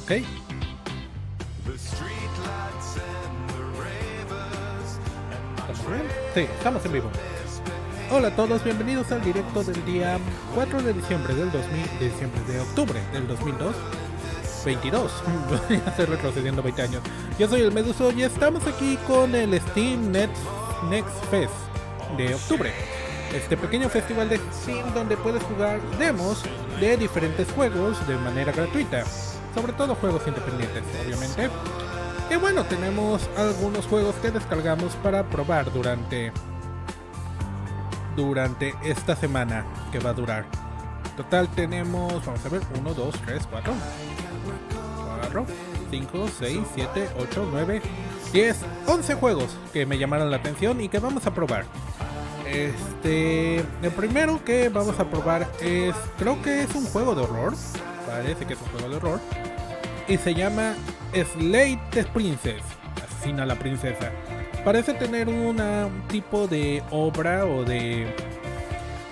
Ok. ¿Estamos bien? Sí, estamos en vivo. Hola a todos, bienvenidos al directo del día 4 de diciembre del de octubre del 2022. Voy a hacer retrocediendo 20 años. Yo soy el Meduso y estamos aquí con el Steam Next Fest de octubre. Este pequeño festival de Steam donde puedes jugar demos de diferentes juegos de manera gratuita. Sobre todo juegos independientes, obviamente. Y bueno, tenemos algunos juegos que descargamos para probar durante esta semana que va a durar. Total tenemos, vamos a ver, 1, 2, 3, 4, 5, 6, 7, 8, 9, 10, 11 juegos que me llamaron la atención y que vamos a probar. El primero que vamos a probar es, creo que es un juego de horror. Parece que es un juego de horror. Y se llama the Princess, Asesina a la princesa. Parece tener un tipo de obra o de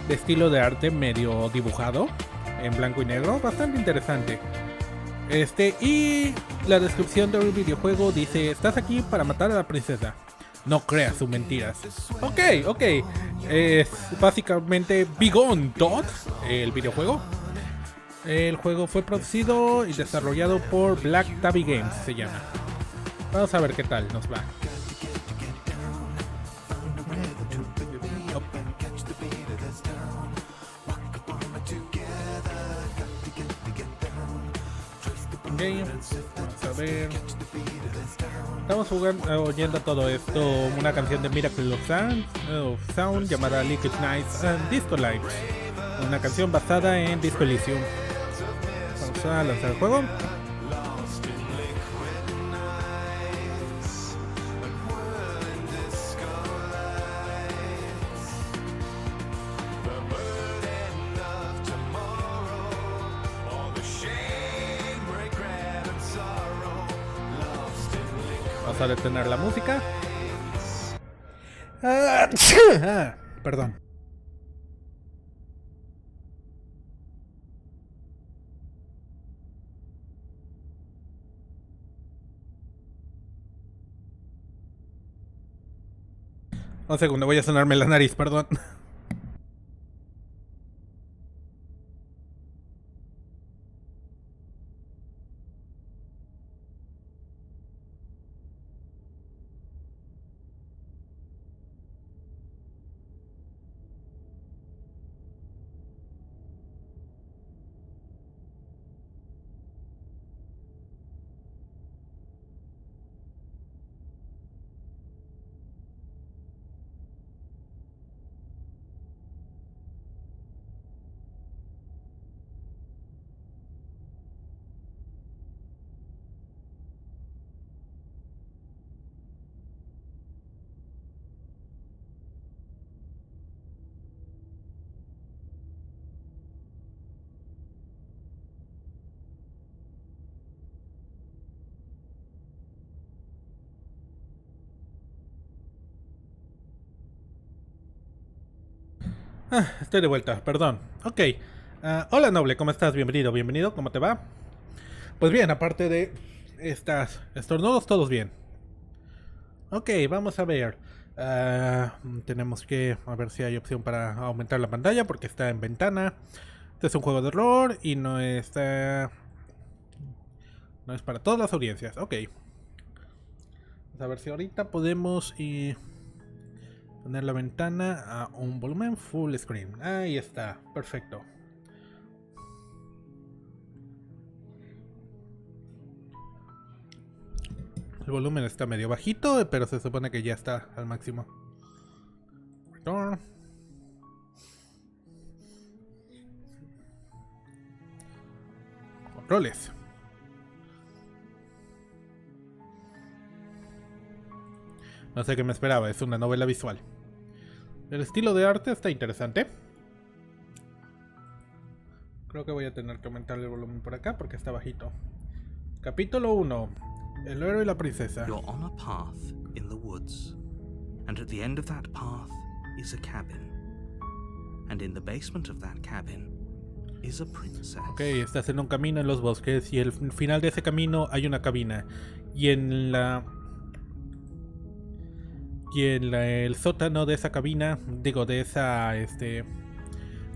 estilo de arte medio dibujado en blanco y negro, bastante interesante. Y la descripción del videojuego dice: estás aquí para matar a la princesa. No creas sus mentiras. Ok. Es básicamente Begone Dot, el videojuego. El juego fue producido y desarrollado por Black Tabby Games, se llama. Vamos a ver qué tal nos va. Ok, vamos a ver. Estamos oyendo todo esto, una canción de Miracle of Sound llamada Liquid Nights and Disco Lights. Una canción basada en Disco Elysium. Vamos a lanzar el juego. Vamos a detener la música. Perdón. Un segundo, voy a sonarme la nariz, perdón. Estoy de vuelta, perdón. Ok. Hola Noble, ¿cómo estás? Bienvenido, ¿cómo te va? Pues bien, aparte de estas estornudos, todos bien. Ok, vamos a ver. Tenemos que a ver si hay opción para aumentar la pantalla porque está en ventana. Este es un juego de horror y no es para todas las audiencias. Ok. Vamos a ver si ahorita podemos poner la ventana a un volumen full screen. Ahí está, perfecto. El volumen está medio bajito, pero se supone que ya está al máximo. Return. Controles. No sé qué me esperaba, es una novela visual. El estilo de arte está interesante. Creo que voy a tener que aumentar el volumen por acá porque está bajito. Capítulo 1. El héroe y la princesa. You're on a path in the woods, and at the end of that path is a cabin. And in the basement of that cabin is a princess. Ok, estás en un camino en los bosques y al final de ese camino hay una cabina. Y en el sótano de esa cabina, digo, de esa,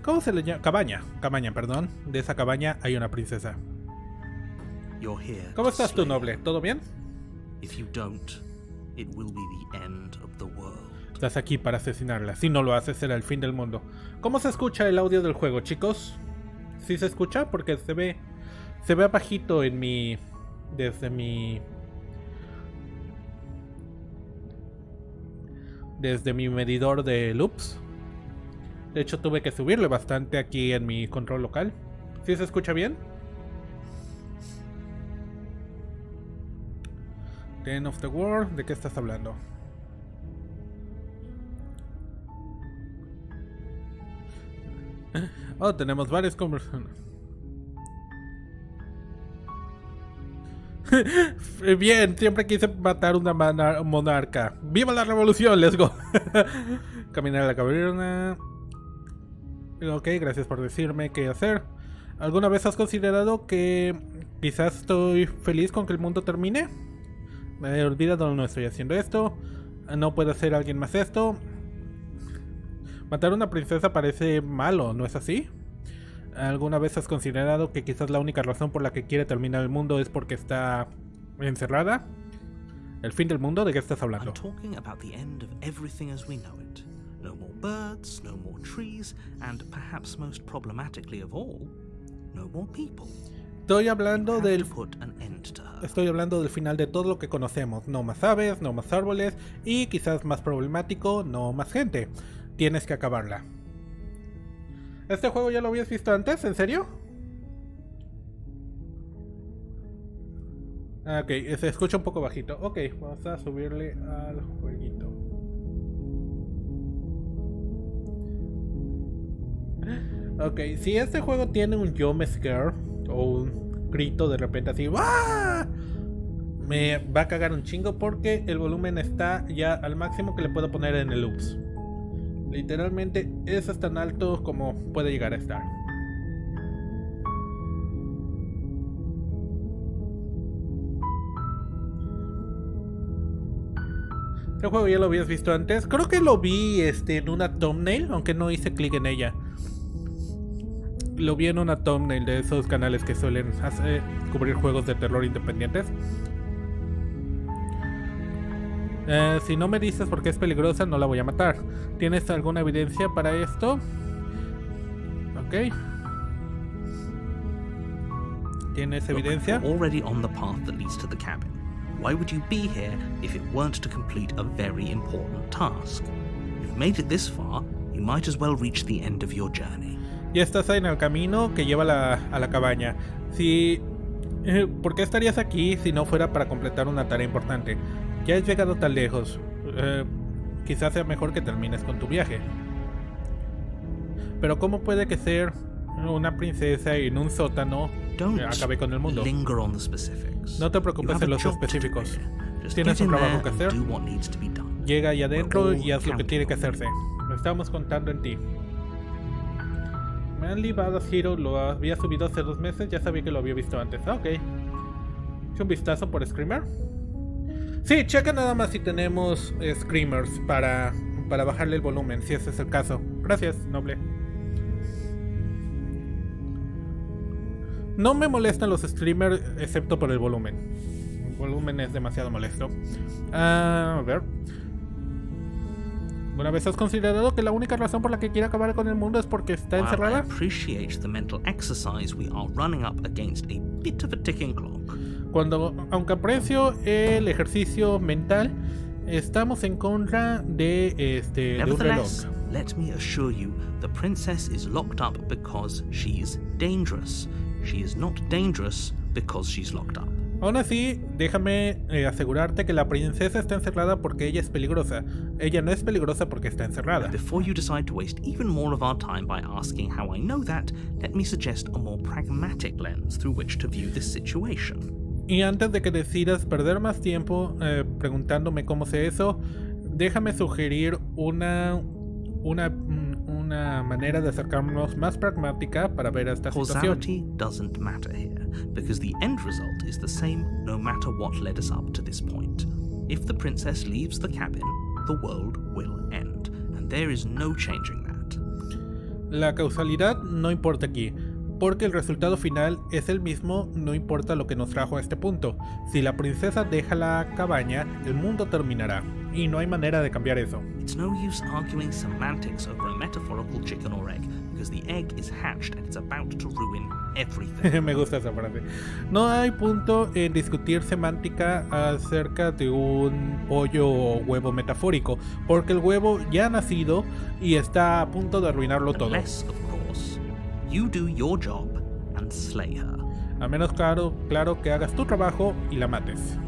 ¿cómo se le llama? Cabaña, perdón. De esa cabaña hay una princesa. You're here ¿Cómo to estás tú, slay noble? her. ¿Todo bien? If you don't, it will be the end of the world. Estás aquí para asesinarla. Si no lo haces, será el fin del mundo. ¿Cómo se escucha el audio del juego, chicos? ¿Sí se escucha? Porque se ve bajito en mi... Desde mi medidor de loops. De hecho, tuve que subirle bastante aquí en mi control local. ¿Sí se escucha bien? The End of the World, ¿de qué estás hablando? Oh, tenemos varias conversaciones. Bien, siempre quise matar una monarca. ¡Viva la revolución! ¡Let's go! Caminar a la caverna. Ok, gracias por decirme qué hacer. ¿Alguna vez has considerado que quizás estoy feliz con que el mundo termine? Me he olvidado, no estoy haciendo esto. No puede hacer alguien más esto. Matar a una princesa parece malo, ¿no es así? ¿Alguna vez has considerado que quizás la única razón por la que quiere terminar el mundo es porque está encerrada? ¿El fin del mundo? ¿De qué estás hablando? I'm talking about the end of everything as we know it. No more birds, no more trees, and perhaps most problematically of all, no more people. Estoy hablando del final de todo lo que conocemos. No más aves, no más árboles y quizás más problemático, no más gente. Tienes que acabarla. ¿Este juego ya lo habías visto antes? ¿En serio? Ok, se escucha un poco bajito. Ok, vamos a subirle al jueguito. Ok, si este juego tiene un jump scare o un grito de repente así, ¡ah!, me va a cagar un chingo porque el volumen está ya al máximo que le puedo poner en el loops. Literalmente eso es tan alto como puede llegar a estar. Este juego ya lo habías visto antes. Creo que lo vi en una thumbnail, aunque no hice clic en ella. Lo vi en una thumbnail de esos canales que suelen cubrir juegos de terror independientes. Si no me dices por qué es peligrosa, no la voy a matar. ¿Tienes alguna evidencia para esto? Ok. ¿Tienes evidencia? You're already on the path that leads to the cabin. Why would you be here if it weren't to complete a very important task? You've made it this far, you might as well reach the end of your journey. Ya estás en el camino que lleva a la cabaña. ¿Por qué estarías aquí si no fuera para completar una tarea importante? Ya has llegado tan lejos. Quizás sea mejor que termines con tu viaje. Pero ¿cómo puede que ser una princesa en un sótano acabe con el mundo? No te preocupes en los específicos. Tienes un trabajo que hacer. Llega ahí adentro y haz lo que tiene que hacerse. Estamos contando en ti. Manly Badass Hero lo había subido hace 2 meses. Ya sabía que lo había visto antes. Ok. ¿He un vistazo por Screamer? Sí, checa nada más si tenemos Screamers para bajarle el volumen, si ese es el caso. Gracias, noble. No me molestan los streamers excepto por el volumen. El volumen es demasiado molesto. A ver. ¿Alguna vez has considerado que la única razón por la que quiere acabar con el mundo es porque está encerrada? Aunque aprecio el ejercicio mental, estamos en contra de un reloj. Let me assure you, the princess is locked up because she's dangerous. She is not dangerous because she's locked up. Aún así, déjame asegurarte que la princesa está encerrada porque ella es peligrosa. Ella no es peligrosa porque está encerrada. Before you decide to waste even more of our time by asking how I know that, let me suggest a more pragmatic lens through which to view this situation. Y antes de que decidas perder más tiempo preguntándome cómo sé eso, déjame sugerir un una manera de acercarnos más pragmática para ver esta situación. Causality doesn't matter here, because the end result is the same no matter what led us up to this point. If the princess leaves the cabin, the world will end, and there is no changing that. La causalidad no importa aquí, porque el resultado final es el mismo, no importa lo que nos trajo a este punto. Si la princesa deja la cabaña, el mundo terminará, y no hay manera de cambiar eso. It's no use arguing semantics over a metaphorical chicken or egg, because the egg is hatched and it's about to ruin everything. Me gusta esa frase. No hay punto en discutir semántica acerca de un pollo o huevo metafórico, porque el huevo ya ha nacido y está a punto de arruinarlo todo. Unless, of course, you do your job and slay her. A menos claro que hagas tu trabajo y la mates.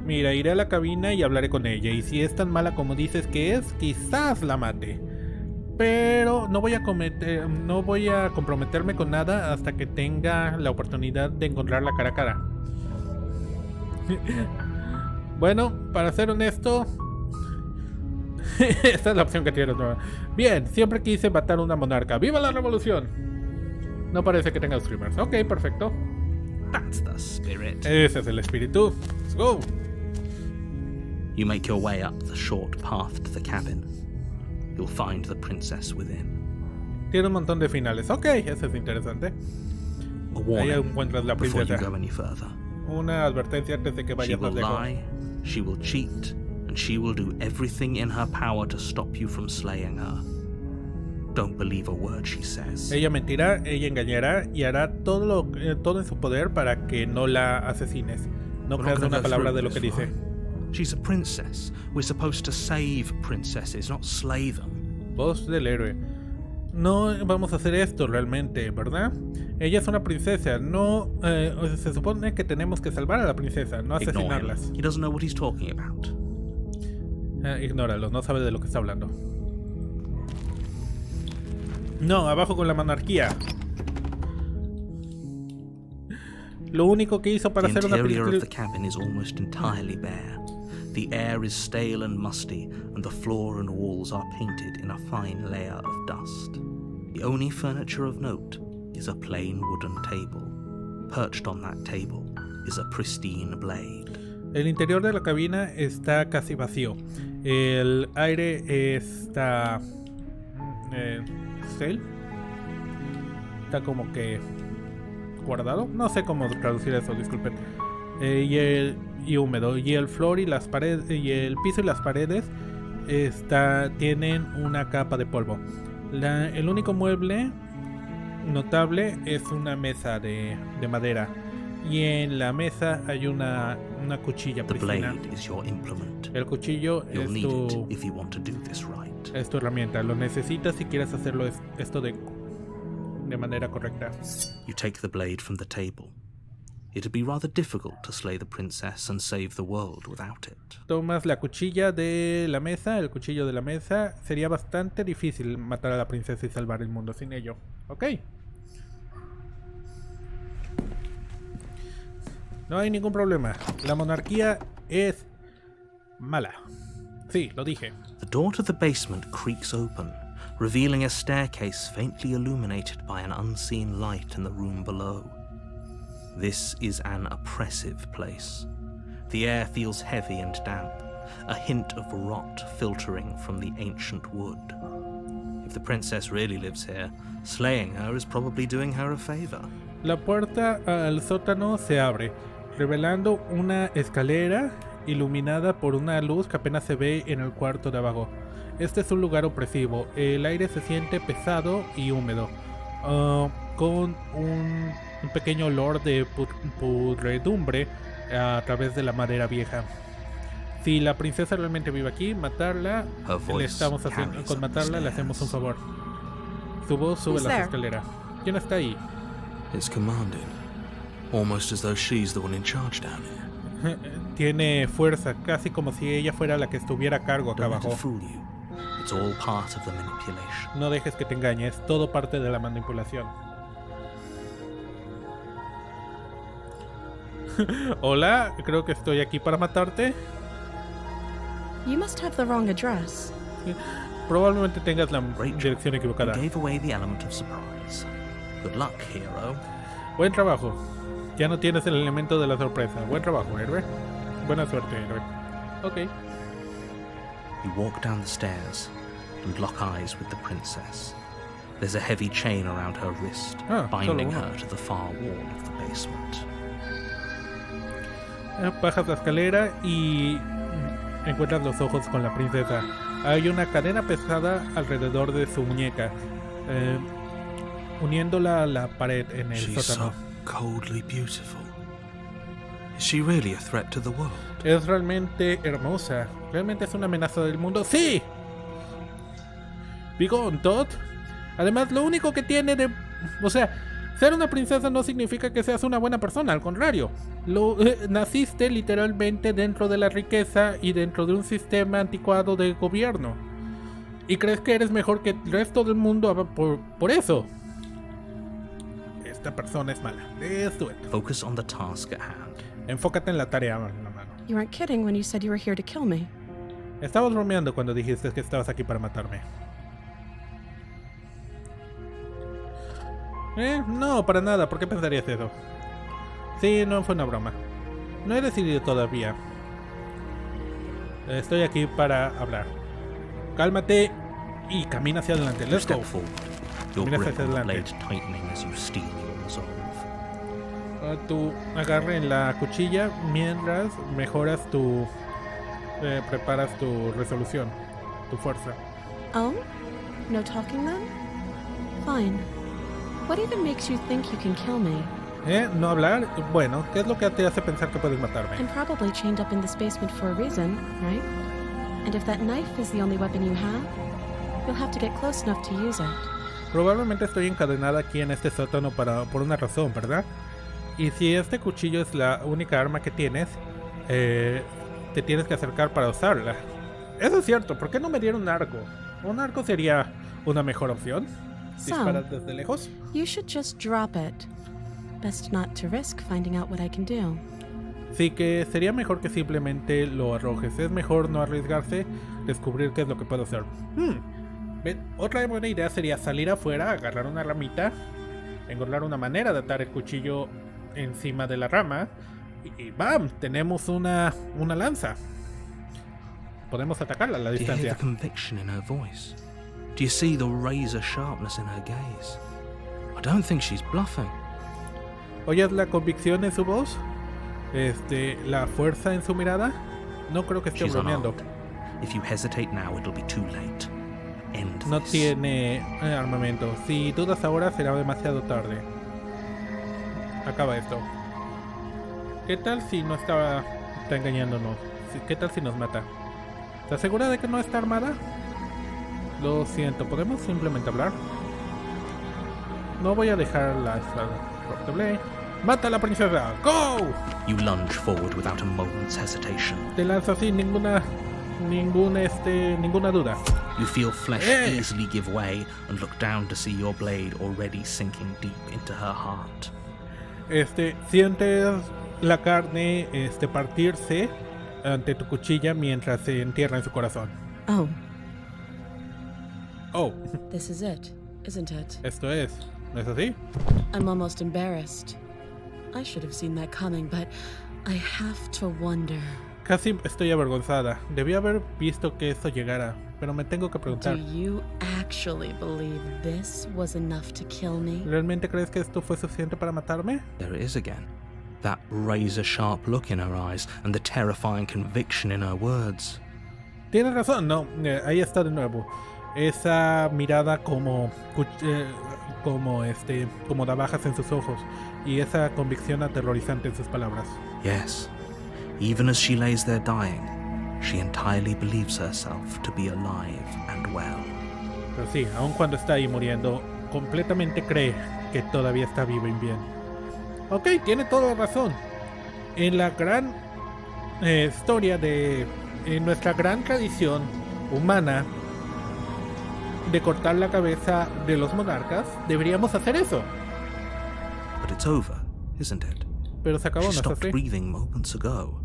Mira, iré a la cabina y hablaré con ella, y si es tan mala como dices que es, quizás la mate. Pero no voy a comprometerme con nada hasta que tenga la oportunidad de encontrarla cara a cara. Bueno, para ser honesto, esta es la opción que tienes. Bien, siempre quise matar a una monarca. ¡Viva la revolución! No parece que tenga streamers. Ok, perfecto. That's the spirit. Ese es el espíritu. Let's go. You make your way up the short path to the cabin. You'll find the princess within. Tiene un montón de finales. Ok, eso es interesante. A Ahí warning encuentras la before you princesa. go any further. Una advertencia antes de que She vayas más will lejos. lie, she will cheat, and she will do everything in her power to stop you from slaying her. Don't believe a word she says. Ella mentirá, ella engañará y hará todo en su poder para que no la asesines. No We're creas not gonna una go palabra through de lo this, que dice. right? She's a princess. We're supposed to save princesses, not slay them. Voz del héroe. No vamos a hacer esto realmente, ¿verdad? Ella es una princesa, no... se supone que tenemos que salvar a la princesa, no Ignore him. asesinarlas. He doesn't know what he's talking about. Ignóralo, no sabe de lo que está hablando. No, abajo con la monarquía. Lo único que hizo para The hacer una interior of the película... cabin is almost entirely bare. The air is stale and musty, and the floor and walls are painted in a fine layer of dust. The only furniture of note is a plain wooden table. Perched on that table is a pristine blade. El interior de la cabina está casi vacío. El aire está... ¿stale? Está como que... guardado. No sé cómo traducir eso, disculpen. Y húmedo. Y el flor y las paredes... y el piso y las paredes... tienen una capa de polvo. El único mueble notable es una mesa de madera. Y en la mesa hay una cuchilla The pristina. blade is your implement. El cuchillo You'll need it es if you want to do this right. tu herramienta. Lo necesitas si quieres hacerlo esto de manera correcta. You take the blade from the table. It'd be rather difficult to slay the princess and save the world without it. Tomas la cuchilla de la mesa, el cuchillo de la mesa. Sería bastante difícil matar a la princesa y salvar el mundo sin ello. Ok. No hay ningún problema. La monarquía es mala. Sí, lo dije. The door to the basement creaks open, revealing a staircase faintly illuminated by an unseen light in the room below. This is an oppressive place. The air feels heavy and damp, a hint of rot filtering from the ancient wood. If the princess really lives here, slaying her is probably doing her a favor. La puerta al sótano se abre, revelando una escalera iluminada por una luz que apenas se ve en el cuarto de abajo. Este es un lugar opresivo. El aire se siente pesado y húmedo, con un pequeño olor de pudredumbre a través de la madera vieja. Si la princesa realmente vive aquí, matarla, con matarla le hacemos un favor. Su voz sube las escaleras. ¿Quién está ahí? It's commanding, almost as though she's the one in charge down here. Tiene fuerza, casi como si ella fuera la que estuviera a cargo acá Don't let it abajo. fool you. It's all part of the manipulation. No dejes que te engañe, es todo parte de la manipulación. Hola, creo que estoy aquí para matarte. You must have the wrong address. Probablemente tengas la Rachel, dirección you equivocada. gave away the element of surprise. Good luck, hero. Buen trabajo. Ya no tienes el elemento de la sorpresa. Buen trabajo, héroe. Buena suerte, héroe. Ok. You walk down the stairs and lock eyes with the princess. There's a heavy chain around her wrist, binding her to the far wall of the basement. Bajas la escalera y encuentras los ojos con la princesa. Hay una cadena pesada alrededor de su muñeca, uniéndola a la pared en el She's sótano. so coldly beautiful. Is she really a threat to the world? Es realmente hermosa. ¿Realmente es una amenaza del mundo? ¡Sí! Bigón, Todd. Además, lo único que tiene de... O sea, ser una princesa no significa que seas una buena persona. Al contrario. Naciste literalmente dentro de la riqueza y dentro de un sistema anticuado de gobierno. Y crees que eres mejor que el resto del mundo por eso. Esta persona es mala. Let's do it. Focus on the task at hand. Enfócate en la tarea en la mano. You weren't kidding when you said you were here to kill me. Estabas bromeando cuando dijiste que estabas aquí para matarme. No, para nada. ¿Por qué pensarías eso? Sí, no fue una broma. No he decidido todavía. Estoy aquí para hablar. Cálmate y camina hacia adelante. Let's go. Step forward. Your Camina grip hacia on the adelante. blade tightening as you steel your resolve. Tú agarre en la cuchilla mientras mejoras tu... preparas tu resolución, tu fuerza. Oh? No talking then? Fine. What even makes you think you can kill me? ¿No hablar? Bueno, ¿qué es lo que te hace pensar que puedes matarme? I'm probably chained up in this basement for a reason, right? And if that knife is the only weapon you have, you'll have to get close enough to use it. Probablemente estoy encadenada aquí en este sótano por una razón, ¿verdad? Y si este cuchillo es la única arma que tienes, te tienes que acercar para usarla. Eso es cierto, ¿por qué no me dieron un arco? ¿Un arco sería una mejor opción? ¿Disparas desde lejos? You should just drop it. Best not to risk finding out what I can do. Sí, que sería mejor que simplemente lo arrojes. Es mejor no arriesgarse, descubrir qué es lo que puedo hacer. Otra buena idea sería salir afuera, agarrar una ramita, encontrar una manera de atar el cuchillo encima de la rama y ¡bam! Tenemos una lanza. Podemos atacarla a la Do you hear distancia. the conviction in her voice? Do you see the razor sharpness in her gaze? I don't think she's bluffing. ¿Oyes la convicción en su voz? La fuerza en su mirada. No creo que esté She's bromeando. unarmed. If you hesitate now, it'll be too late. End No this. tiene armamento. Si dudas ahora será demasiado tarde. Acaba esto. ¿Qué tal si no está engañándonos? ¿Qué tal si nos mata? ¿Estás segura de que no está armada? Lo siento, ¿podemos simplemente hablar? No voy a dejar la doble. ¡Mata a la princesa! ¡Go! You lunge forward without a moment's hesitation. Te lanzo sin ninguna duda. You feel flesh Hey! easily give way and look down to see your blade already sinking deep into her heart. Sientes la carne partirse ante tu cuchilla mientras se entierra en su corazón. Oh, Oh, this is it, isn't it? esto es. ¿No es así? I'm almost embarrassed. I should have seen that coming, but I have to wonder. Casi estoy avergonzada. Debí haber visto que esto llegara, pero me tengo que Do preguntar. you actually believe this was enough to kill me? ¿Realmente crees que esto fue suficiente para matarme? There it is again. That razor sharp look in her eyes and the terrifying conviction in her words. Tienes razón, no, ahí está de nuevo. Esa mirada como navajas en sus ojos y esa convicción aterrorizante en sus palabras. Yes, even as she lays there dying, she entirely believes herself to be alive and well. Pero sí, aun cuando está ahí muriendo, completamente cree que todavía está viva y bien. Ok, tiene toda la razón. En la gran historia en nuestra gran tradición humana de cortar la cabeza de los monarcas, deberíamos hacer eso. But it's over, isn't it? Pero se acabó, She ¿no es stopped así? breathing moments ago,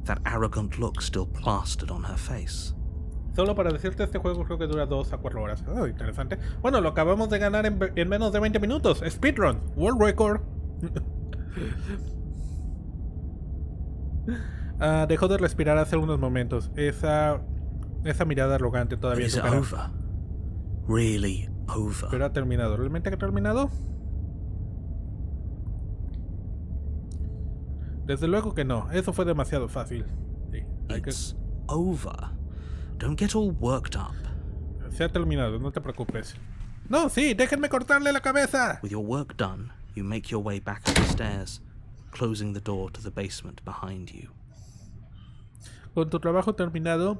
that arrogant look still plastered on her face. Solo para decirte, este juego creo que dura 2 a 4 horas. Oh, interesante. Bueno, lo acabamos de ganar en menos de 20 minutos. Speedrun. World Record. Dejó de respirar hace unos momentos. Esa mirada arrogante todavía en Is su it cara. over? Really over? Pero ha terminado. ¿Realmente ha terminado? Desde luego que no. Eso fue demasiado fácil. Sí, It's over. Don't get all worked up. Se ha terminado, no te preocupes. No, sí, déjenme cortarle la cabeza. With your work done, you make your way back up the stairs, closing the door to the basement behind you. Con tu trabajo terminado,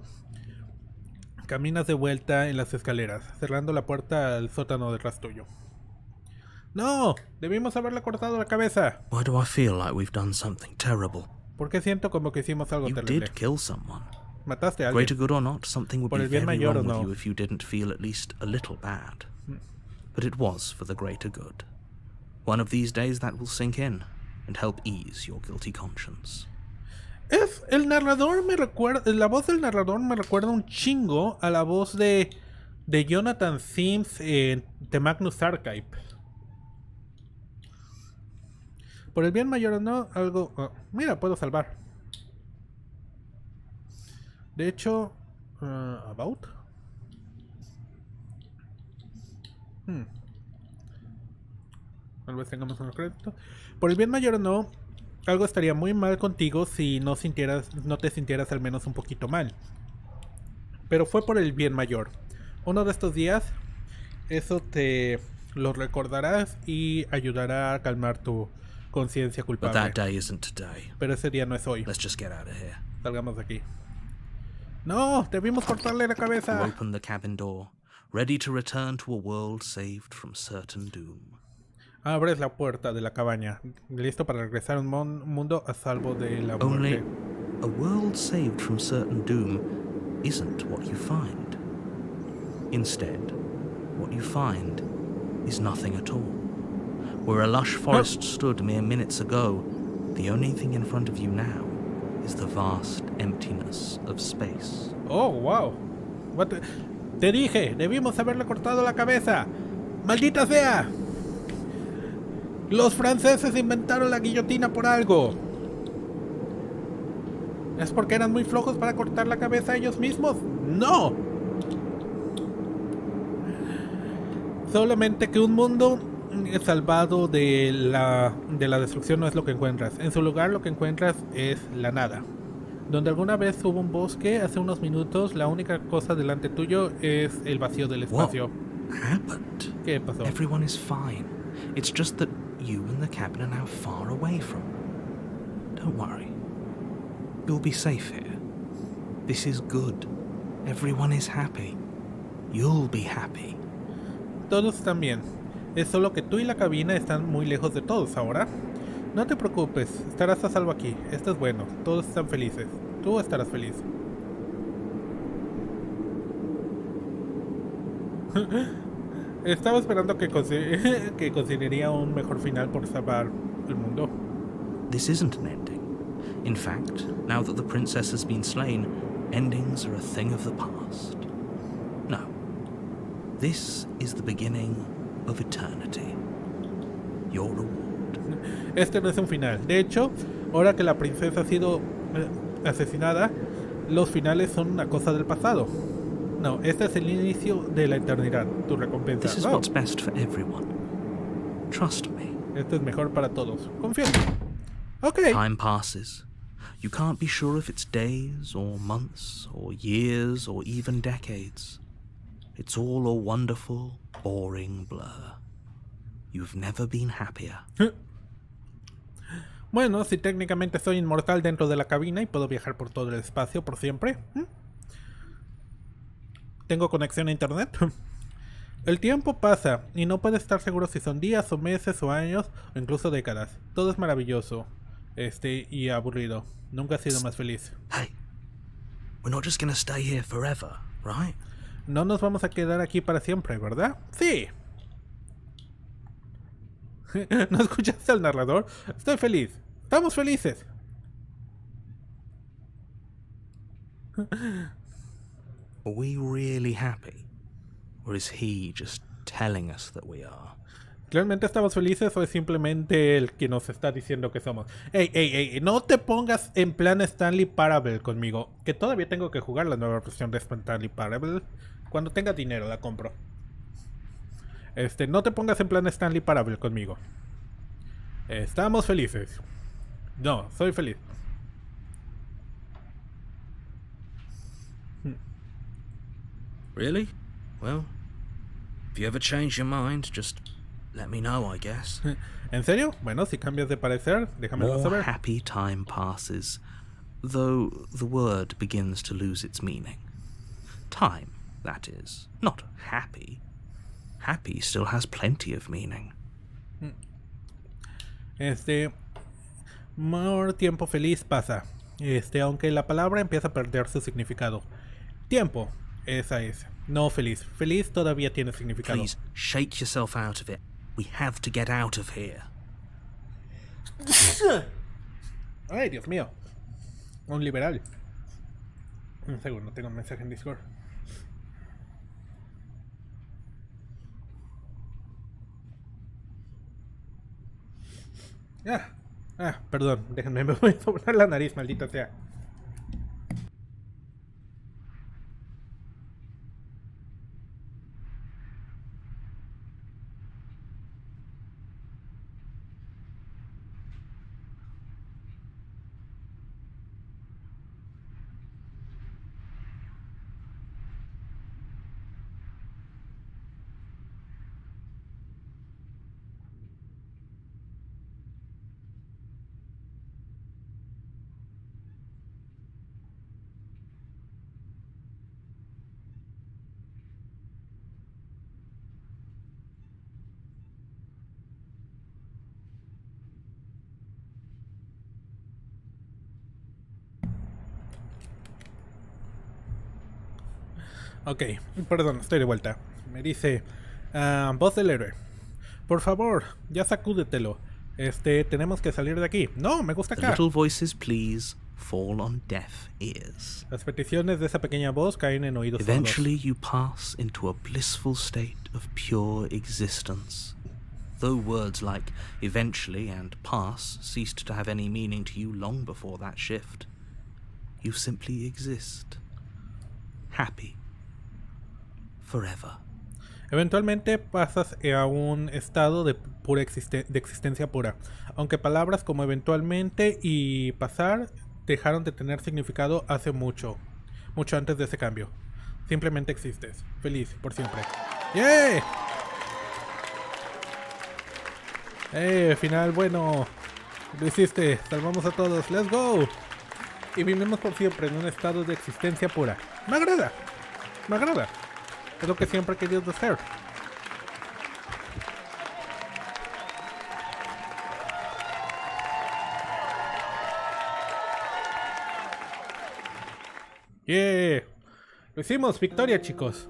caminas de vuelta en las escaleras, cerrando la puerta al sótano detrás tuyo. ¡No! Debimos haberle cortado la cabeza. Why do I feel like we've done something terrible? ¿Por qué siento como que hicimos algo You terrible? did kill someone. Mataste a Greater alguien. good or not, something would Por be el bien very mayor o wrong with no. you if you didn't feel at least a little bad. But it was for the greater good. One of these days that will sink in and help ease your guilty conscience. El narrador me recuerda. La voz del narrador me recuerda un chingo a la voz de Jonathan Sims en The Magnus Archive. Por el bien mayor o no, algo. Mira, puedo salvar. De hecho, About. Tal vez tengamos un crédito. Por el bien mayor o no, algo estaría muy mal contigo si no te sintieras al menos un poquito mal. Pero fue por el bien mayor. Uno de estos días, eso te lo recordarás y ayudará a calmar tu conciencia But culpable. that day isn't today. Pero ese día no es hoy. Let's just get out of here. Salgamos de aquí. No, debimos cortarle la You cabeza. open the cabin door, ready to return to a world saved from certain doom. Abres la puerta de la cabaña, listo para regresar a un mundo a salvo de la Only muerte. a world saved from certain doom isn't what you find. Instead, what you find is nothing at all. Where a lush forest stood mere minutes ago, the only thing in front of you now is the vast emptiness of space. Oh, wow. Te dije, debimos haberle cortado la cabeza. ¡Maldita sea! Los franceses inventaron la guillotina por algo. ¿Es porque eran muy flojos para cortar la cabeza ellos mismos? ¡No! Solamente que un mundo salvado de la destrucción no es lo que encuentras. En su lugar lo que encuentras es la nada. Donde alguna vez hubo un bosque, hace unos minutos la única cosa delante tuyo es el vacío del espacio. What happened? ¿Qué pasó? Everyone is fine. It's just that you and the cabin are now far away from. Don't worry. You'll be safe here. This is good. Everyone is happy. You'll be happy. Todos están bien. Es solo que tú y la cabina están muy lejos de todos ahora. No te preocupes, estarás a salvo aquí. Esto es bueno. Todos están felices. Tú estarás feliz. Estaba esperando que consideraría un mejor final por salvar el mundo. This isn't an ending. In fact, now that the princess has been slain, endings are a thing of the past. No. This is the beginning of eternity. Your reward. Este no es un final. De hecho, ahora que la princesa ha sido asesinada, los finales son una cosa del pasado. No, este es el inicio de la eternidad, tu recompensa. This is what's best for everyone. Trust me. Esto es mejor para todos. Confía en mí. Ok. Time passes. You can't be sure if it's days or months or years or even decades. It's all a wonderful, boring blur. You've never been happier. Bueno, si técnicamente soy inmortal dentro de la cabina y puedo viajar por todo el espacio por siempre. ¿Tengo conexión a internet? El tiempo pasa y no puedes estar seguro si son días o meses o años o incluso décadas. Todo es maravilloso. Y aburrido. Nunca he sido más feliz. Hey, we're not just gonna stay here forever, right? No nos vamos a quedar aquí para siempre, ¿verdad? Sí. ¿No escuchaste al narrador? Estoy feliz. Estamos felices. Are we really happy? Or is he just telling us that we are? ¿Realmente estamos felices o es simplemente el que nos está diciendo que somos? Ey, no te pongas en plan Stanley Parable conmigo. Que todavía tengo que jugar la nueva versión de Stanley Parable. Cuando tenga dinero la compro. No te pongas en plan Stanley Parable conmigo. Estamos felices. No, soy feliz. Really? Well, if you ever change your mind, just let me know, I guess. ¿En serio? Bueno, si cambias de parecer, déjamelo More saber. happy time passes, though the word begins to lose its meaning. Time, that is. Not happy. Happy still has plenty of meaning. More tiempo feliz pasa. Aunque la palabra empieza a perder su significado. Tiempo, esa es. No feliz. Feliz todavía tiene significado. Please, shake yourself out of it. We have to get out of here. Ay, Dios mío. Un liberal. Un segundo, tengo un mensaje en Discord. Perdón, déjenme, me voy a sobrar la nariz, maldita sea. Ok, perdón, estoy de vuelta. Me dice, voz del héroe. Por favor, ya sacúdetelo. Tenemos que salir de aquí. No, me gusta The acá. little voices, please, fall on deaf ears. Las peticiones de esa pequeña voz caen en oídos sordos. Eventually you pass into a blissful state of pure existence. Though words like eventually and pass ceased to have any meaning to you long before that shift, you simply exist. Happy. Forever. Eventualmente pasas a un estado de pura de existencia pura. Aunque palabras como eventualmente y pasar dejaron de tener significado hace mucho antes de ese cambio. Simplemente existes, feliz por siempre. ¡Yeah! Final bueno. Lo hiciste, salvamos a todos, let's go. Y vivimos por siempre en un estado de existencia pura. Me agrada. Es lo que siempre he querido hacer. Yeah. Lo hicimos, victoria, chicos.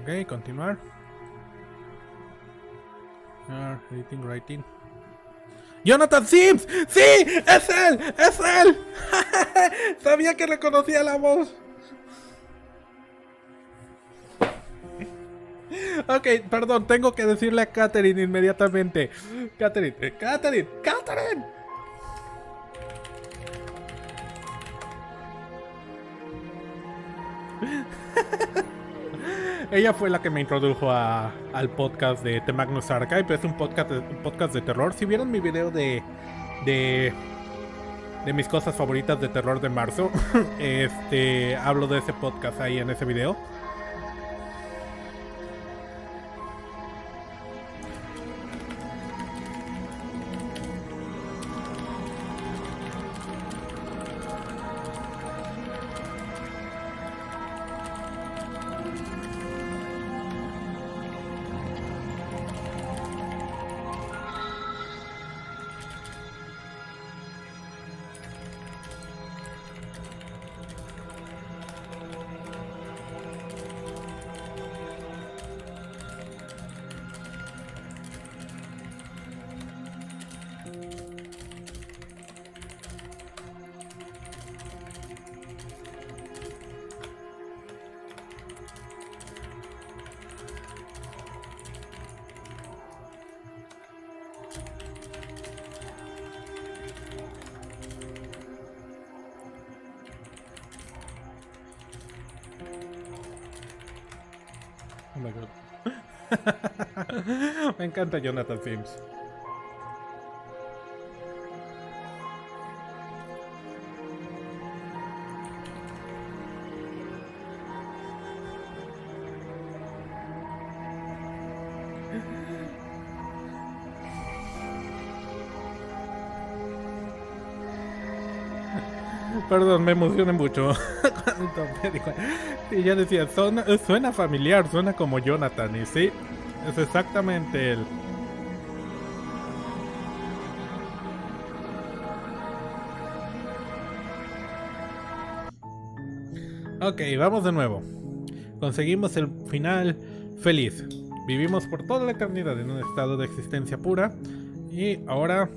Ok, continuar. Editing, writing. ¡Jonathan Sims! ¡Sí! ¡Es él! ¡Es él! Sabía que reconocía la voz. Ok, perdón, tengo que decirle a Catherine inmediatamente. Catherine. Ella fue la que me introdujo al podcast de The Magnus Archive. Es un podcast de terror. Si vieron mi video de mis cosas favoritas de terror de marzo, hablo de ese podcast ahí en ese video. Oh my God. Me encanta Jonathan Sims. Perdón, me emocioné mucho. Cuando me dijo, y ya decía, suena familiar, suena como Jonathan. Y sí, es exactamente él. Ok, vamos de nuevo. Conseguimos el final feliz. Vivimos por toda la eternidad en un estado de existencia pura. Y ahora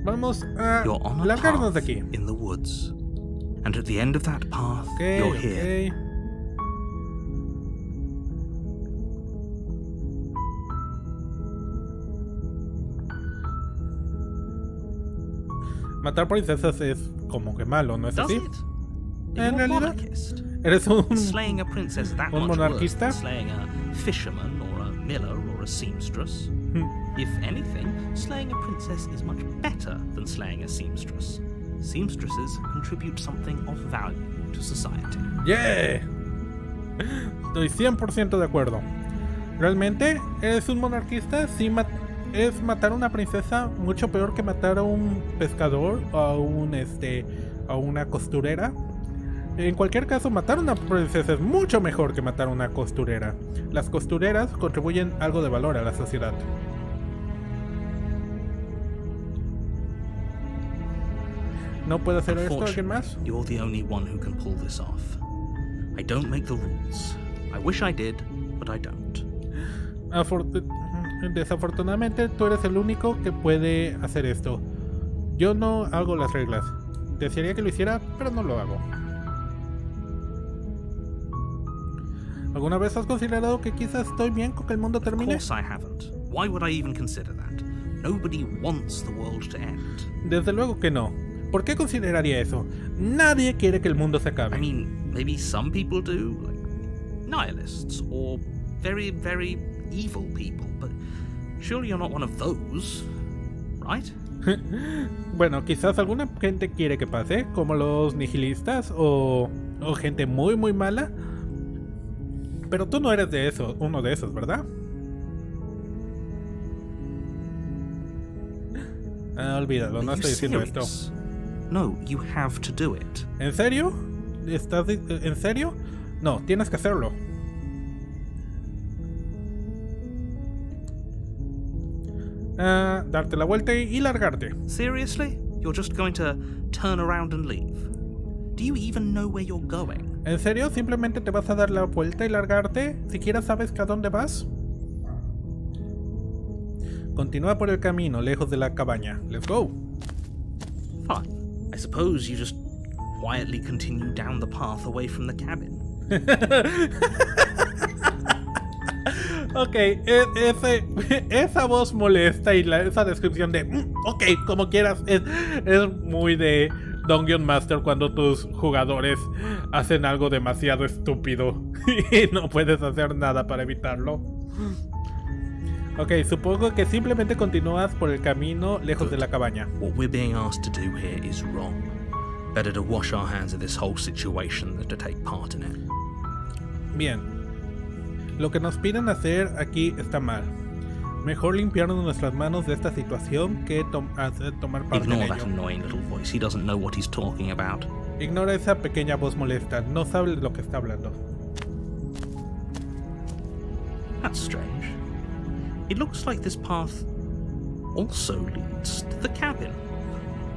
vamos a largarnos de aquí. In the woods. And at the end of that path, you're here. Matar princesas es como que malo, ¿no es Does así? it? En You're a realidad, monarchist. eres un Slaying a princess that un much worse monarquista. than slaying a fisherman or a miller or a seamstress. If anything, slaying a princess is much better than slaying a seamstress. Seamstresses contribute something of value to society. ¡Yeah! Estoy 100% de acuerdo. ¿Realmente eres un monarquista? Sí, es matar a una princesa mucho peor que matar a un pescador o a una costurera. En cualquier caso, matar a una princesa es mucho mejor que matar a una costurera. Las costureras contribuyen algo de valor a la sociedad. ¿No puede hacer esto alguien más? You're the only one who can pull this off. I don't make the rules. I wish I did, but I don't. Desafortunadamente, tú eres el único que puede hacer esto. Yo no hago las reglas. Desearía que lo hiciera, pero no lo hago. ¿Alguna vez has considerado que quizás estoy bien con que el mundo termine? Of course I haven't. Why would I even consider that? Nobody wants the world to end. Desde luego que no. ¿Por qué consideraría eso? Nadie quiere que el mundo se acabe. I mean, maybe some people do, like nihilists or very, very evil people, but surely you're not one of those, right? Bueno, quizás alguna gente quiere que pase, como los nihilistas o gente muy muy mala. Pero tú no eres de eso, uno de esos, ¿verdad? Olvídalo, no estoy diciendo esto. No, you have to do it. ¿En serio? ¿En serio? No, tienes que hacerlo. Darte la vuelta y largarte. Seriously? You're just going to turn around and leave? Do you even know where you're going? ¿En serio? ¿Simplemente te vas a dar la vuelta y largarte? ¿Siquiera sabes a dónde vas? Continúa por el camino, lejos de la cabaña. Let's go. Fine. I suppose you just quietly continue down the path away from the cabin. Ok, esa voz molesta y esa descripción de ok, como quieras, es muy de Dungeon Master cuando tus jugadores hacen algo demasiado estúpido y no puedes hacer nada para evitarlo. Ok, supongo que simplemente continúas por el camino lejos de la cabaña. What we're being asked to do here is wrong. Better to wash our hands of this whole situation than to take part in it. Bien. Lo que nos piden hacer aquí está mal. Mejor limpiarnos nuestras manos de esta situación que tomar parte en Ignore ello. that annoying little voice. He doesn't know what he's talking about. Ignora esa pequeña voz molesta. No sabe de lo que está hablando. That's strange. It looks like this path also leads to the cabin.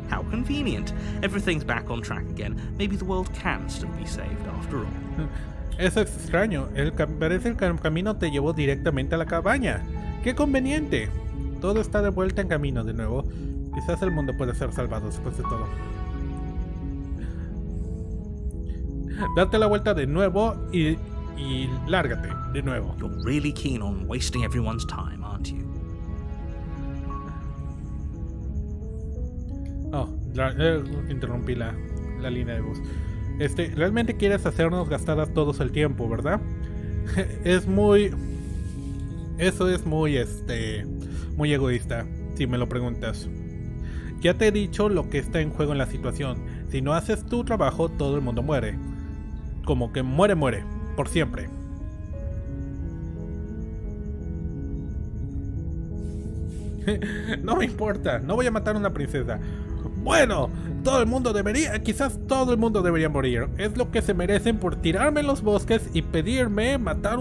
How convenient. Everything's back on track again. Maybe the world can still be saved after all. Eso es extraño. Parece que el camino te llevó directamente a la cabaña. ¡Qué conveniente! Todo está de vuelta en camino de nuevo. Quizás el mundo puede ser salvado después de todo. Date la vuelta de nuevo y lárgate de nuevo. You're really keen on wasting everyone's time, aren't you? Oh, interrumpí la línea de voz. Realmente quieres hacernos gastar a todos el tiempo, ¿verdad? Eso es muy egoísta, si me lo preguntas. Ya te he dicho lo que está en juego en la situación. Si no haces tu trabajo, todo el mundo muere. Como que muere, por siempre. No me importa, no voy a matar a una princesa. Bueno, quizás todo el mundo debería morir. Es lo que se merecen por tirarme en los bosques y pedirme matar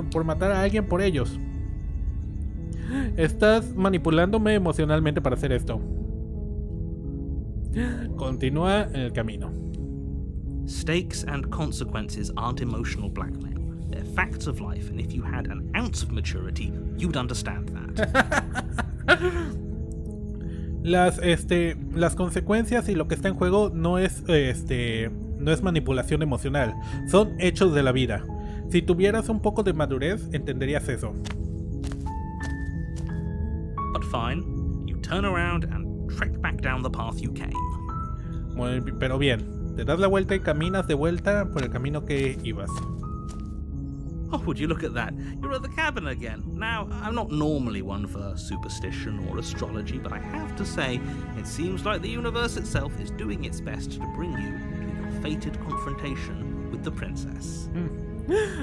por matar a alguien por ellos. Estás manipulándome emocionalmente para hacer esto. Continúa en el camino. Stakes and consequences aren't emotional blackmail. They're facts of life, and if you had an ounce of maturity, you'd understand that. Las consecuencias y lo que está en juego no es manipulación emocional, son hechos de la vida. Si tuvieras un poco de madurez, entenderías eso. But fine, you turn around and trek back down the path you came. Pero bien, te das la vuelta y caminas de vuelta por el camino que ibas. Oh, would you look at that? You're at the cabin again. Now, I'm not normally one for superstition or astrology, but I have to say, it seems like the universe itself is doing its best to bring you to your fated confrontation with the princess.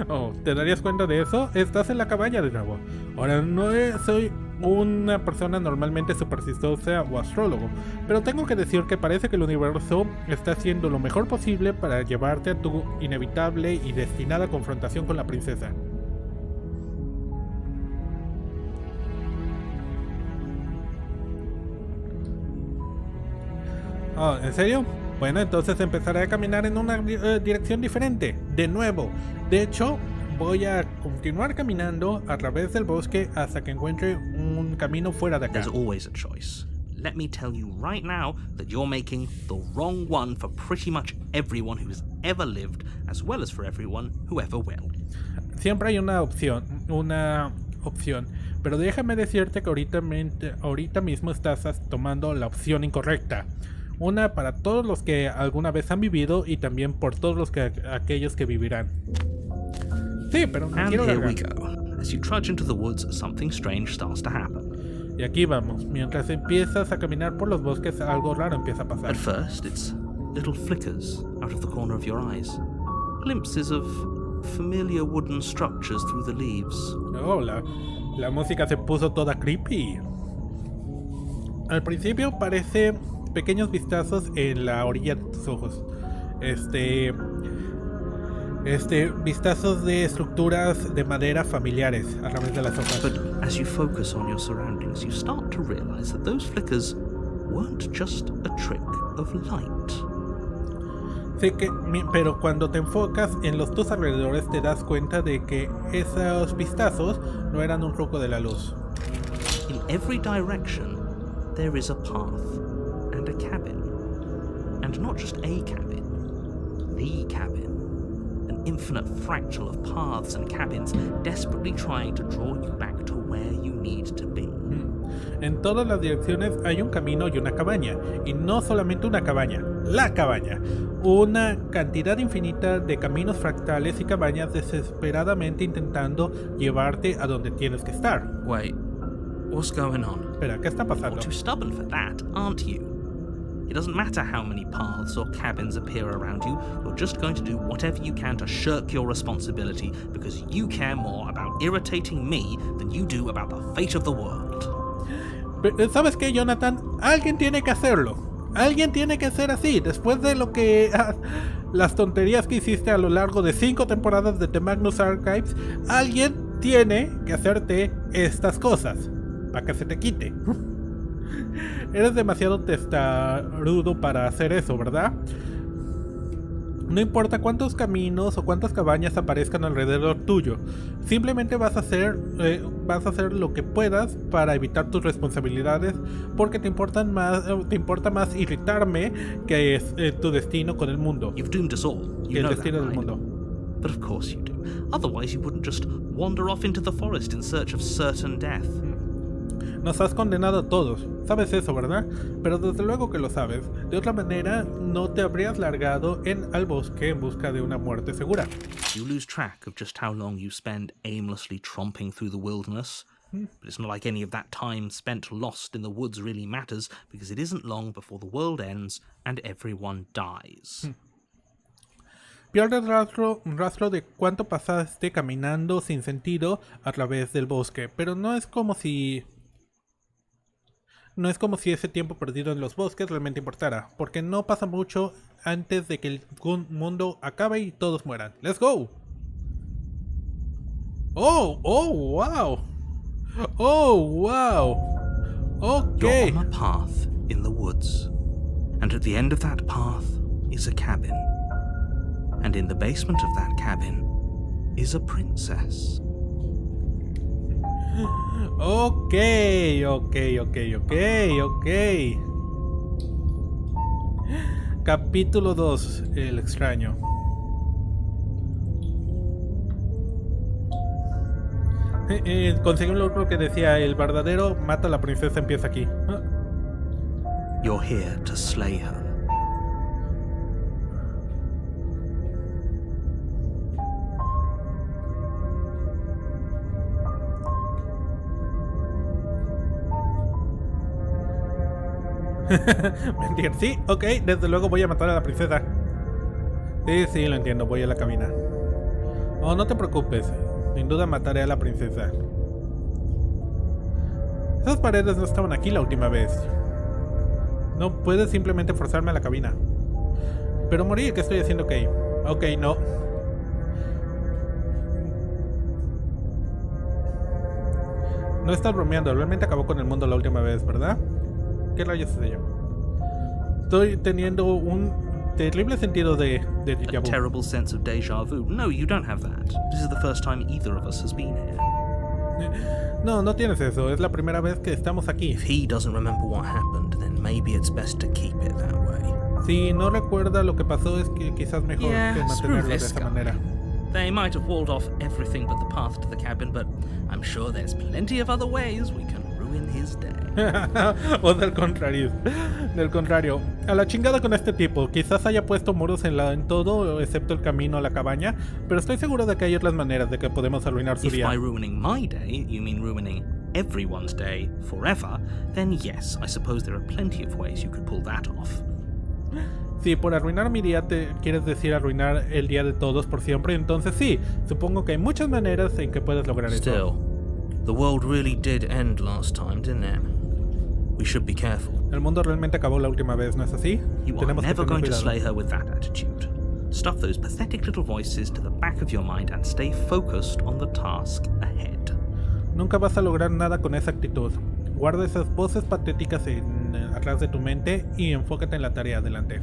Oh, ¿te darías cuenta de eso? Estás en la cabaña de nuevo. Ahora, no soy una persona normalmente supersticiosa o astrólogo, pero tengo que decir que parece que el universo está haciendo lo mejor posible para llevarte a tu inevitable y destinada confrontación con la princesa. Oh, ¿en serio? Bueno, entonces empezaré a caminar en una dirección diferente, de nuevo. De hecho, voy a continuar caminando a través del bosque hasta que encuentre un camino fuera de acá. There's always a choice. Let me tell you right now that you're making the wrong one for pretty much everyone who's ever lived, as well as for everyone who ever will. Siempre hay una opción, pero déjame decirte que ahorita mismo estás tomando la opción incorrecta. Una para todos los que alguna vez han vivido y también por todos aquellos que vivirán. Sí, pero no quiero largar. And here we go. As you trudge into the woods, something strange starts to happen. Y aquí vamos. Mientras empiezas a caminar por los bosques, algo raro empieza a pasar. At first, it's little flickers out of the corner of your eyes. Glimpses of familiar wooden structures through the leaves. Oh, la música se puso toda creepy. Al principio parece pequeños vistazos en la orilla de tus ojos. Vistazos de estructuras de madera familiares a través de las hojas. But as you focus on your surroundings, you start to realize that those flickers weren't just a trick of light. Sí, pero cuando te enfocas en tus alrededores te das cuenta de que esos vistazos no eran un truco de la luz. In every direction, there is a path and a cabin. And not just a cabin, the cabin. An infinite fractal of paths and cabins desperately trying to draw you back to where you need to be. En todas las direcciones hay un camino y una cabaña. Y no solamente una cabaña, la cabaña. Una cantidad infinita de caminos fractales y cabañas desesperadamente intentando llevarte a donde tienes que estar. Wait, what's going on? Espera, ¿qué está pasando? You're too stubborn for that, aren't you? It doesn't matter how many paths or cabins appear around you, you're just going to do whatever you can to shirk your responsibility because you care more about irritating me than you do about the fate of the world. ¿Sabes qué, Jonathan? Alguien tiene que hacerlo. Alguien tiene que ser así. Después de lo que... las tonterías que hiciste a lo largo de 5 temporadas de The Magnus Archives, alguien tiene que hacerte estas cosas para que se te quite. Eres demasiado testarudo para hacer eso, ¿verdad? No importa cuántos caminos o cuántas cabañas aparezcan alrededor tuyo, simplemente vas a hacer lo que puedas para evitar tus responsabilidades, porque te importa más irritarme que tu destino con el mundo. You've doomed us all. Y el destino del mundo. But of course you do. Otherwise you wouldn't just wander off into the forest in search of certain death. Nos has condenado a todos. Sabes eso, ¿verdad? Pero desde luego que lo sabes. De otra manera, no te habrías largado al bosque en busca de una muerte segura. You lose track of just how long you spend aimlessly tromping through the wilderness. But it's not like any of that time spent lost in the woods really matters, because it isn't long before the world ends and everyone dies. Pierdes rastro de cuánto pasaste caminando sin sentido a través del bosque, pero no es como si ese tiempo perdido en los bosques realmente importara, porque no pasa mucho antes de que el mundo acabe y todos mueran. ¡Let's go! ¡Oh! ¡Oh! ¡Wow! ¡Oh! ¡Wow! Okay. You're on a path in the woods, and at the end of that path is a cabin. And in the basement of that cabin is a princess. Ok. Capítulo 2, el extraño. Conseguí un logro que decía: el verdadero mata a la princesa empieza aquí. You're here to slay her. Mentir, sí, ok, desde luego voy a matar a la princesa. Sí, lo entiendo, voy a la cabina. Oh, no te preocupes, sin duda mataré a la princesa. Esas paredes no estaban aquí la última vez. No puedes simplemente forzarme a la cabina. Pero morir, ¿qué estoy haciendo? Ok, no. No estás bromeando, realmente acabó con el mundo la última vez, ¿verdad? ¿Qué rayos es ello? Estoy teniendo un terrible sentido de déjà A vu. terrible sense of déjà vu. No, you don't have that. This is the first time either of us has been here. No tienes eso. Es la primera vez que estamos aquí. If he doesn't remember what happened, then maybe it's best to keep it that way. Si no recuerda lo que pasó, es que quizás mejor que screw mantenerlo de this esa guy. manera. They might have walled off everything but the path to the cabin, but I'm sure there's plenty of other ways we can ruin his day. O del contrario. A la chingada con este tipo. Quizás haya puesto muros en todo, excepto el camino a la cabaña, pero estoy seguro de que hay otras maneras de que podemos arruinar su If día. by ruining my day you mean ruining everyone's day forever, then yes, I suppose there are plenty of ways you could pull that off. Si por arruinar mi día te quieres decir arruinar el día de todos por siempre, entonces sí, supongo que hay muchas maneras en que puedes lograr eso. Still, the world really did end last time, didn't it? We should be careful. El mundo realmente acabó la última vez, ¿no es así? You are Tenemos que never tener going to cuidado. slay her with that attitude. Stuff those pathetic little voices to the back of your mind and stay focused on the task ahead. Nunca vas a lograr nada con esa actitud. Guarda esas voces patéticas atrás de tu mente y enfócate en la tarea adelante.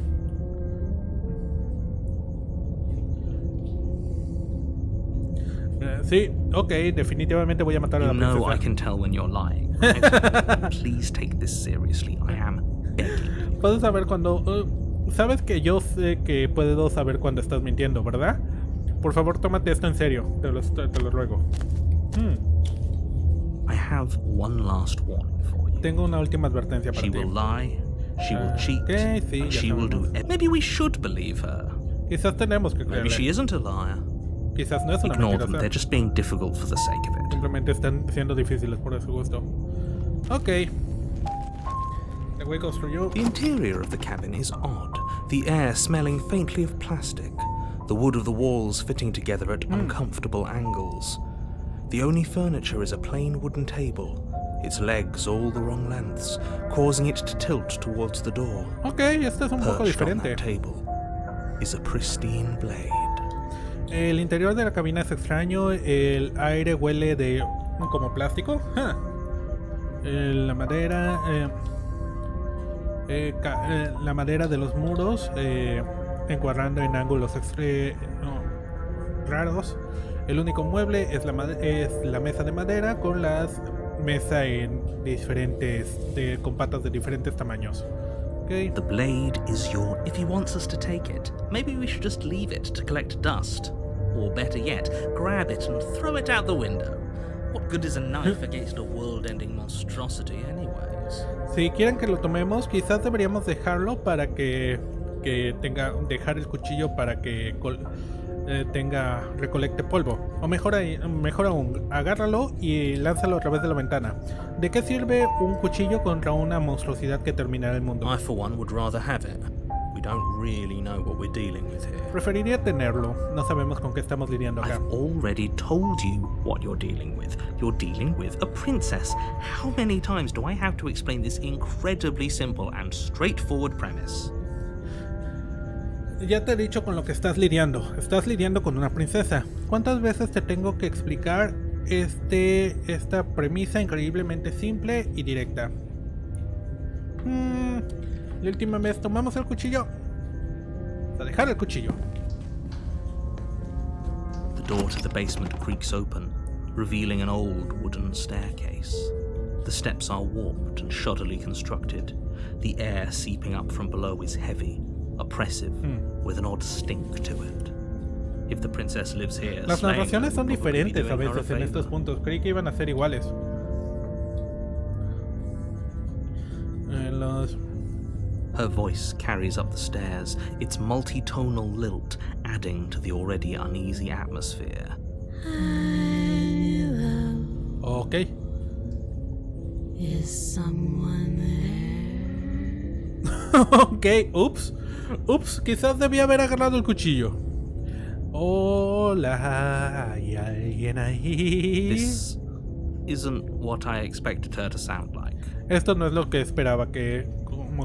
Sí, ok, definitivamente voy a matar a la You know I princesa. can tell when you're lying, right? Please take this seriously. I am begging. Puedes saber cuando... sabes que yo sé que puedo saber cuando estás mintiendo, ¿verdad? Por favor, tómate esto en serio, te lo ruego. I have one last warning for you. Tengo una última advertencia para She ti. will lie, she will cheat, okay, sí, and ya she will do sabemos. Maybe we should believe her. Quizás tenemos que Maybe she creerle. isn't a liar. Quizás no es una Ignore them, mentirosa. they're just being difficult for the sake of it. Simplemente están siendo difíciles por su gusto. Ok. The way goes for you. The interior of the cabin is odd, the air smelling faintly of plastic, the wood of the walls fitting together at uncomfortable angles. The only furniture is a plain wooden table, its legs all the wrong lengths, causing it to tilt towards the door. Ok, este es un poco Perched on diferente. that table is a pristine blade. El interior de la cabina es extraño, el aire huele de como plástico. La madera, la madera de los muros, encuadrando en ángulos raros. El único mueble es la mesa de madera con las mesas en diferentes, con patas de diferentes tamaños. Okay. The blade is your... If he wants us to take it, maybe we should just leave it to collect dust. Or better yet, grab it and throw it out the window. What good is a knife against a world-ending monstrosity anyways? Si quieren que lo tomemos, quizás deberíamos dejarlo para que dejar el cuchillo para que recolecte polvo. O mejor aún, agárralo y lánzalo a través de la ventana. ¿De qué sirve un cuchillo contra una monstruosidad que terminará el mundo? I, for one, would rather have it. We don't really know what we're dealing with here. Preferiría tenerlo. No sabemos con qué estamos lidiando acá. I've already told you what you're dealing with. You're dealing with a princess. How many times do I have to explain this incredibly simple and straightforward premise? Ya te he dicho con lo que estás lidiando. Estás lidiando con una princesa. ¿Cuántas veces te tengo que explicar esta premisa increíblemente simple y directa? La última vez tomamos el cuchillo. A dejar el cuchillo. The door to the basement creaks open, revealing an old wooden staircase. The steps are warped and shoddily constructed. The air seeping up from below is heavy, oppressive, with an odd stink to it. If the princess lives here, las narraciones son diferentes a doing her veces en estos puntos. Creí que iban a ser iguales. Her voice carries up the stairs, its multi-tonal lilt adding to the already uneasy atmosphere. Ok. Is someone there? Ok, ups, quizás debía haber agarrado el cuchillo. Hola, ¿hay alguien ahí? This isn't what I expected her to sound like. Esto no es lo que esperaba que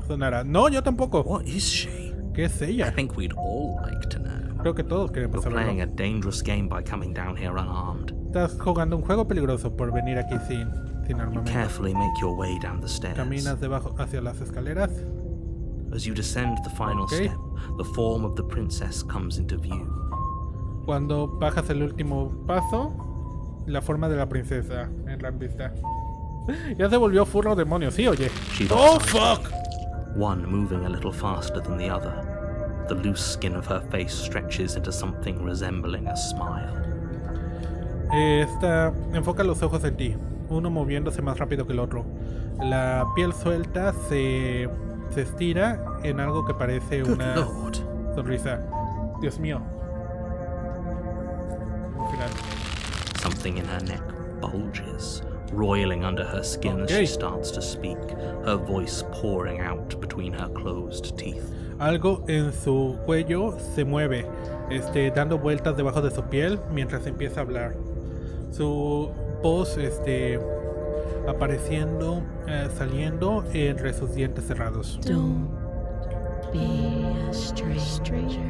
sonara. No, yo tampoco. What is she? ¿Qué es I ella? think we'd all like to know. Creo que todos queremos You're playing a saberlo. dangerous game by coming down here unarmed. Estás jugando un juego peligroso por venir aquí sin armamento. Carefully make your way down the stairs. Caminas debajo hacia las escaleras. As you descend the final Okay. step, the form of the princess comes into view. Cuando bajas el último paso, la forma de la princesa entra en vista. Ya se volvió furro demonio, sí, oye. She ¡Oh, looks fuck! one moving a little faster than the other. The loose skin of her face stretches into something resembling a smile. Enfoca los ojos en ti, uno moviéndose más rápido que el otro. La piel suelta se estira en algo que parece Good una Lord. sonrisa. Dios mío. Al final. Something in her neck bulges, roiling under her skin as Okay. she starts to speak, her voice pouring out between her closed teeth. Algo en su cuello se mueve, dando vueltas debajo de su piel mientras empieza a hablar. Su voz, apareciendo, saliendo entre sus dientes cerrados. Don't be a stranger.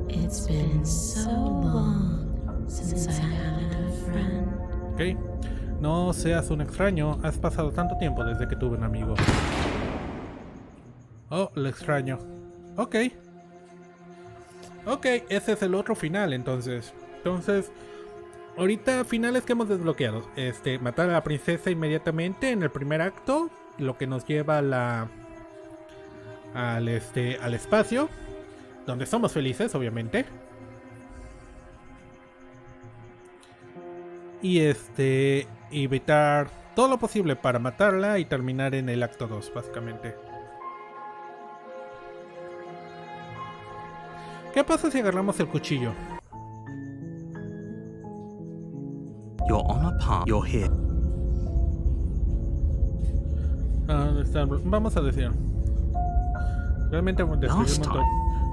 It's been so long since I had a friend. Ok. No seas un extraño, has pasado tanto tiempo desde que tuve un amigo. Oh, lo extraño. Ok. Ok, ese es el otro final entonces. Ahorita finales que hemos desbloqueado. Matar a la princesa inmediatamente en el primer acto, lo que nos lleva al espacio, donde somos felices, obviamente. Y evitar todo lo posible para matarla y terminar en el acto 2, básicamente. ¿Qué pasa si agarramos el cuchillo? You're on a path. You're here. Vamos a decir. Realmente describimos todo.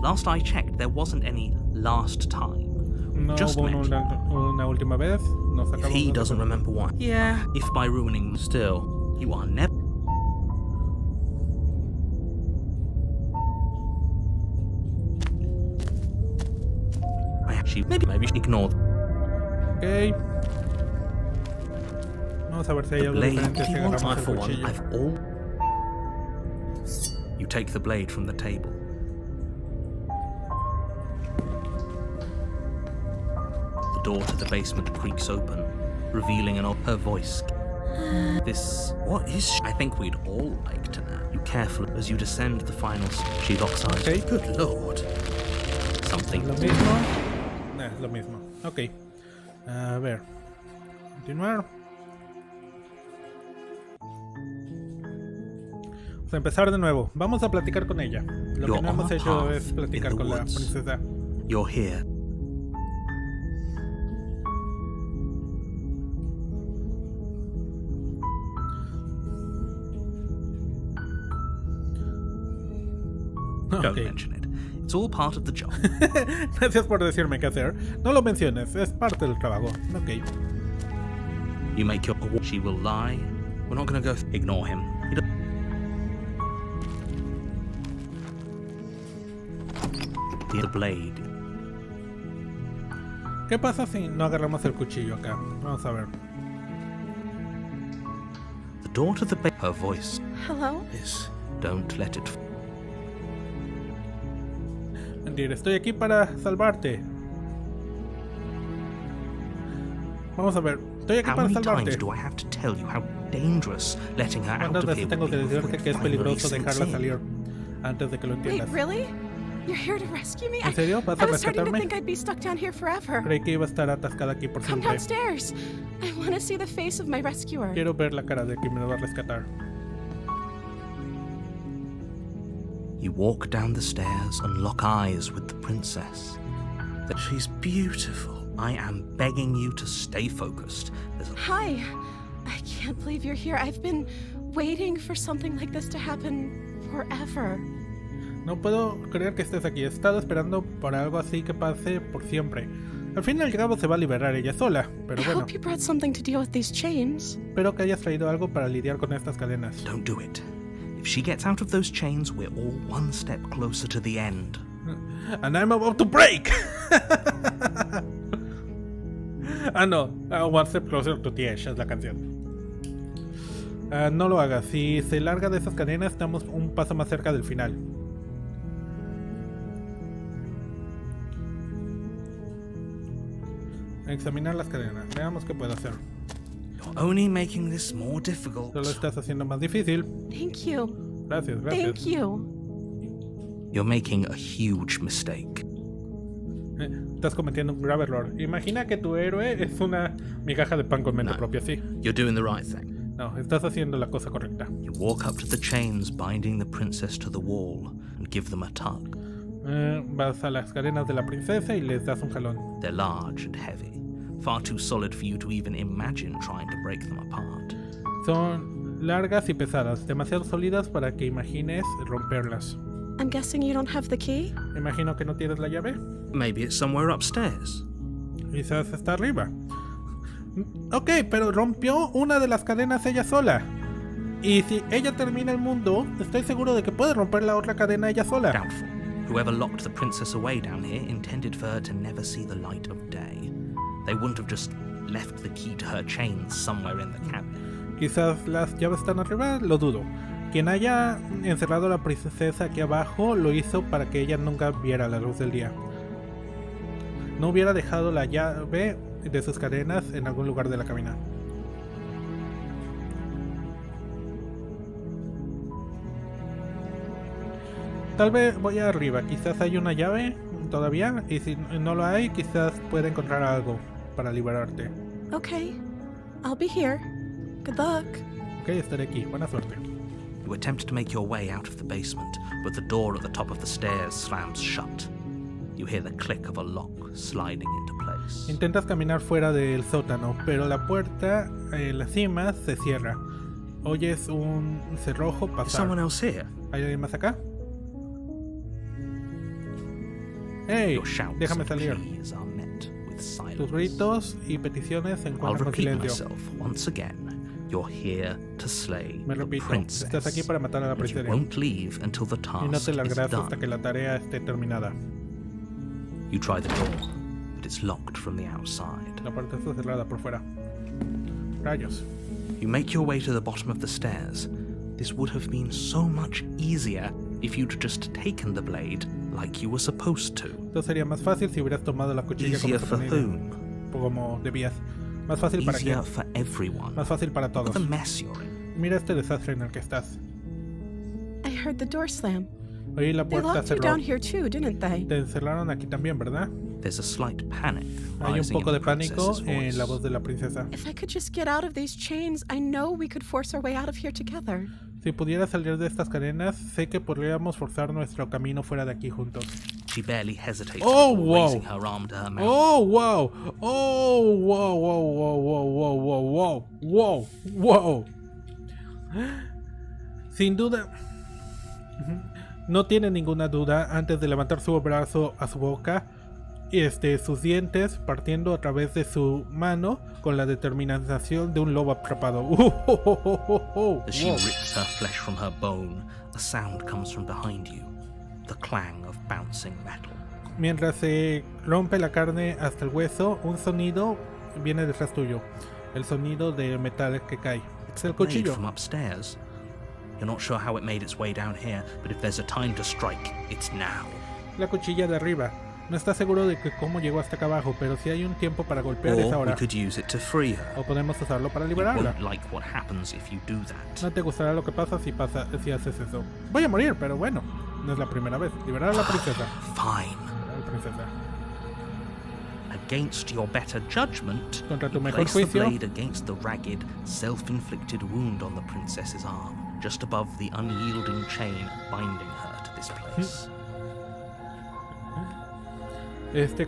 Last I checked, there wasn't any last time. No Just hubo mentioned. una última vez. Nos If acabamos he de- doesn't remember why. Yeah, if by ruining still, you are never. I actually maybe ignore Ok. Vamos a ver si hay the algo blade. diferente If si you want, I agarramos for el one, cuchillo. I've all. You take the blade from the table. The door to the basement creaks open, revealing her voice. What is she? I think we'd all like to know. You carefully, as you descend the final she locks eyes. Okay. Good Lord. Something. ¿Lo mismo? Es lo mismo. Ok. A ver. Continuar. Vamos a empezar de nuevo. Vamos a platicar con ella. Lo que no hemos hecho es platicar con la princesa. You're here. Don't mention it. It's all part of the job. Gracias por decirme qué hacer. No lo menciones, es parte del trabajo. Ok. You make your... She will lie. We're not going to go... Ignore him. The blade. ¿Qué pasa si no agarramos el cuchillo acá? Vamos a ver. The door to the bed. Her voice. Hello? Is don't let it... Mentira, estoy aquí para salvarte. Vamos a ver. Estoy aquí para salvarte. Do I have to tell you how dangerous letting her out ¿Cuántas of veces here tengo que would be decirte que es before it peligroso finally dejarla sinks in? salir antes de que lo entiendas? Wait, really? You're here to rescue me? ¿En serio? ¿Vas a I was starting to rescatarme? think I'd be stuck down here forever. Creí que iba a estar atascada aquí por Come siempre. downstairs. I want to see the face of my rescuer. Quiero ver la cara de quien me va a rescatar. You walk down the stairs and lock eyes with the princess. That she's beautiful. I am begging you to stay focused. Hi. I can't believe you're here. I've been waiting for something like this to happen forever. No puedo creer que estés aquí. He estado esperando por algo así que pase por siempre. Al fin y al cabo se va a liberar ella sola, pero I bueno. hope you brought something to deal with these chains. Espero que hayas traído algo para lidiar con estas cadenas. Don't do it. If she gets out of those chains, we're all one step closer to the end. And I'm about to break! No. One step closer to the edge es la canción. No lo hagas. Si se larga de esas cadenas, estamos un paso más cerca del final. Examinar las cadenas. Veamos qué puedo hacer. You're only making this more difficult. Solo estás haciendo más difícil. Thank you. Gracias, gracias. Thank you. You're making a huge mistake. Estás cometiendo un grave error. Imagina que tu héroe es una migaja de pan con mente propia, sí. You're doing the right thing. No, estás haciendo la cosa correcta. You walk up to the chains binding the princess to the wall and give them a tug. Vas a las cadenas de la princesa y les das un jalón. They're large and heavy, far too solid for you to even imagine trying to break them apart. Son largas y pesadas, demasiado sólidas para que imagines romperlas. I'm guessing you don't have the key? Imagino que no tienes la llave. Maybe it's somewhere upstairs. Quizás está arriba. Ok, pero rompió una de las cadenas ella sola. Y si ella termina el mundo, estoy seguro de que puede romper la otra cadena ella sola. Doubtful. Whoever locked the princess away down here intended for her to never see the light of day. They wouldn't have just left the key to her chains somewhere in the cabin. Quizás las llaves están arriba, lo dudo. Quien haya encerrado a la princesa aquí abajo lo hizo para que ella nunca viera la luz del día. No hubiera dejado la llave de sus cadenas en algún lugar de la cabina. Tal vez voy arriba, quizás hay una llave todavía, y si no lo hay, quizás pueda encontrar algo para liberarte. Okay. I'll be here. Good luck. Ok, estaré aquí, buena suerte. You attempt to make your way out of the basement, but the door at the top of the stairs slams shut. You hear the click of a lock sliding into place. Intentas caminar fuera del sótano, pero la puerta en la cima se cierra. Oyes un cerrojo Is pasar. someone else here? ¿Hay alguien más acá? ¡Hey! Your shouts Déjame and salir. pleas are met with silence. Tus gritos y peticiones se I'll encuentran con repeat silencio. myself once again. You're here to slay Me the repito, princess. estás aquí para matar a la And you princesa. won't leave until the Y task no te is largarás hasta done. que la tarea esté terminada. You try the door, but it's locked from the outside. La puerta está cerrada por fuera. Rayos. You make your way to the bottom of the stairs. This would have been so much easier if you'd just taken the blade like you were supposed to. Esto sería más fácil si hubieras tomado la cuchilla Easier for whom? como debías. Más fácil para Easier quién. for everyone. Más fácil para Look todos. at the mess you're in. Mira este desastre en el que estás. I heard the door slam. Oye, la They puerta locked you cerró. down here too, didn't they? Te encerraron aquí también, ¿verdad? There's a slight panic Hay un rising in poco the de pánico princess's en la voice. voz de la princesa. If I could just get out of these chains, I know we could force our way out of here together. Si pudiera salir de estas cadenas, sé que podríamos forzar nuestro camino fuera de aquí juntos. She barely hesitated Oh, before wow. raising her arm to her mouth. ¡Oh, wow! ¡Oh, wow, wow, wow, wow, wow, wow, wow, wow! Sin duda, no tiene ninguna duda, antes de levantar su brazo a su boca, sus dientes partiendo a través de su mano con la determinación de un lobo atrapado. As she rips her flesh from her bone, a sound comes from behind you, the clang of bouncing metal. Mientras se rompe la carne hasta el hueso, un sonido viene detrás tuyo. El sonido de metal que cae. Es el Blade cuchillo. from upstairs. You're not sure how it made its way down here, but if there's a time to strike, it's now. La cuchilla de arriba. No estás seguro de que cómo llegó hasta acá abajo, pero si hay un tiempo para golpear es Or we ahora. could use it to free her. O podemos usarlo para You liberarla. won't like what happens if you do that. No te gustará lo que pasa si haces eso. Voy a morir, pero bueno. No es la primera vez. Liberar a la princesa. Fine. Liberar a la princesa. Against your better judgment, Contra tu you mejor place the juicio. blade against the ragged, self-inflicted wound on the princess's arm, just above the unyielding chain binding her to this place.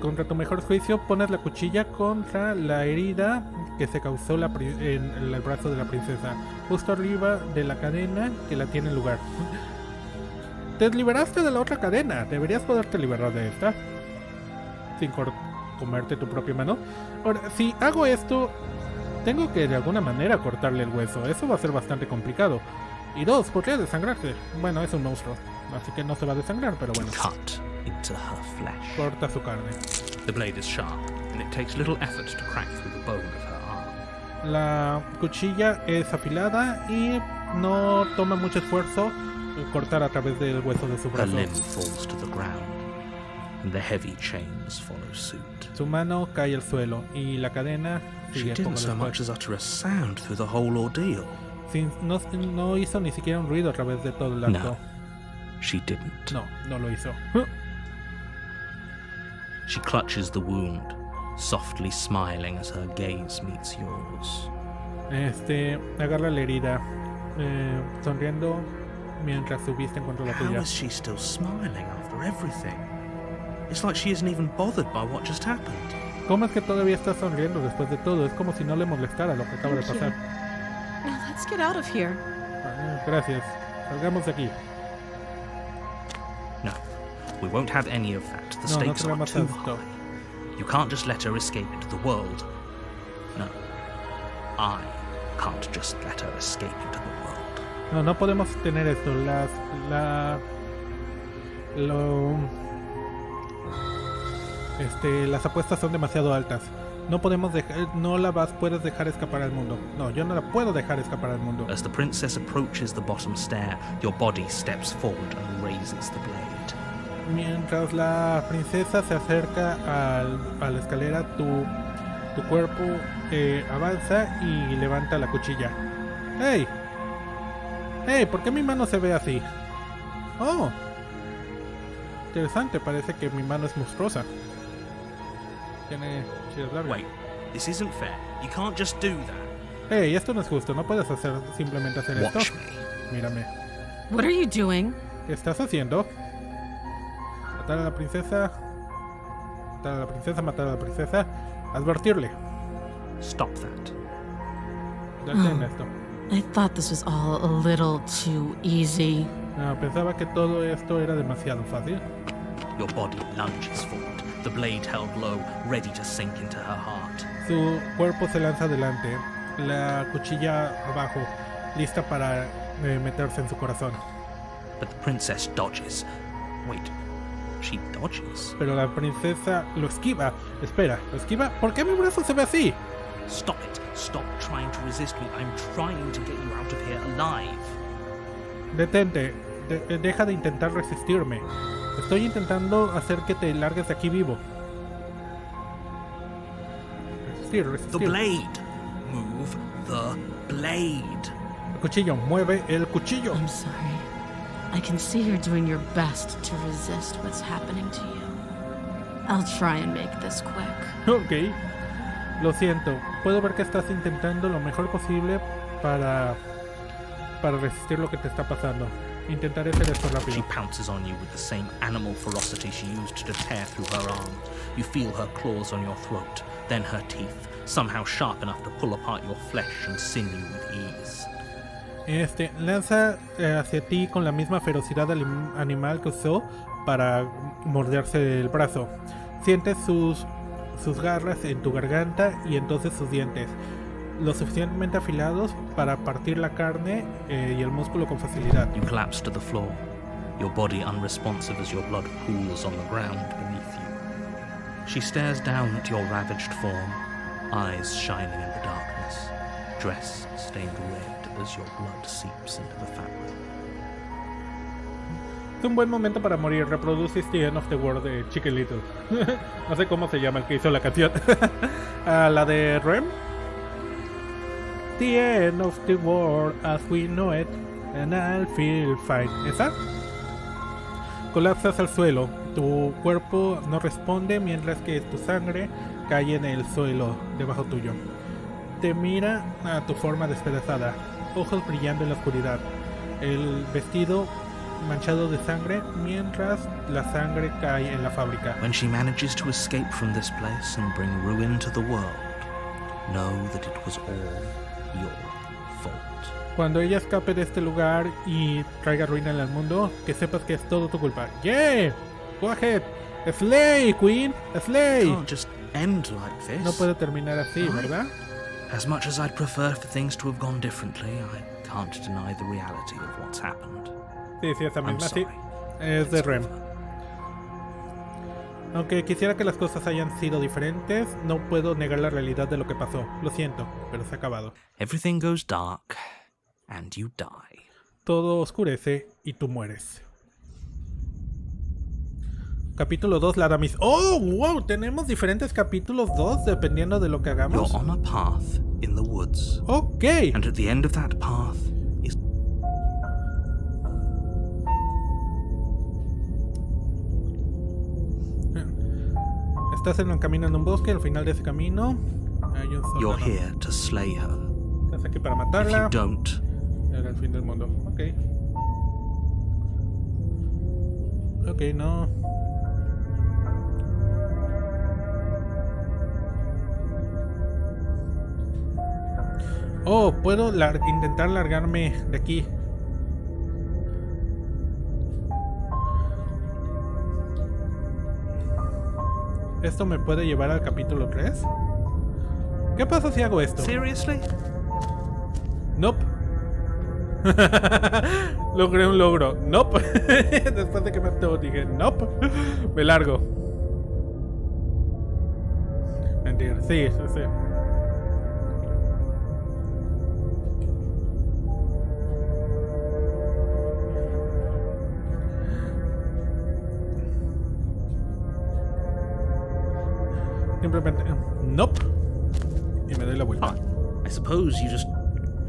Contra tu mejor juicio, pones la cuchilla contra la herida que se causó en el brazo de la princesa, justo arriba de la cadena que la tiene en lugar. Te liberaste de la otra cadena, deberías poderte liberar de esta sin comerte tu propia mano. Ahora, si hago esto, tengo que de alguna manera cortarle el hueso, eso va a ser bastante complicado. Y dos, podría desangrarse. Bueno, es un monstruo, así que no se va a desangrar, pero bueno. Cut into her flesh. Corta su carne. The blade is sharp, and it takes little effort to crack through the bone of her arm. La cuchilla es afilada y no toma mucho esfuerzo cortar a través del hueso de su Her brazo. limb falls to the ground, and the heavy chains follow suit. Su mano cae al suelo y la cadena She sigue poco didn't so much después. as utter a sound through the whole ordeal. No hizo ni siquiera un ruido a través de todo el acto. No, she didn't. No, no lo hizo. She clutches the wound, softly smiling as her gaze meets yours. Agarra la herida, sonriendo mientras su vista encuentra la How tuya. is she still smiling after everything? It's like she isn't even bothered by what just happened. ¿Cómo es que todavía está sonriendo después de todo? Es como si no le molestara lo que acaba de Thank you. pasar. Now let's get out of here. Gracias. Salgamos de aquí. No, we won't have any of that. The No, no stakes are tenemos too esto. high. You can't just let her escape into the world. No, I can't just let her escape into the world. No podemos tener esto. Las apuestas son demasiado altas. No podemos puedes dejar escapar al mundo. No, yo no la puedo dejar escapar al mundo. As the princess approaches the bottom stair, your body steps forward and raises the blade. Mientras la princesa se acerca a la escalera, tu cuerpo avanza y levanta la cuchilla. ¡Hey! ¡Hey! ¿Por qué mi mano se ve así? ¡Oh! Interesante, parece que mi mano es monstruosa. Tiene chidas largas. Wait, this isn't fair. You can't just do that. ¡Hey! Esto no es justo, no puedes simplemente hacer esto. Watch me. Mírame. What are you doing? ¿Qué estás haciendo? Matar a la princesa. Matar a la princesa, matar a la princesa. Advertirle. Stop that. Detén esto. I thought this was all a little too easy. No, pensaba que todo esto era demasiado fácil. Your body lunges forward, the blade held low, ready to sink into her heart. Su cuerpo se lanza adelante, la cuchilla abajo, lista para meterse en su corazón. But the princess dodges. Wait, she dodges? Pero la princesa lo esquiva. Espera, ¿lo esquiva? ¿Por qué mi brazo se ve así? Stop it. Stop trying to resist me. I'm trying to get you out of here alive. Detente. Deja de intentar resistirme. Estoy intentando hacer que te largues de aquí vivo. Resistir. The blade. Move the blade. El cuchillo. Mueve el cuchillo. I'm sorry. I can see you're doing your best to resist what's happening to you. I'll try and make this quick. Ok. Lo siento. Puedo ver que estás intentando lo mejor posible para resistir lo que te está pasando. Intentaré hacer esto rápido. She pounces on you with the same animal ferocity she used to tear through her arm. You feel her claws on your throat, then her teeth, somehow sharp enough to pull apart your flesh and sinew with ease. Lanza hacia ti con la misma ferocidad animal que usó para morderse el brazo. Sientes sus garras en tu garganta y entonces sus dientes, lo suficientemente afilados para partir la carne y el músculo con facilidad. You collapse to the floor, your body unresponsive as your blood pools on the ground beneath you. She stares down at your ravaged form, eyes shining in the darkness, dress stained red as your blood seeps into the fabric. Es un buen momento para morir. Reproduces The End of the World de Chicken Little. No sé cómo se llama el que hizo la canción. La de Rem. The end of the world as we know it, and I'll feel fine. ¿Esa? Colapsas al suelo. Tu cuerpo no responde mientras que tu sangre cae en el suelo debajo tuyo. Te mira a tu forma despedazada, ojos brillando en la oscuridad. El vestido manchado de sangre mientras la sangre cae en la fábrica. When she manages to escape from this place and bring ruin to the world, know that it was all your fault. Cuando ella escape de este lugar y traiga ruina al mundo, que sepas que es todo tu culpa. ¡Yeah! Go ahead. Slay, Queen. Slay. Can't just end like this. No puede terminar así, ¿verdad? As much as I'd prefer for things to have gone differently, I can't deny the reality of what's happened. Sí, esa I'm misma, sí. sorry. Es de Rem. Aunque quisiera que las cosas hayan sido diferentes, no puedo negar la realidad de lo que pasó. Lo siento, pero se ha acabado. Everything goes dark, and you die. Todo oscurece y tú mueres. Capítulo 2, la Damis. ¡Oh, wow! Tenemos diferentes capítulos 2 dependiendo de lo que hagamos. You're on a path in the woods. Ok. And at the end of that path is... Estás en un camino en un bosque, al final de ese camino hay un soldado. You're here to slay her. Estás aquí para If matarla. you don't, Era el fin del mundo. Ok. Ok, no. Oh, puedo intentar largarme de aquí. ¿Esto me puede llevar al capítulo 3? ¿Qué pasa si hago esto? seriously? Nope. Logré un logro. Nope. Después de que me mató dije, nope. Me largo. Mentira. Sí, sí, sí. Simplemente, nope. Y me doy la vuelta. I suppose you just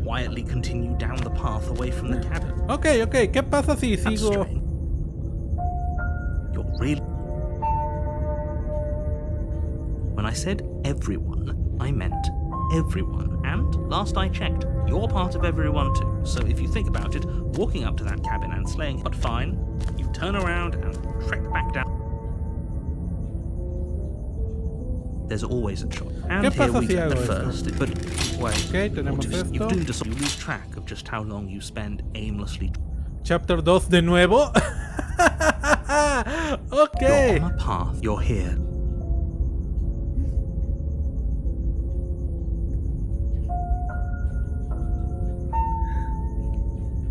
quietly continue down the path away from the cabin. Ok, ok. ¿Qué pasa si That's sigo? strange. You're really... When I said everyone, I meant everyone. And last I checked, you're part of everyone too. So if you think about it, walking up to that cabin and slaying, but fine, you turn around and trek back down. There's always a choice. And ¿Qué here pasa we si get hago the esto? first, but wait. Ok, tenemos esto. You do this, you lose track of just how long you spend aimlessly. Chapter 2 de nuevo. Ok. You're on a path. You're here.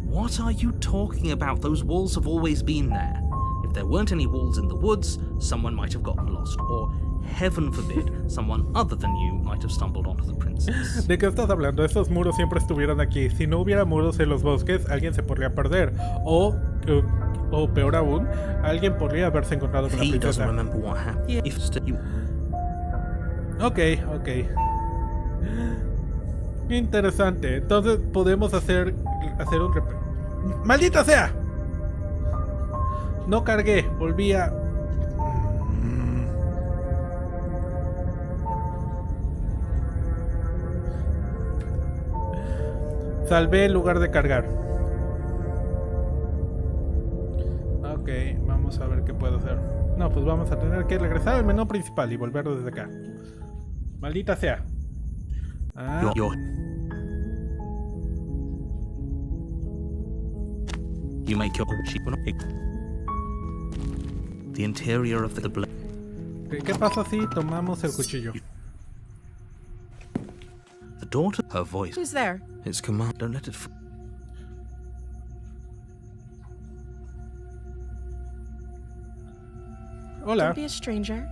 What are you talking about? Those walls have always been there. If there weren't any walls in the woods, someone might have gotten lost, or heaven forbid, someone other than you might have stumbled onto the princess. ¿De qué estás hablando? Esos muros siempre estuvieron aquí. Si no hubiera muros en los bosques, alguien se podría perder. O peor aún, alguien podría haberse encontrado con la He doesn't princesa. remember what happened. If you... Ok, ok. Interesante. Entonces podemos hacer un ¡Maldita sea! No cargué, volví a... Salvé en lugar de cargar. Ok, vamos a ver qué puedo hacer. No, pues vamos a tener que regresar al menú principal y volver desde acá. Maldita sea. Ah. You make your own sheep. The interior of the blade. ¿Qué pasa si tomamos el cuchillo? The daughter, her voice. Who's there? It's command. Don't let it. Hola. Don't be a stranger.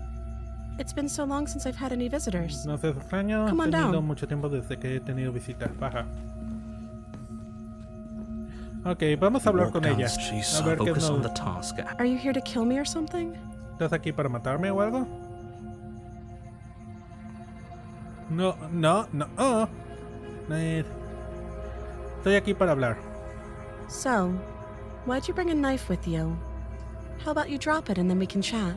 It's been so long since I've had any visitors. No sé, es extraño. Come He on tenido down. mucho tiempo desde que he tenido visitas. Baja. Ok, vamos a hablar con ella. She's A so ver qué focused on the nos... task. Are you here to kill me or something? ¿Estás aquí para matarme o algo? No, no, no. Oh. Estoy aquí para hablar. So, why'd you bring a knife with you? How about you drop it and then we can chat?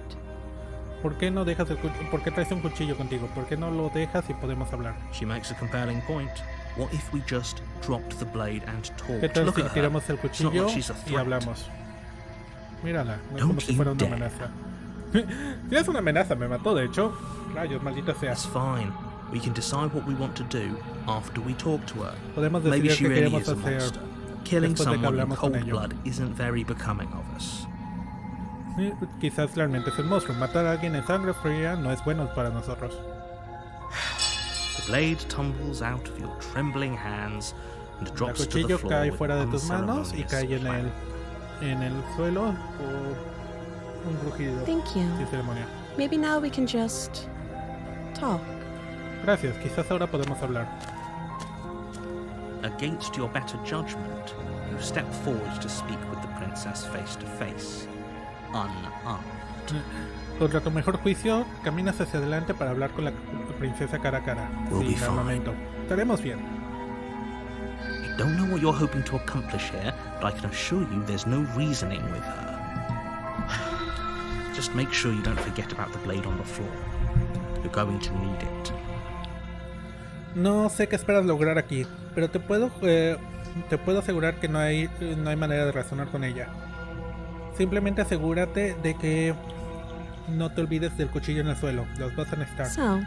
¿Por qué no dejas el ¿Por qué traes un cuchillo contigo? ¿Por qué no lo dejas y podemos hablar? She makes a compelling point. What if we just dropped the blade and ¿Qué talked? tal Look si at her. tiramos el It's not cuchillo like she's a y threat. hablamos? Mírala, no es Don't como si you fuera una dare. amenaza. Si es una amenaza, me mató de hecho. Rayos, maldita sea. That's fine. We can decide what we want to do after we talk to her. Podemos Maybe decidir she qué really queremos is a hacer monster. Killing después de que someone in hablamos con cold ella. blood isn't very becoming of us. Quizás realmente es el monstruo. Matar a alguien en sangre fría no es bueno para nosotros. The blade tumbles out of your trembling hands and El drops to the cuchillo floor cae with fuera de tus manos y unceremonious cae clang. en el suelo por un rugido Thank you. sin ceremonia. Maybe now we can just talk. Gracias, quizás ahora podemos hablar. Against your better judgment, you step forward to speak with the princess face to face, unarmed. Contra tu mejor juicio, caminas hacia adelante para hablar con la princesa cara a cara. We'll be Sin fine. armamento. Estaremos bien. I don't know what you're hoping to accomplish here, but I can assure you there's no reasoning with her. Just make sure you don't forget about the blade on the floor. You're going to need it. No sé qué esperas lograr aquí, pero te puedo asegurar que no hay manera de razonar con ella. Simplemente asegúrate de que no te olvides del cuchillo en el suelo. Los vas a necesitar. So,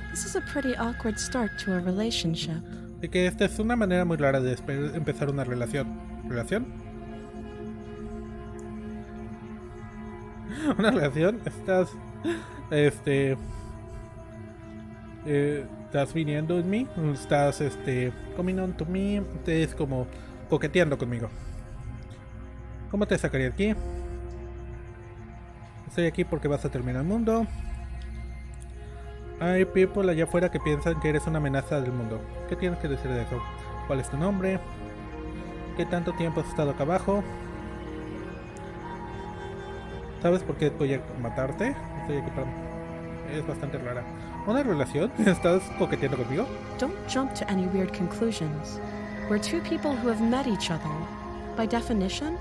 this is a pretty awkward start to a relationship. Y que esta es una manera muy rara de empezar una relación. ¿Relación? ¿Una relación? Estás viniendo en mí, estás coming on to me, es como coqueteando conmigo. ¿Cómo te sacaría aquí? Estoy aquí porque vas a terminar el mundo. Hay people allá afuera que piensan que eres una amenaza del mundo. ¿Qué tienes que decir de eso? ¿Cuál es tu nombre? ¿Qué tanto tiempo has estado acá abajo? ¿Sabes por qué voy a matarte? Estoy aquí para... Es bastante rara. ¿Una relación? ¿Estás coqueteando conmigo? Don't jump to any weird conclusions. We're two people who have met each other. By definition,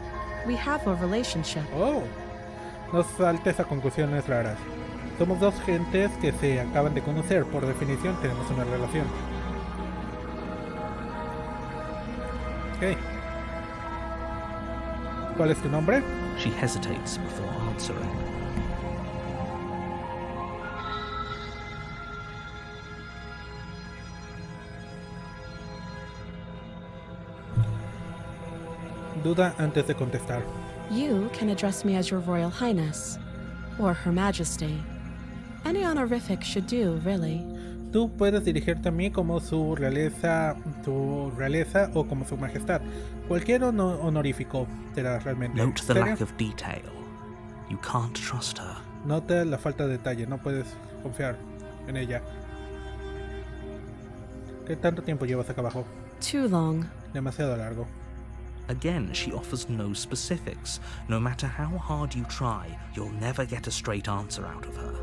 we have a relationship. Oh, no saltes a conclusiones raras. Somos dos gentes que se acaban de conocer. Por definición, tenemos una relación. Ok. ¿Cuál es tu nombre? She hesitates before answering. Duda antes de contestar. You can address me as Your Royal Highness, or Her Majesty. Any honorific should do, really. Tú puedes dirigirte a mí como su realeza o como su majestad. Cualquier honorífico será realmente. Note the ¿Serio? lack of detail. You can't trust her. Nota la falta de detalle, no puedes confiar en ella. ¿Qué tanto tiempo llevas acá abajo? Too long. Demasiado largo. Again, she offers no specifics. No matter how hard you try, you'll never get a straight answer out of her.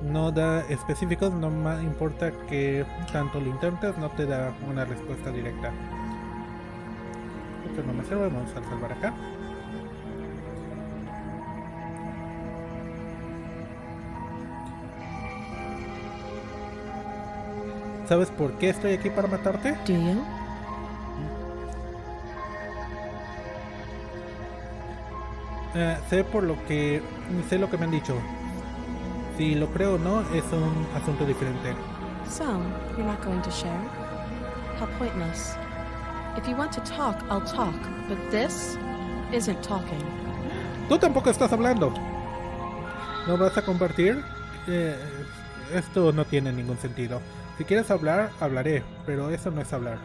No da específicos, no importa que tanto lo intentes, no te da una respuesta directa. Esto no me sirve, vamos a salvar acá. ¿Sabes por qué estoy aquí para matarte? Do you? Sé lo que me han dicho. Si lo creo o no es un asunto diferente. So, you're not going to share? How pointless. If you want to talk, I'll talk, but this isn't talking. Tú tampoco estás hablando. ¿No vas a compartir? Esto no tiene ningún sentido. Si quieres hablar, hablaré, pero eso no es hablar.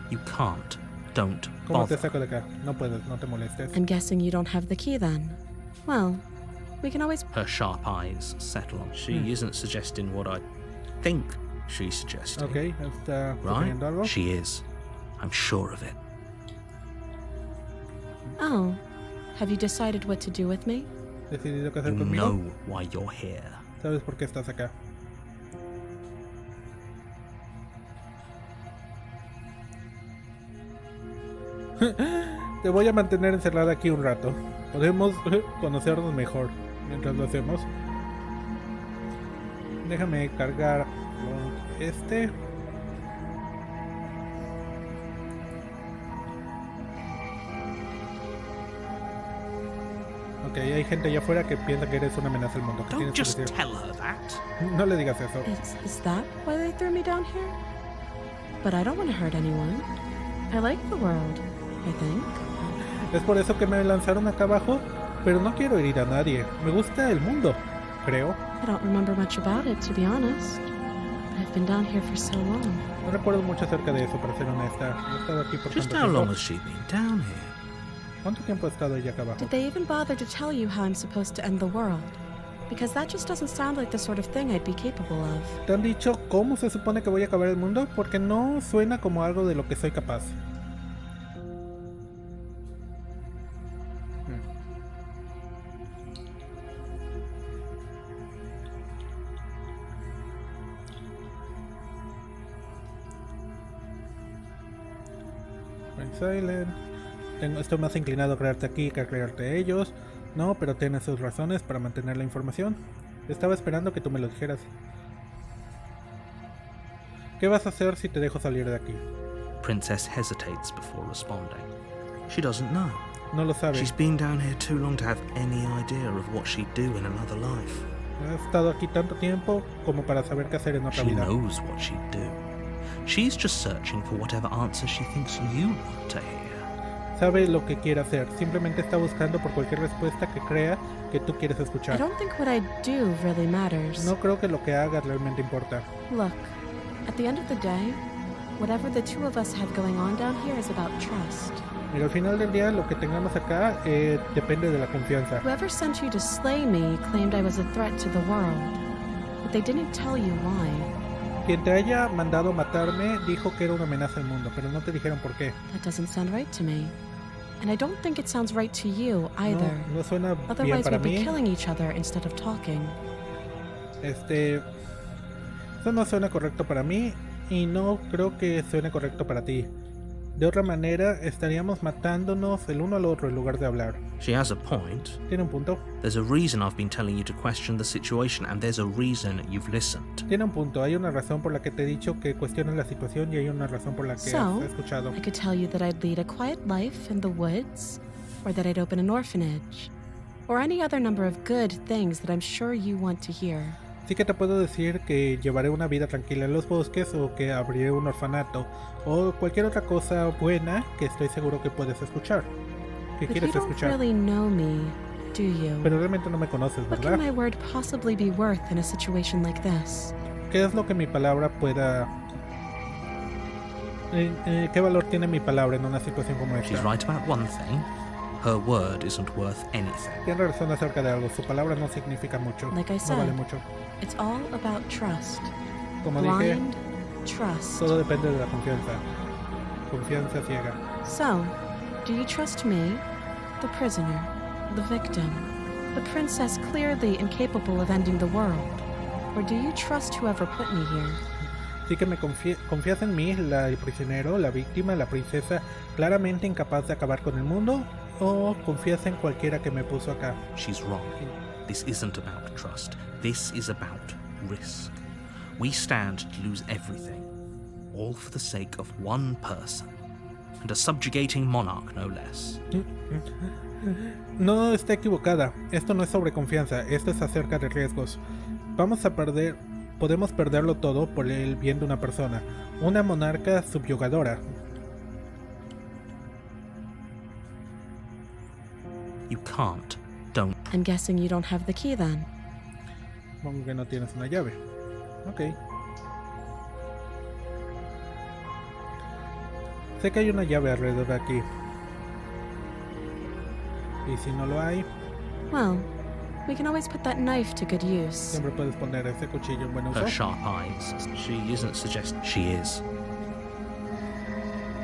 You can't. Don't ¿Cómo te bother. saco de acá? No puedes, no te molestes. I'm guessing you don't have the key then. Well, we can always... Her sharp eyes settle on. She isn't suggesting what I think she's suggesting. Ok, ¿está sugiriendo algo? Right? She is. I'm sure of it. Oh, have you decided what to do with me? ¿Decidido qué hacer You conmigo? know why you're here. ¿Sabes por qué estás acá? Te voy a mantener encerrada aquí un rato. Podemos conocernos mejor mientras lo hacemos. Déjame cargar con este. Ok, hay gente allá afuera que piensa que eres una amenaza al mundo. ¿Qué Don't tienes que just decir? tell her that. No le digas eso. Is that why they threw me down here? But I don't want to hurt anyone. I like the world, I think. Es por eso que me lanzaron acá abajo, pero no quiero herir a nadie. Me gusta el mundo, creo. I don't remember much about it, to be honest. I've been down here for so long. No recuerdo mucho acerca de eso, para ser honesta. No he estado aquí por Just tanto how long tiempo. has she been down here? ¿Cuánto tiempo he estado ella acá abajo? Did they even bother to tell you how I'm supposed to end the world? Because that just doesn't sound like the sort of thing I'd be capable of. ¿Te han dicho cómo se supone que voy a acabar el mundo? Porque no suena como algo de lo que soy capaz. Silent. Estoy más inclinado a crearte aquí que a crearte a ellos. No, pero tienes sus razones para mantener la información. Estaba esperando que tú me lo dijeras. ¿Qué vas a hacer si te dejo salir de aquí? Princess hesitates before responding. She doesn't know. No lo sabes. She's been down here too long to have any idea of what she'd do in another life. He estado aquí tanto tiempo como para saber qué hacer en otra She vida. knows what she'd do. She's just searching for whatever answer she thinks you want to hear. Sabe lo que quiere hacer. Simplemente está buscando por cualquier respuesta que crea que tú quieres I escuchar. don't think what I do really matters. No creo que lo que hagas realmente importa. Look, at the end of the day, whatever the two of us have going on down here is about trust. Mira, al final del día lo que tengamos acá depende de la confianza. Whoever sent you to slay me claimed I was a threat to the world, but they didn't tell you why. Quien te haya mandado matarme dijo que era una amenaza al mundo, pero no te dijeron por qué. That doesn't sound right to me. And I don't think it sounds right to you either. No suena bien Otherwise para we'd be mí. killing each other instead of talking. Eso no suena correcto para mí y no creo que suene correcto para ti. De otra manera, estaríamos matándonos el uno al otro en lugar de hablar. She has a point. Tiene un punto. There's a reason I've been telling you to question the situation, and there's a reason you've listened. Tiene un punto. Hay una razón por la que te he dicho que cuestiones la situación y hay una razón por la que So, has escuchado. I could tell you that I'd lead a quiet life in the woods, or that I'd open an orphanage, or any other number of good things that I'm sure you want to hear. Sí que te puedo decir que llevaré una vida tranquila en los bosques o que abriré un orfanato o cualquier otra cosa buena que estoy seguro que puedes escuchar. Que But quieres you don't escuchar. really know me, do you? Pero realmente no me conoces, What can ¿verdad? my word possibly be worth in a situation like this? ¿Qué es lo que mi palabra pueda... ¿Qué valor tiene mi palabra en una situación como She's esta? right about one thing. Her word isn't worth anything. Tiene razón acerca de algo. Su palabra no significa mucho. Like I No vale said. mucho. It's all about trust. Como dije, Blind trust. todo depende de la confianza. Confianza ciega. So, do you trust me, the prisoner, the victim, the princess clearly incapable of ending the world? Or do you trust whoever put me here? Así que confías en mí, el prisionero, la víctima, la princesa, claramente incapaz de acabar con el mundo, o confías en cualquiera que me puso acá. She's wrong. This isn't about trust. This is about risk. We stand to lose everything, all for the sake of one person, and a subjugating monarch, no less. No está equivocada. Esto no es sobre confianza. Esto es acerca de riesgos. Podemos perderlo todo por el bien de una persona. Una monarca subyugadora. You can't. Don't. I'm guessing you don't have the key then. Supongo que no tienes una llave. Ok. Sé que hay una llave alrededor de aquí. Y si no lo hay, Well, we can always put that knife to good use. siempre puedes poner ese cuchillo en buen uso. Her sharp eyes. She isn't suggesting she is.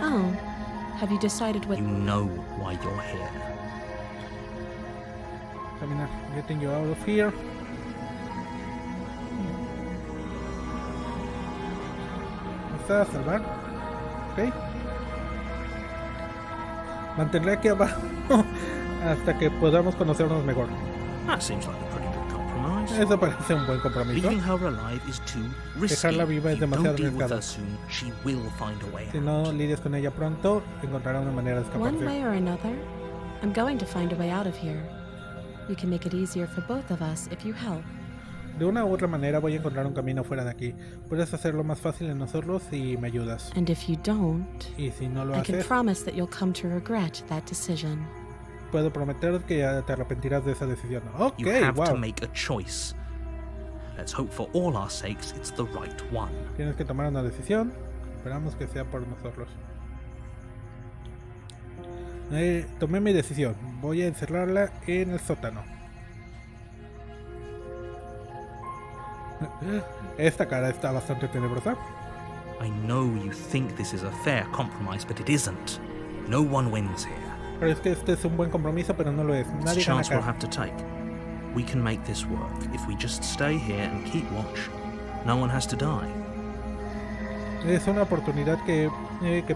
Oh, have you decided what... You know why you're here. Caminar. Getting you out of here. Vamos a salvar. Ok. Mantendré aquí abajo hasta que podamos conocernos mejor. That seems like a pretty good compromise. Eso parece un buen compromiso. Leaving her alive is too risky. Dejarla viva es If you demasiado don't deal with arriesgado. her soon, she will find a way Si out. no lidias con ella pronto, encontrará una manera de One escaparse. way or another, I'm going to find a way out of here. You can make it easier for both of us if you help. De una u otra manera voy a encontrar un camino fuera de aquí. Puedes hacerlo más fácil en nosotros si me ayudas. And if you don't, Y si no lo I can haces, promise that you'll come to regret that decision. puedo prometer que te arrepentirás de esa decisión. Ok, You have to wow. make a choice. Let's hope for all our sakes it's the right one. Tienes que tomar una decisión. Esperamos que sea por nosotros. Tomé mi decisión. Voy a encerrarla en el sótano. Esta cara está bastante tenebrosa. I know you think this is a fair compromise, but it isn't. No one wins here. Pero es que este es un buen compromiso, pero no lo es. It's a Nadie gana chance we'll acá. have to take. We can make this work. If we just stay here and keep watch, no one has to die. Es una oportunidad que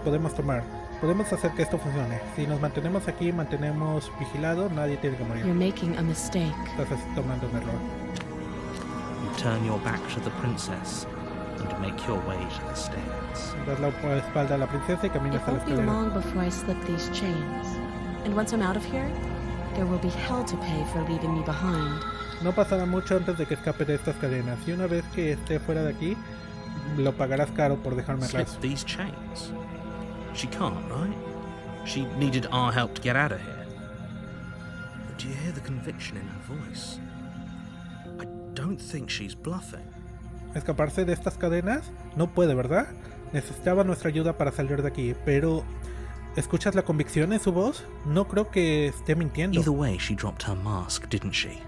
podemos tomar. Podemos hacer que esto funcione. Si nos mantenemos aquí, mantenemos vigilado, nadie tiene que morir. You're making a mistake. Estás tomando un error. You turn your back to the princess and make your way to the stairs. Das la espalda a la princesa y It caminas a la won't be escalera. long before I slip these chains. And once I'm out of here, there will be hell to pay for leaving me behind. No pasará mucho antes de que escape de estas cadenas. Y una vez que esté fuera de aquí, lo pagarás caro por dejarme Slip atrás. these chains. She can't, right? She needed our help to get out of here. But do you hear the conviction in her voice? I don't think she's bluffing. ¿Escaparse de estas cadenas? No puede, ¿verdad? Necesitaba nuestra ayuda para salir de aquí, pero... ¿Escuchas la convicción en su voz? No creo que esté mintiendo. Either way, she dropped her mask, didn't she?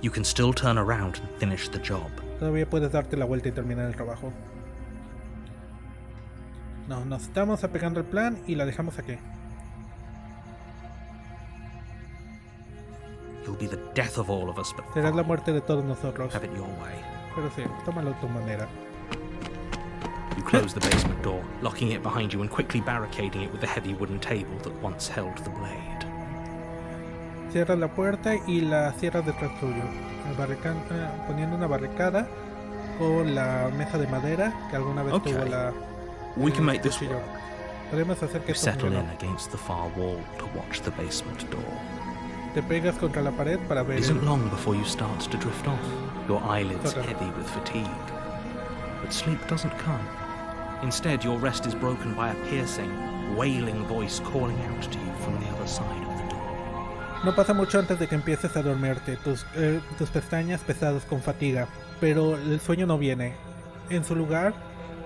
You can still turn around and finish the job. Todavía puedes darte la vuelta y terminar el trabajo. No, nos estamos apegando al plan y la dejamos aquí. You'll be the death of all of us, but Serás la fine. muerte de todos nosotros. Have it your way. Pero sí, tómalo a tu manera. You close the basement door, locking it behind you and quickly barricading it with the heavy wooden table that once held the blade. Cierras la puerta y la cierras detrás tuyo. Poniendo una barricada con la mesa de madera que alguna vez Okay. tuvo la... We can el make this cuchillo. work. Podemos hacer que You esto settle in funcione. against the far wall to watch the basement door. Te pegas contra la pared para ver It el... isn't long before you start to drift off, your eyelids Okay. heavy with fatigue. But sleep doesn't come. Instead, your rest is broken by a piercing, wailing voice calling out to you from the other side of the door. No pasa mucho antes de que empieces a dormirte, tus pestañas pesadas con fatiga, pero el sueño no viene. En su lugar,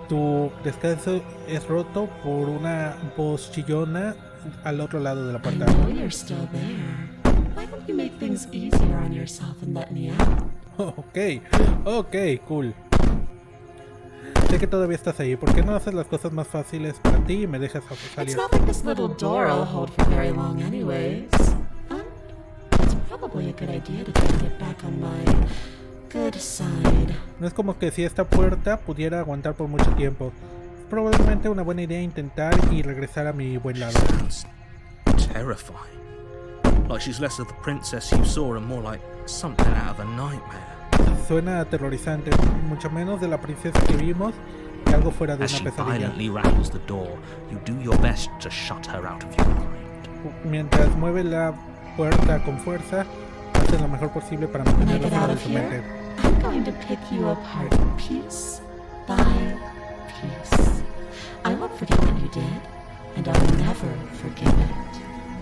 tu descanso es roto por una voz chillona al otro lado de la I puerta. know you're still there. Why don't you make things easier on yourself and let me out? Ok, cool. Sé que todavía estás ahí. ¿Por qué no haces las cosas más fáciles para ti y me dejas It's salir? not like this little door will hold for very long anyways. It's probably a good idea to try to get back on my good side. No es como que si esta puerta pudiera aguantar por mucho tiempo. Es probablemente una buena idea intentar y regresar a mi buen lado. Sounds terrifying. Like she's less of the princess you saw and more like something out of a nightmare. Suena aterrorizante, mucho menos de la princesa que vimos, que algo fuera de As una she pesadilla. violently rattles the door, you do your best to shut her out of your mind. Mientras mueve la puerta con fuerza, haces lo mejor posible para mantenerla fuera de tu mente. I'm going to pick you apart piece by piece. I won't forget what you did, and I'll never forgive it.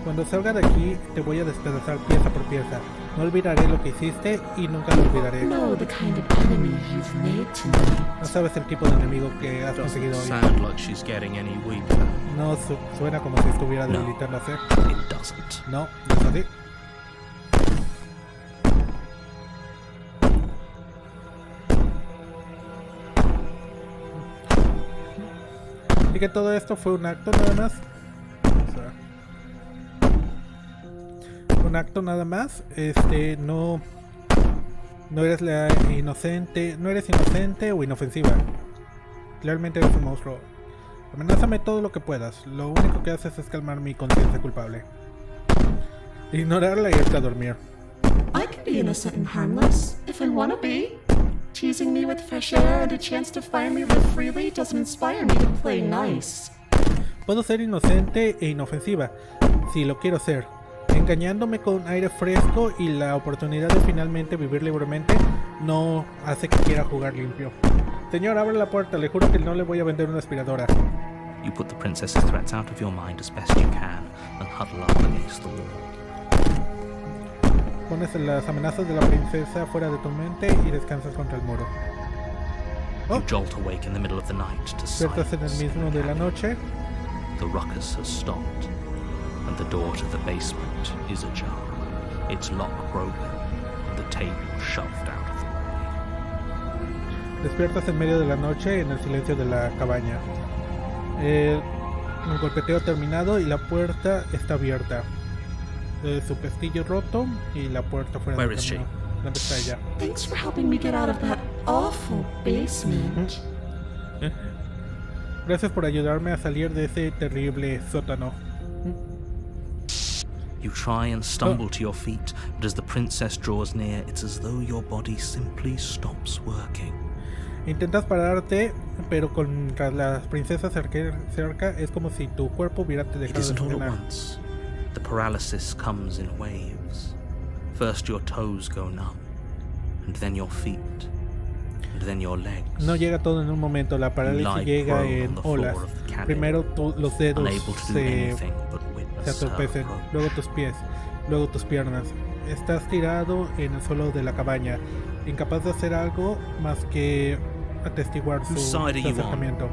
Cuando salga de aquí, te voy a despedazar pieza por pieza. No olvidaré lo que hiciste y nunca lo olvidaré. Know the kind of enemy you've made tonight. No sabes el tipo de enemigo que has conseguido Doesn't hoy. sound like she's getting any weaker. No suena como si estuviera No. debilitándose. It doesn't. No, no es así. Y que todo esto fue un acto nada más. Un acto nada más. No eres inocente o inofensiva. Claramente eres un monstruo. Amenázame todo lo que puedas. Lo único que haces es calmar mi conciencia culpable. Ignorarla y irte a dormir. I can be innocent and harmless if I want to be. Teasing me with fresh air and a chance to finally live freely doesn't inspire me to play nice. Puedo ser inocente e inofensiva, si lo quiero ser. Engañándome con aire fresco y la oportunidad de finalmente vivir libremente no hace que quiera jugar limpio. Señor, abre la puerta, le juro que no le voy a vender una aspiradora. You put the princess's threats out of your mind as best you can and huddle up against the wall. Pones las amenazas de la princesa fuera de tu mente y descansas contra el muro. You jolt awake in the middle of the night to Despiertas en el silence mismo and de la agony. noche. The ruckus has stopped, and the door to the basement is ajar, its lock broken, and the table shoved out of the way. Despiertas en medio de la noche en el silencio de la cabaña. El golpeteo ha terminado y la puerta está abierta. Su pestillo roto y la puerta fuera Where del is she? camino. ¿Dónde está ella? Thanks for helping me get out of that awful basement. Gracias por ayudarme a salir de ese terrible sótano. You try and stumble to your feet, but as the princess draws near, it's as though your body simply stops working. Intentas pararte, pero contra las princesas cerca es como si tu cuerpo hubiera It dejado de isn't all at funcionar. once. The paralysis comes in waves. First your toes go numb, and then your feet, and then your legs. No llega todo en un momento, la parálisis Lie llega prone en on the floor olas. of the cabin, Primero los dedos unable to do se anything but witness her atorpecen, approach. luego tus pies, luego tus piernas. Estás tirado en el suelo de la cabaña, incapaz de hacer algo más que atestiguar su Whose side are you on? acercamiento.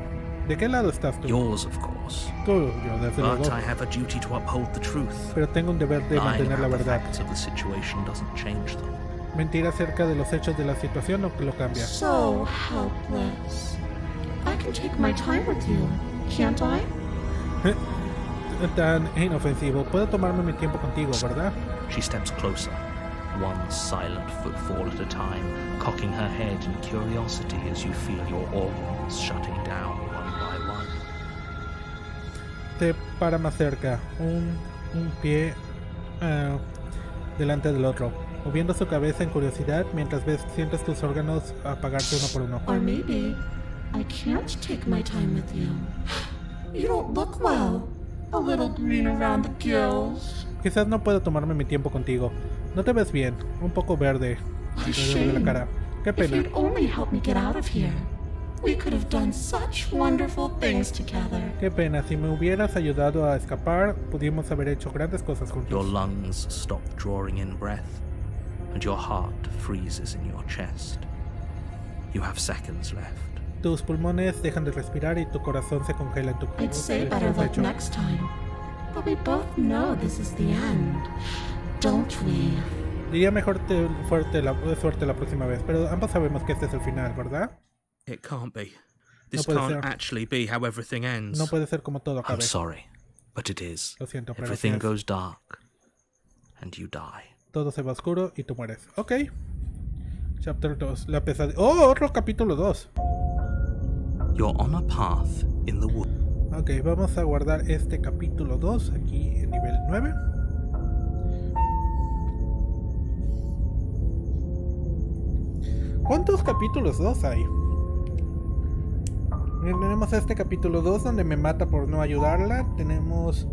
¿De qué lado estás tú? Yours, of course. Tú, yo, desde luego. But I have a duty to uphold the truth. Pero tengo un deber de Lying mantener la about the verdad. facts of the situation doesn't change them. Mentir acerca de los hechos de la situación no lo cambia. So helpless. I can take my time with you, can't I? Tan inofensivo. Puedo tomarme mi tiempo contigo, ¿verdad? She steps closer, one silent footfall at a time, cocking her head in curiosity as you feel your organs shutting down one by one. Te para más cerca, un pie delante del otro, moviendo su cabeza en curiosidad mientras sientes tus órganos apagarse uno por uno. Or maybe I can't take my time with you. You don't look well. A little green around the gills. Quizás no puedo tomarme mi tiempo contigo. No te ves bien, un poco verde alrededor de la cara. Qué If pena. you'd only help me get out of here, we could have done such wonderful things together. Qué pena. Si me hubieras ayudado a escapar, pudimos haber hecho grandes cosas Your juntos. lungs stop drawing in breath, and your heart freezes in your chest. You have seconds left. Tus pulmones dejan de respirar y tu corazón se congela en tu I'd say better luck pecho. next time. But we both know this is the end, don't we? Diría mejor suerte la próxima vez, pero ambos sabemos que este es el final, ¿verdad? It can't be. This puede can't ser. actually be how everything ends. No puede ser como todo I'm acabe. sorry, but it is. Lo siento, pero Everything así es. goes dark, and you die. Todo se va oscuro y tú mueres. Ok. Chapter 2. La pesadilla. ¡Oh! Otro capítulo 2. You're on a path in the wood. Ok, vamos a guardar este capítulo 2 aquí en nivel 9. ¿Cuántos capítulos 2 hay? Tenemos este capítulo 2 donde me mata por no ayudarla. Tenemos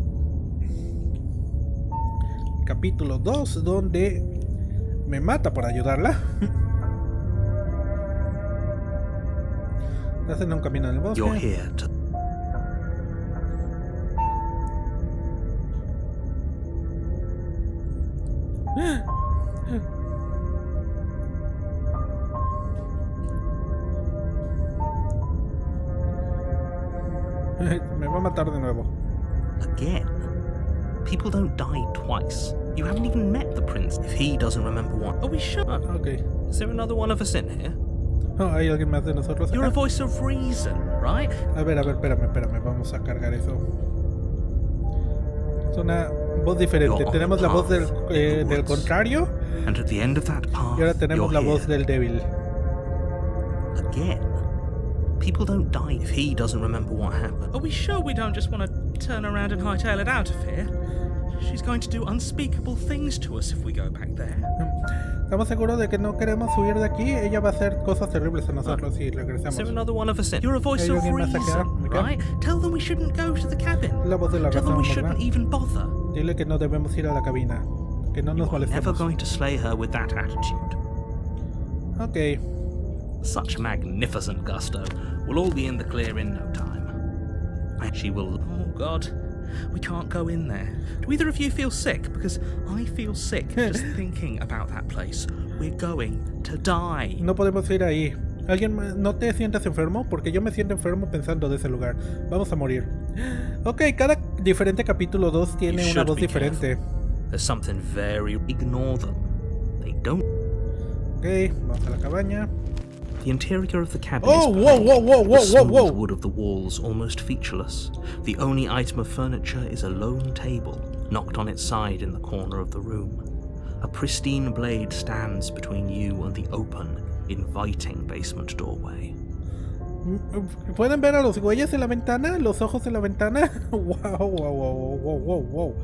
capítulo 2 donde me mata por ayudarla. Estás en un camino en el bosque. You're here to... Me va a matar de nuevo. Again? People don't die twice. You haven't even met the prince. If he doesn't remember what... Are we sure? Ok. Is there another one of us in here? Oh, ¿hay alguien más de nosotros You're a acá? voice of reason, right? A ver, espérame. Vamos a cargar eso. Es una voz diferente. Tenemos la voz del contrario. And at the end of that path, Y ahora tenemos la voz del débil. Again? People don't die if he doesn't remember what happened. Are we sure we don't just want to turn around and hightail it out of here? She's going to do unspeakable things to us if we go back there. Estamos seguros de que no queremos huir de aquí. Ella va a hacer cosas terribles a nosotros si Is there regresamos. another one of us in? You're a voice ¿Hay of alguien más acá? reason, Acá. right? Tell them we shouldn't go to the cabin. La voz de la Tell them razón, we ¿verdad? shouldn't even bother. Dile que no debemos ir a la cabina. Que no nos You are never molestemos. going to slay her with that attitude. Ok. Such magnificent gusto. We'll all be in the clear in no time. And she will... Oh, God. We can't go in there. Do either of you feel sick? Because I feel sick just thinking about that place. We're going to die. No podemos ir ahí. ¿No te sientes enfermo? Porque yo me siento enfermo pensando de ese lugar. Vamos a morir. Ok, cada diferente capítulo 2 tiene You una should voz be diferente. There's something very... Ignore them. They don't... Ok, vamos a la cabaña. The interior of the cabin Oh, is whoa, plain, whoa, whoa, the whoa, smooth whoa. wood of the walls almost featureless. The only item of furniture is a lone table, knocked on its side in the corner of the room. A pristine blade stands between you and the open, inviting basement doorway. ¿Pueden ver a los güeyes en la ventana? ¿Los ojos en la ventana? Wow.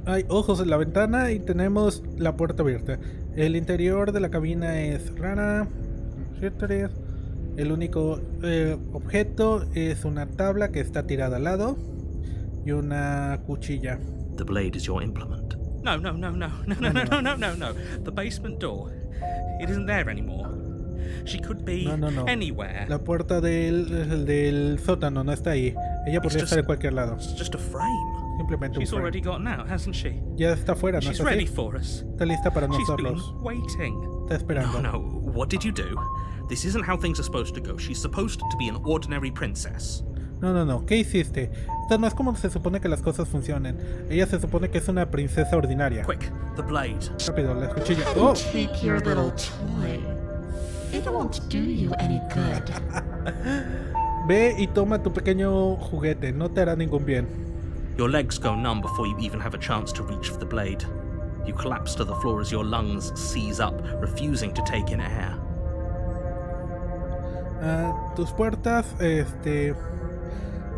Hay ojos en la ventana y tenemos la puerta abierta. El interior de la cabina es rara. El único objeto es una tabla que está tirada al lado y una cuchilla. The blade is your implement. No. The basement door. It isn't there anymore. She could be No. anywhere. La puerta del sótano no está ahí. Ella podría estar en cualquier lado. It's just a frame. Simplemente un She's frame. already gotten out, hasn't she? Ya está fuera, ¿no She's es ready así? for us. Está lista para She's been nosotros. waiting. Está esperando. No, what did you do? This isn't how things are supposed to go. She's supposed to be an ordinary princess. No. ¿Qué hiciste? Esto no es como se supone que las cosas funcionen. Ella se supone que es una princesa ordinaria. Quick, the blade. Rápido, la cuchilla. ¡Oh! Take your little toy. It won't do you any good. Ve y toma tu pequeño juguete. No te hará ningún bien. Your legs go numb before you even have a chance to reach for the blade. You collapse to the floor as your lungs seize up, refusing to take in air. Tus puertas, se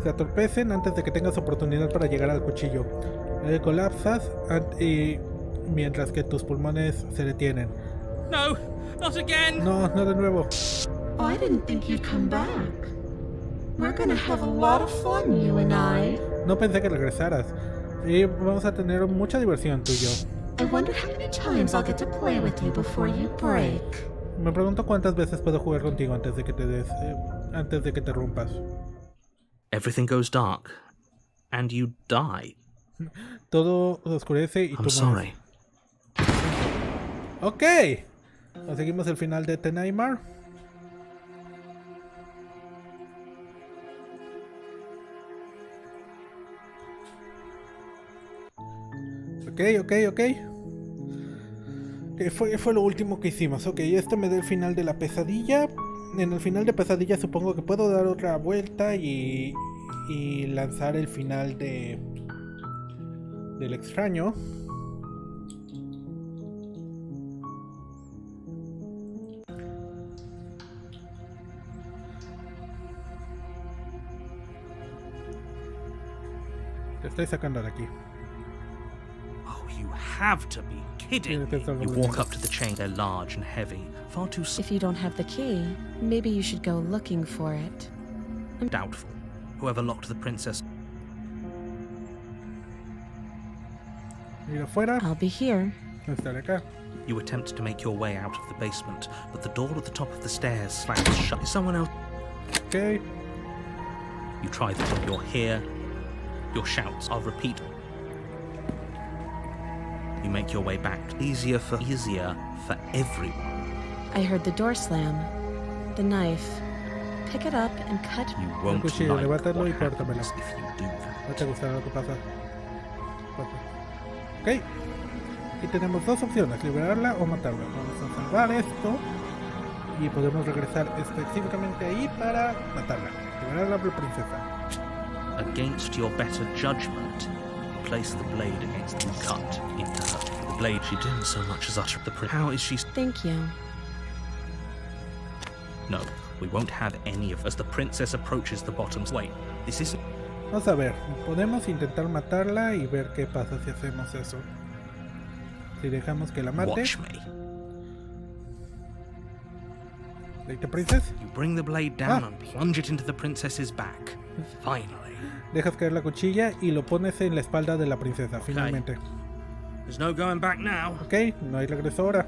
atorpecen antes de que tengas oportunidad para llegar al cuchillo. Colapsas y mientras que tus pulmones se detienen. No, not again. No de nuevo. Oh, I didn't think you'd come back. We're gonna have a lot of fun, you and I. No pensé que regresaras. Y vamos a tener mucha diversión tú y yo. I wonder how many times I'll get to play with you before you break. Me pregunto cuántas veces puedo jugar contigo antes de que te rompas. Everything goes dark, and you die. Todo oscurece y I'm tú mueres. sorry. Ok. Conseguimos el final de The Nightmare. Ok. Fue lo último que hicimos. Ok, esto me da el final de la pesadilla. En el final de pesadilla supongo que puedo dar otra vuelta y lanzar el final del extraño. Te estoy sacando de aquí. have to be kidding me. You walk up to the chain. They're large and heavy. Far too If you don't have the key, maybe you should go looking for it. doubtful. Whoever locked the princess. Ir afuera. I'll be here. Estaré acá. You attempt to make your way out of the basement, but the door at the top of the stairs slams shut. Is someone else? Ok. You try the door. You're here. Your shouts are repeat. You make your way back. Easier for everyone. I heard the door slam. The knife. Pick it up and cut. You won't cuchillo, like levátalo what y córtamelo. happens if you do No that. te gustará lo que pasa. Ok. Y tenemos dos opciones, liberarla o matarla. Vamos a salvar esto. Y podemos regresar específicamente ahí para matarla. Liberar a la princesa. Against your better judgment, place the blade against the cut into her. The blade she didn't so much as utter the How is she? Thank you. No, we won't have any of. As the princess approaches the bottoms. Wait, this isn't. Vamos a ver. Podemos intentar matarla y ver qué pasa si hacemos eso. Si dejamos que la mate. Watch me. Lady Princess. You bring the blade down and plunge it into the princess's back. Finally. Dejas caer la cuchilla y lo pones en la espalda de la princesa, finalmente. There's no going back now. Ok, no hay regreso ahora.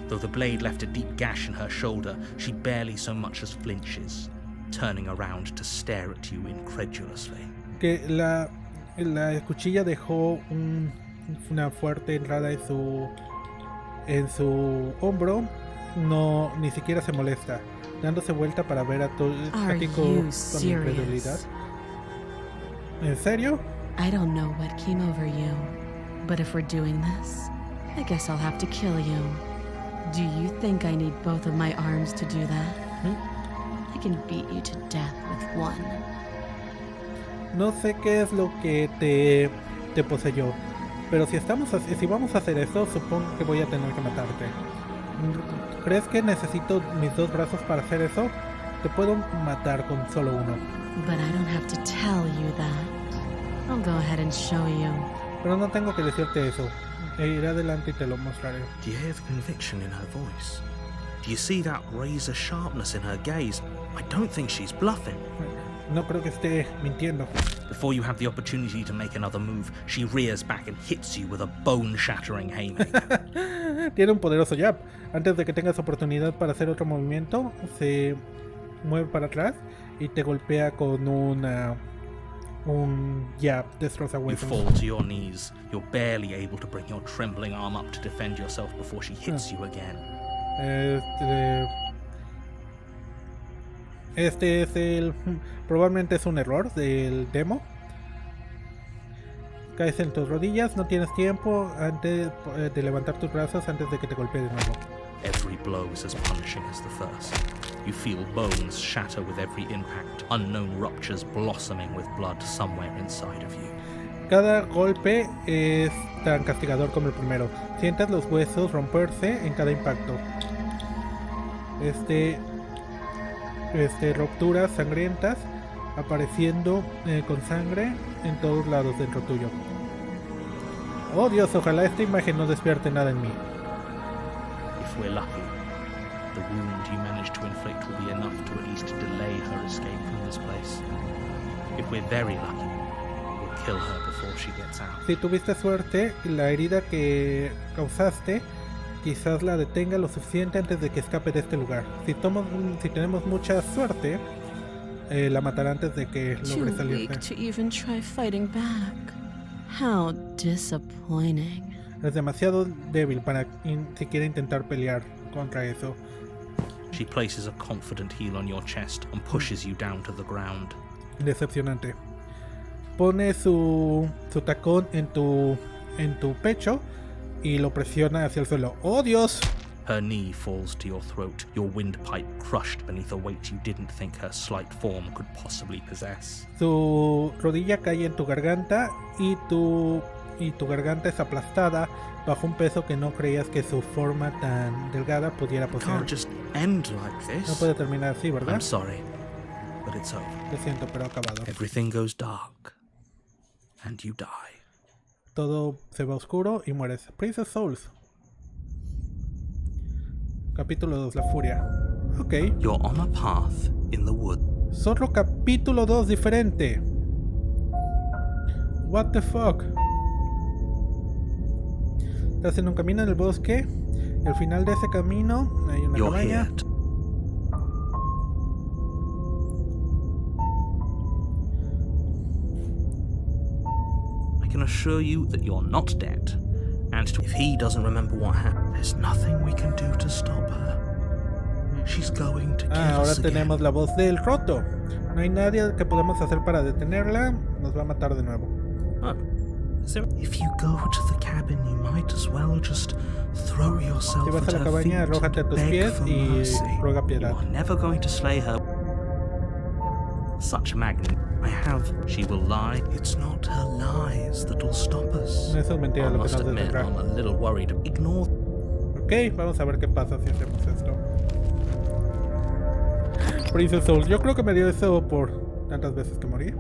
Though the blade left a deep gash in her shoulder, she barely so much as flinches, turning around to stare at you incredulously. Que la cuchilla dejó una fuerte entrada en su hombro. No, ni siquiera se molesta, dándose vuelta para ver a ti con incredulidad. ¿En serio? I don't know what came over you, but if we're doing this, I guess I'll have to kill you. Do you think I need both of my arms to do that? I can beat you to death with one. No sé qué es lo que te poseyó, pero si vamos a hacer eso, supongo que voy a tener que matarte. ¿Crees que necesito mis dos brazos para hacer eso? Te puedo matar con solo uno. But I don't have to tell you that. I'll go ahead and show you. Pero no tengo que decirte eso. Iré adelante y te lo mostraré. Do you hear the conviction in her voice? Do you see that razor sharpness in her gaze? I don't think she's bluffing. No creo que esté mintiendo. Before you have the opportunity to make another move, she rears back and hits you with a bone-shattering haymaker. Tiene un poderoso jab. Antes de que tengas oportunidad para hacer otro movimiento, se mueve para atrás y te golpea con un jab, destroza You huesos. fall to your knees. You're barely able to bring your trembling arm up to defend yourself before she hits you again. Este es probablemente es un error del demo. Caes en tus rodillas, no tienes tiempo antes de levantar tus brazos antes de que te golpee de nuevo. Every blow is as punishing as the first. You feel bones shatter with every impact, unknown ruptures blossoming with blood somewhere inside of you. Cada golpe es tan castigador como el primero. Sientes los huesos romperse en cada impacto. Rupturas sangrientas apareciendo con sangre en todos lados dentro tuyo. Oh Dios, ojalá esta imagen no despierte nada en mí. If we're lucky, the wound you manage to inflict will be enough to at least delay her escape from this place. If we're very lucky, we'll kill her before she gets out. Si tuviste suerte, la herida que causaste quizás la detenga lo suficiente antes de que escape de este lugar. Si tenemos mucha suerte, la matará antes de que logre Too salirse. weak to even try fighting back. How disappointing. Es demasiado débil para siquiera intentar pelear contra eso. She places a confident heel on your chest and pushes you down to the ground. Decepcionante. Pone su tacón en tu pecho y lo presiona hacia el suelo. ¡Oh, Dios! Her knee falls to your throat, your windpipe crushed beneath a weight you didn't think her slight form could possibly possess. Su rodilla cae en tu garganta y tu garganta es aplastada bajo un peso que no creías que su forma tan delgada pudiera It poseer. can't just end like No this. puede terminar así, ¿verdad? I'm sorry, but it's over. Lo siento, pero ha acabado. Everything goes dark, and you die. todo se va oscuro y mueres. Princess Souls. Capítulo 2, la furia. Ok. You're on a path in the wood. Solo capítulo 2 diferente. What the fuck. Estás en un camino en el bosque. Y al final de ese camino hay una You're cabaña. here. I can assure you that you're not dead. And if he doesn't remember what happened, there's nothing we can do to stop her. She's going to kill Ahora us again. tenemos la voz del roto. No hay nadie que podemos hacer para detenerla. Nos va a matar de nuevo. If you go to the cabin, you might as well just throw yourself Si vas at a la her cabaña, feet arrójate a and tus beg pies for y mercy. ruega piedad. You're never going to slay her. Such magnet I have. She will lie. It's not her lies that'll stop us. No, eso es mentira I lo que must nos admit, detendrá. I'm a little worried. Ignore. Ok, vamos a ver qué pasa si hacemos esto. Princess Souls, yo creo que me dio eso por tantas veces que morí.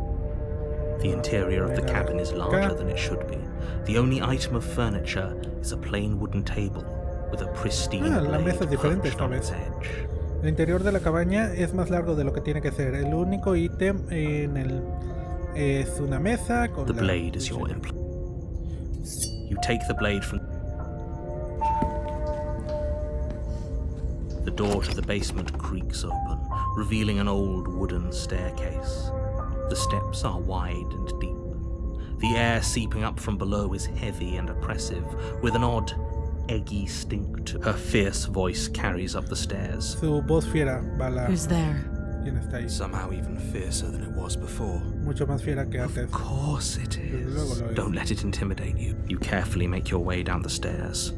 The interior of the cabin is larger than it should be. The only item of furniture is a plain wooden table with a pristine La blade mesa es diferente perched esta on vez. its edge. El interior de la cabaña es más largo de lo que tiene que ser. El único ítem en el es una mesa con The la... blade is your You take the blade from... The door to the basement creaks open, revealing an old wooden staircase. The steps are wide and deep. The air seeping up from below is heavy and oppressive, with an odd, eggy stink to her fierce voice carries up the stairs. Su voz fiera, Bala. Who's there? ¿Quién está ahí? Somehow even fiercer than it was before. Mucho más fiera que antes. Of course it Desde luego is. lo es. Don't let it intimidate you. You carefully make your way down the stairs.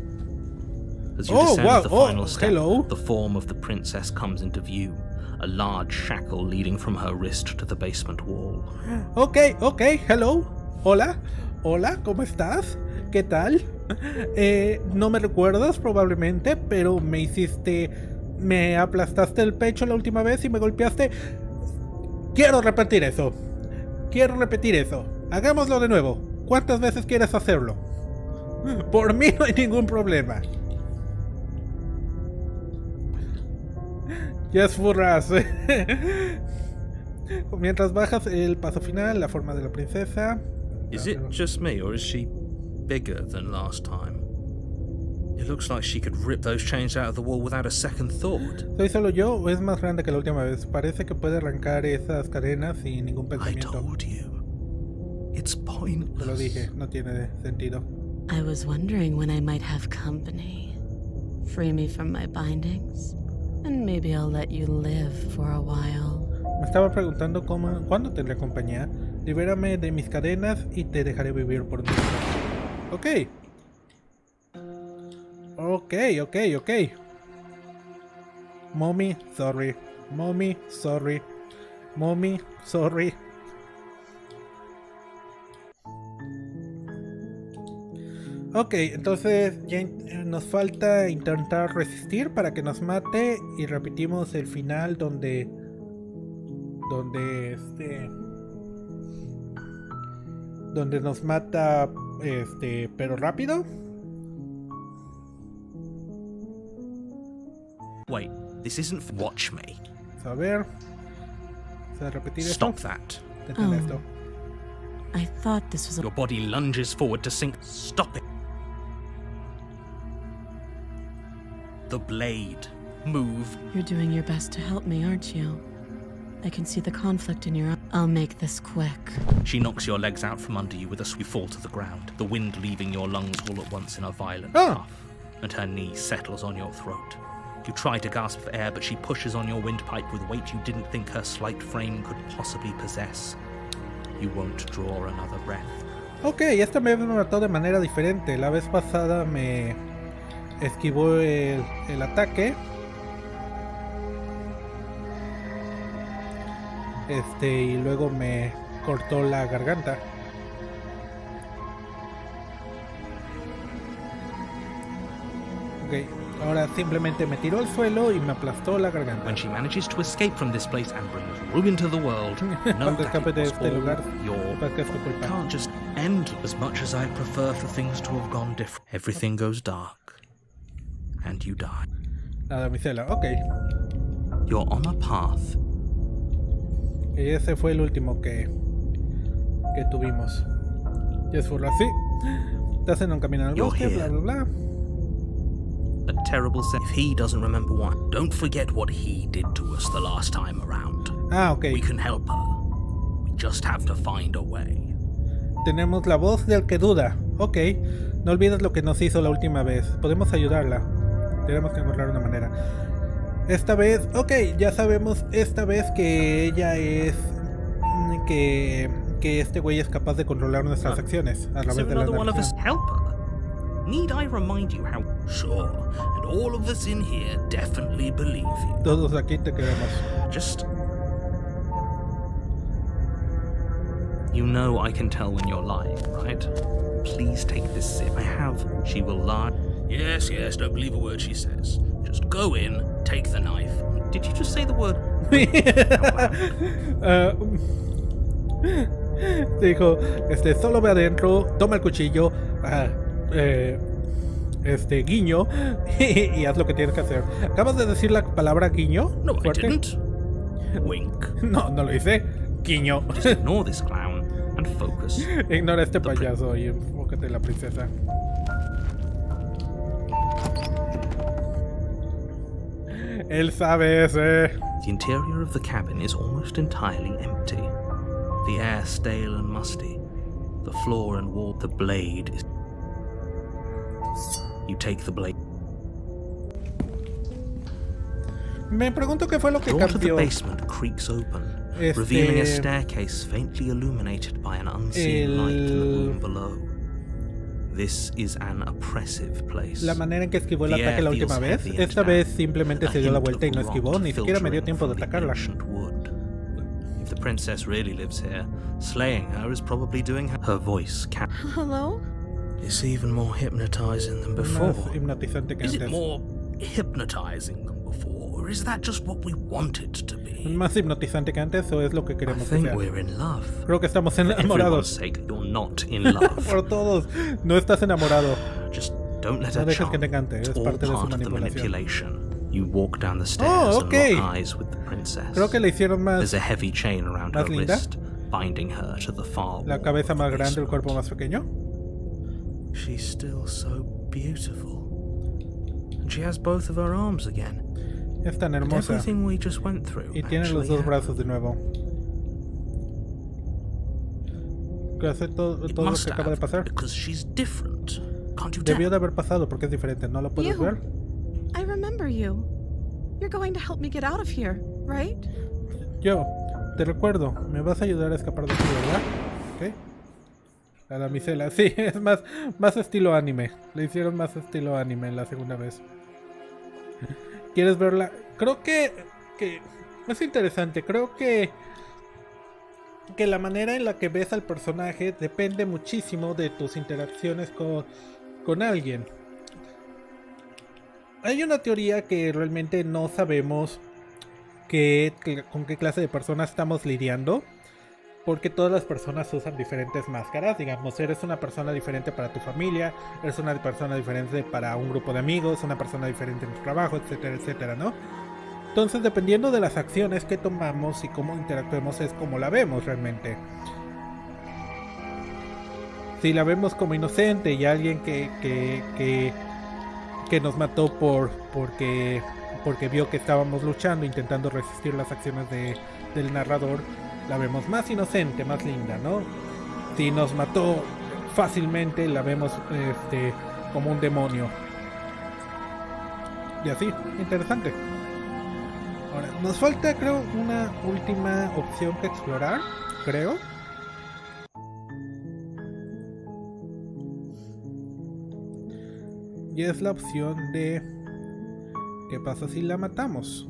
As you Oh, descend wow. the Oh, final step, hello. the form of the princess comes into view, a large shackle leading from her wrist to the basement wall. Ok, hello. Hola, ¿cómo estás? ¿Qué tal? No me recuerdas probablemente, pero me aplastaste el pecho la última vez y me golpeaste. Quiero repetir eso. Hagámoslo de nuevo. ¿Cuántas veces quieres hacerlo? Por mí no hay ningún problema. Yes, furras. Mientras bajas el paso final, la forma de la princesa. Is it just me, or is she bigger than last time? It looks like she could rip those chains out of the wall without a second thought. ¿Soy solo yo o es más grande que la última vez? Parece que puede arrancar esas cadenas sin ningún I pensamiento. told you. It's Te lo pointless. dije, no tiene sentido. I was wondering when I might have company. Free me from my bindings, and maybe I'll let you live for a while. Me estaba preguntando cuándo tendré compañía. Libérame de mis cadenas y te dejaré vivir por un tiempo. Ok. Mommy, sorry. Ok, entonces ya nos falta intentar resistir para que nos mate y repetimos el final donde nos mata pero rápido. Wait, this isn't. Watch me. A ver. ¿Se va a repetir esto? Stop that. Detén Oh. esto. I thought this was a... Your body lunges forward to sink. Stop it. The blade. Move. You're doing your best to help me, aren't you? I can see the conflict in your... I'll make this quick. She knocks your legs out from under you with a you fall to the ground, the wind leaving your lungs all at once in a violent Ah. puff, and her knee settles on your throat. You try to gasp for air, but she pushes on your windpipe with weight you didn't think her slight frame could possibly possess. You won't draw another breath. Ok, esta vez me mató de manera diferente. La vez pasada me esquivó el ataque. Y luego me cortó la garganta. Ok, Ahora simplemente me tiró al suelo y me aplastó la garganta. When she manages to escape from this place and brings ruin to the world, know Cuando that escape it de was este all lugar, your... sepas que es tu culpa. Can't just end. As much as I prefer for things to have gone different, everything goes dark, and you die. La damisela, ok. You're on a path. Y ese fue el último que tuvimos. Y es fue así. Estás en un camino al You're bosque, bla here. bla bla. A terrible sense. If he doesn't remember why, don't forget what he did to us the last time around. Ah, ok. We can help her. We just have to find a way. Tenemos la voz del que duda. Ok. No olvides lo que nos hizo la última vez. Podemos ayudarla. Tenemos que encontrar una manera. Esta vez, ok, ya sabemos esta vez que ella es... Que este güey es capaz de controlar nuestras acciones a So través de la another one of us narración. help her? Need I remind you how? Sure, and all of us in here definitely believe you. Todos aquí te queremos. Just... You know I can tell when you're lying, right? Please take this sip. I have. She will lie. Yes, yes, don't believe a word she says. Just go in, take the knife. Did you just say the word? Dijo, solo ve adentro, toma el cuchillo, guiño, y haz lo que tienes que hacer. ¿Acabas de decir la palabra guiño? No, I ¿Fuerte? didn't. Wink. No, no lo hice. Guiño. Just ignore this clown and focus. Ignora este payaso y enfócate en la princesa. Él sabe ese. The interior of the cabin is almost entirely empty. The air stale and musty. The floor and wall. The blade is... You take the blade. Me pregunto qué fue lo que The door to the cambió. basement creaks open, revealing a staircase faintly illuminated by an unseen light in the room below. This is an oppressive place. La manera en que esquivó el The ataque air la última feels vez, heavy and esta vez damp, simplemente a se dio la hint vuelta y of no esquivó, rot ni siquiera me dio filtering tiempo de from the atacarla. ancient wood. If the princess really lives here, slaying her is probably doing her voice. Hello? It's even more hypnotizing than before. Más hipnotizante que Is it antes. more hypnotizing than before, or is that just what we want it to be? Más hipnotizante que antes o es lo que I queremos que think sea. we're in love. Creo que estamos For everyone's enamorados. sake, you're not in love. Por todos, no estás enamorado. Just don't let No her dejes que charm. te encante, It's es all parte de su part of the manipulación. manipulation. You walk down the stairs Oh, okay. and lock eyes with the princess. Creo que le hicieron There's más a heavy chain around her ¿Más linda? wrist, binding her to the far la wall cabeza of the más grande, el basement. cuerpo más pequeño. She's still so beautiful. And she has both of her arms again. Es tan And hermosa everything we just went through. y tiene los actually dos brazos de happened. nuevo. Que hace todo It lo must que acaba de have, pasar. because she's different. Can't you tell? Debió de haber pasado porque es diferente, ¿no lo puedes You. ver? I remember you. You're going to help me get out of here, right? Yo, te recuerdo, me vas a ayudar a escapar de aquí, ¿verdad? Ok. La damisela, sí, es más estilo anime. Le hicieron más estilo anime en la segunda vez. ¿Quieres verla? Creo que es interesante. Creo que la manera en la que ves al personaje depende muchísimo de tus interacciones con alguien. Hay una teoría que realmente no sabemos con qué clase de personas estamos lidiando, porque todas las personas usan diferentes máscaras. Digamos, eres una persona diferente para tu familia, eres una persona diferente para un grupo de amigos, una persona diferente en tu trabajo, etcétera, etcétera, ¿no? Entonces, dependiendo de las acciones que tomamos y cómo interactuemos, es como la vemos realmente. Si la vemos como inocente y alguien que nos mató porque vio que estábamos luchando, intentando resistir las acciones del narrador, la vemos más inocente, más linda, ¿no? Si nos mató fácilmente, la vemos como un demonio. Y así, interesante. Ahora, nos falta, creo, una última opción que explorar, creo. Y es la opción de... ¿qué pasa si la matamos?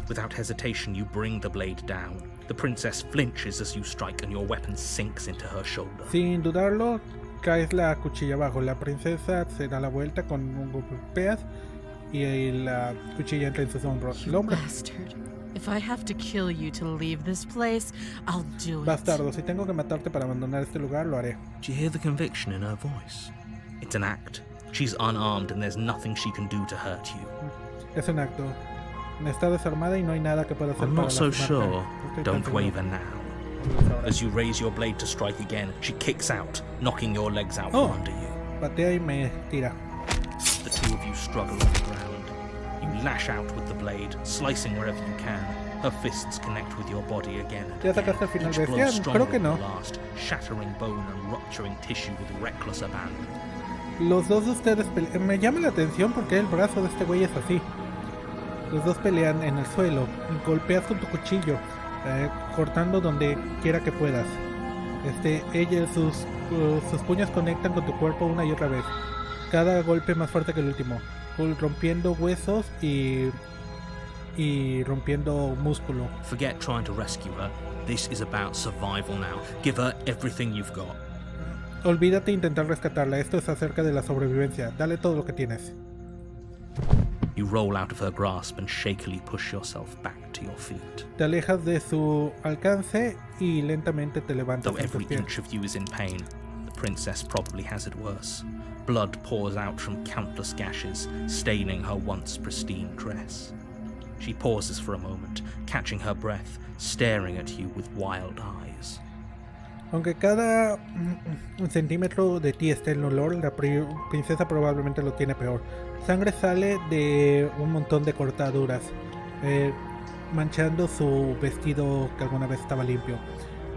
Without hesitation, you bring the blade down. The princess flinches as you strike and your weapon sinks into her shoulder. Sin dudarlo, caes la cuchilla abajo. La princesa se da la vuelta con un golpeas y la cuchilla entra en sus hombros. El You hombre, bastard. If I have to kill you to leave this place, I'll do it. bastardo, si tengo que matarte para abandonar este lugar, lo haré. Do you hear the conviction in her voice? It's an act. She's unarmed and there's nothing she can do to hurt you. Es un acto. Está desarmada y no hay nada que pueda hacer I'm para not so lastimarte. sure. No estoy tan Don't seguro. waver now. As you raise your blade to strike again, she kicks out, knocking your legs out Oh. from under you. Patea y me tira. The two of you struggle on the ground. You lash out with the blade, slicing wherever you can. Her fists connect with your body again and ¿Ya again. sacaste el final Each bestia? blow Creo stronger que no. than the last, shattering bone and rupturing tissue with reckless abandon. Los dos de ustedes me llama la atención porque el brazo de este güey es así. Los dos pelean en el suelo. Golpeas con tu cuchillo, cortando donde quiera que puedas. Sus puños conectan con tu cuerpo una y otra vez. Cada golpe más fuerte que el último, rompiendo huesos y rompiendo músculo. Forget trying to rescue her. This is about survival now. Give her everything you've got. Olvídate de intentar rescatarla. Esto es acerca de la sobrevivencia. Dale todo lo que tienes. You roll out of her grasp and shakily push yourself back to your feet. Te alejas de su alcance y lentamente te levantas Though en tus every pies. inch of you is in pain, the princess probably has it worse. Blood pours out from countless gashes, staining her once pristine dress. She pauses for a moment, catching her breath, staring at you with wild eyes. Aunque cada centímetro de ti esté en olor, la princesa probablemente lo tiene peor. Sangre sale de un montón de cortaduras, manchando su vestido que alguna vez estaba limpio.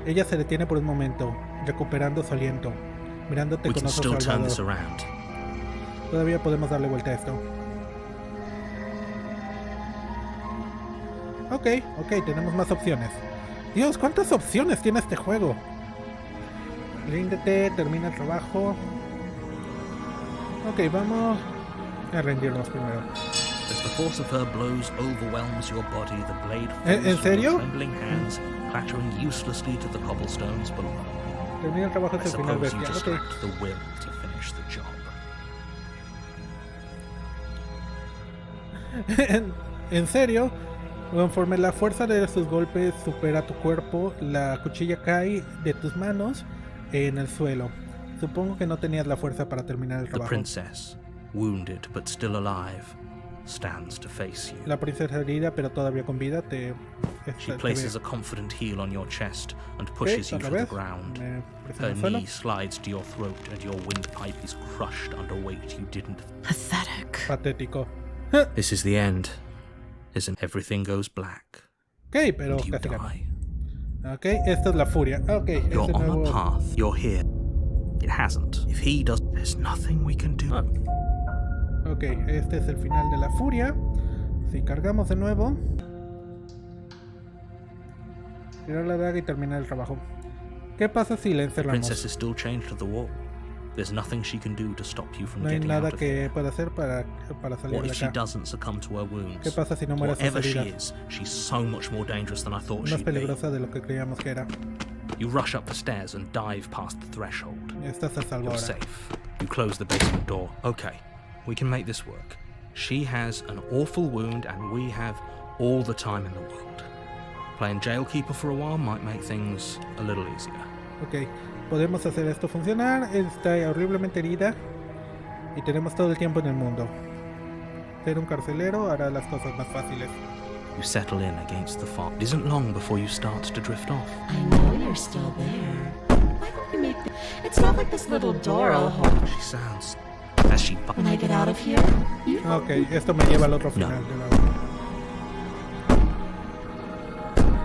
Ella se detiene por un momento, recuperando su aliento, mirándote We con can ojos still turn this salvados. around. Todavía podemos darle vuelta a esto. Ok, tenemos más opciones. Dios, ¿cuántas opciones tiene este juego? Ríndete, termina el trabajo. Ok, vamos a rendirnos primero. As the force of her blows overwhelms your body, the blade ¿En falls from serio? your trembling hands, clattering uselessly to the cobblestones below. Termina el trabajo I hasta el final, suppose you bestia. just Ok. lacked the will to finish the job. En serio, conforme la fuerza de sus golpes supera tu cuerpo, la cuchilla cae de tus manos en el suelo. Supongo que no tenías la fuerza para terminar el The trabajo. princess, wounded but still alive, stands to face you. La princesa herida, pero todavía con vida, She te places ve. a confident heel on your chest and pushes you otra to the vez. ground. Me presiona Her el suelo. knee slides to your throat and your windpipe is crushed under weight you didn't. Pathetic. Patético. This is the end, isn't everything goes black Ok, pero and you casi gano. die. Ok, esta es la furia. Ok, You're este on a nuevo. path. You're here. It hasn't. If he does, there's nothing we can do. Ok, este es el final de la furia. Si cargamos de nuevo. Tirar la daga y terminar el trabajo. ¿Qué pasa si la The encerramos? princess is still chained to the wall. There's nothing she can do to stop you from No hay getting nada out of que here. pueda hacer para salir What de if she acá. doesn't succumb to her ¿Qué wounds? pasa si no muere sus Whatever she heridas? is, she's so much more dangerous than I thought Más she'd be. peligrosa de lo que creíamos que era. You rush up the stairs and dive past the threshold. Estás a salvo You're ahora. safe. You close the basement door. Okay, we can make this work. She has an awful wound and we have all the time in the world. Playing jailkeeper for a while might make things a little easier. Ok, podemos hacer esto funcionar. Está horriblemente herida. Y tenemos todo el tiempo en el mundo. Ser un carcelero hará las cosas más fáciles. You settle in against the fog. It isn't long before you start to drift off. I know you're still there. Why don't we make It's not like this little door I'll hold. She sounds as she When I get out of here, you Ok, esto me lleva al otro final de la.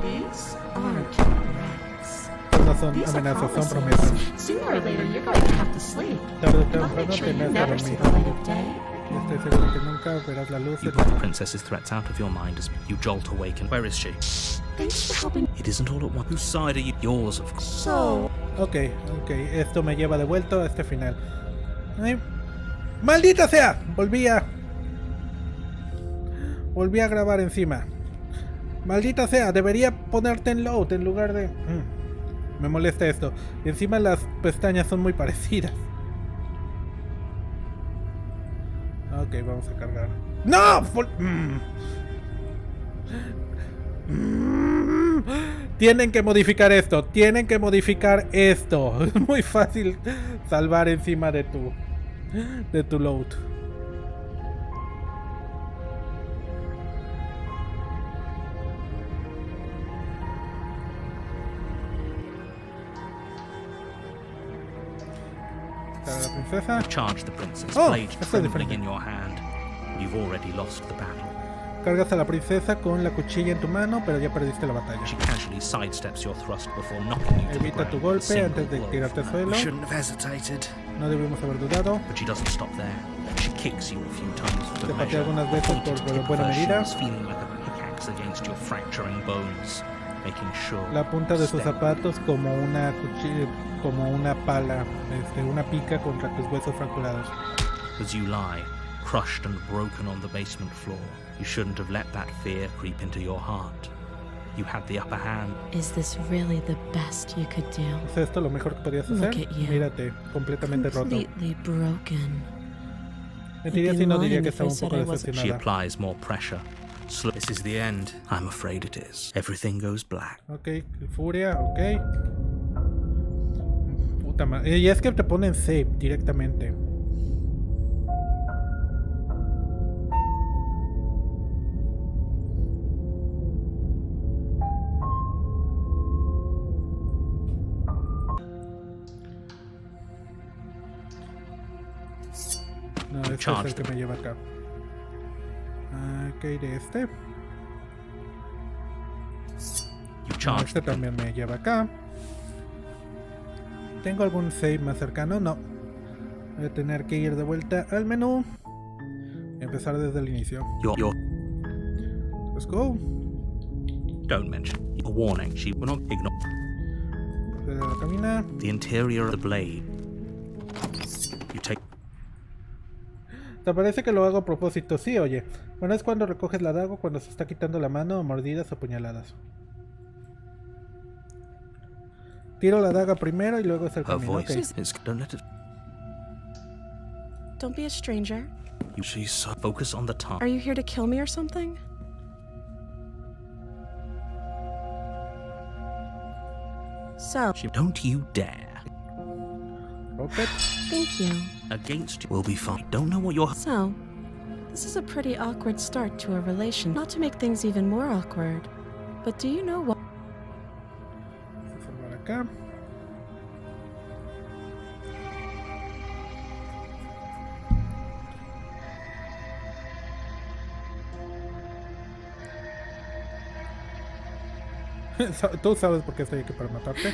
These aren't threats. No son These are amenazas, son promises. promesas. Sooner or later, you're going to have to sleep. Tarde o I'll temprano make sure you tendrás que never see dormir. the light of day. Estoy seguro que nunca verás la luz. You put the princess's threats out of your mind as you jolt awake. And where is she? Thanks for helping. It isn't all at once. Whose side are you? Yours, of course. So, Ok, esto me lleva de vuelta a este final. Ay, ¡maldita sea! Volví a grabar encima. Maldita sea, debería ponerte en load en lugar de... Me molesta esto. Y encima las pestañas son muy parecidas. Ok, vamos a cargar. ¡No! Tienen que modificar esto. Tienen que modificar esto. Es muy fácil salvar encima de tu load. Para la princesa. Charge the princess, Oh, blade esto es trembling diferente. in your hand. You've already lost the battle. Cargas a la princesa con la cuchilla en tu mano, pero ya perdiste la batalla. She casually sidesteps your thrust before knocking you to the Evita tu ground. golpe Single antes de blow tirarte al from suelo. We shouldn't have hesitated. No debimos haber dudado. But she doesn't stop there. She kicks you a few times for Te the patea measure. algunas veces pointing por to tip buena her medida. shoes, feeling like a pickaxe against your fracturing bones, making sure. La punta de sus step. zapatos como una cuchilla, como una pala, una pica contra tus huesos fracturados. As you lie, crushed and broken on the basement floor, you shouldn't have let that fear creep into your heart. You had the upper hand. Is this really the best you could do? ¿Es esto lo mejor que podías Look hacer? at you. Mírate, completamente roto. Completely broken. Mentiría I'd si be no lying diría que if estaba I un said poco I wasn't. She decepcionada. applies more pressure. This is the end. I'm afraid it is. Everything goes black. Ok, furia, ok. Puta madre. Y es que te ponen save directamente. No, este es el que me lleva acá. Ok, de este. You No, charge este también me lleva acá. ¿Tengo algún save más cercano? No. Voy a tener que ir de vuelta al menú. Y empezar desde el inicio. your Let's go. don't mention. A warning. She will not ignore Proceder a la camina. the interior of the blade. You take Te parece que lo hago a propósito. Sí, oye. Bueno, es cuando recoges la daga, cuando se está quitando la mano, o mordidas o puñaladas. Tiro la daga primero y luego es el Her camino. voice. Ok. Don't let it. Don't be a stranger. She's so. focus on the task. Are you here to kill me or something? So, Don't you dare. Rocket. thank you. Against you. We'll be fine. Don't know what you're. So, this is a pretty awkward start to a relation. Not to make things even more awkward, but do you know what? Salvar acá. Tú sabes por qué estoy aquí para matarte.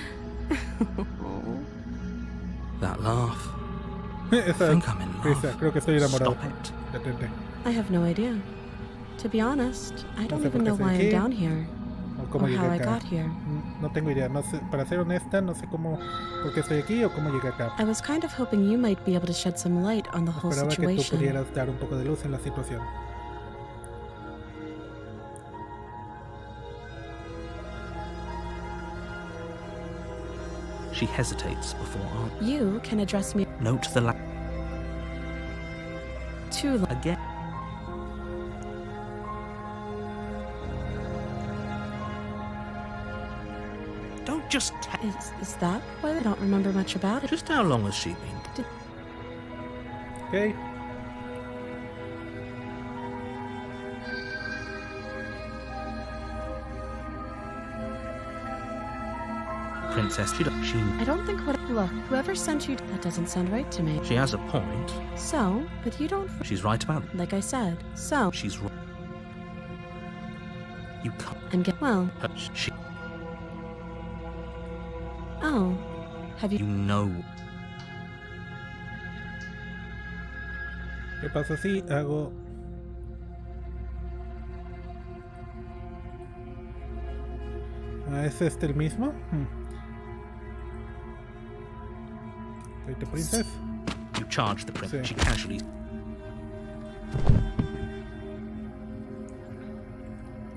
That laugh. Esa think I'm in love. risa, creo que estoy enamorado. Stop it. Detente. I have no idea. To be honest, I don't sé por even qué know estoy why I'm aquí. down here O cómo or llegué how I acá. got here. No tengo idea. No sé, para ser honesta, no sé cómo, por qué estoy aquí o cómo llegué acá. I was kind of hoping you might be able to shed some light on the whole Esperaba que tú situation. pudieras dar un poco de luz en la situación. She hesitates before answering. You can address me Note the too long. again. Don't just tell. Is that why I don't remember much about it? Just how long has she been? Ok. Princess, she I don't think what. Look, whoever sent you. That doesn't sound right to me. has a point. So, but you don't. She's right about it. Like I said. So, She's right. You can't. I'm get. Well. She. Oh. Have You you? know. ¿Qué pasa si hago? ¿Es este el mismo? Wait, the princess. You charge the prince. Sí. She casually.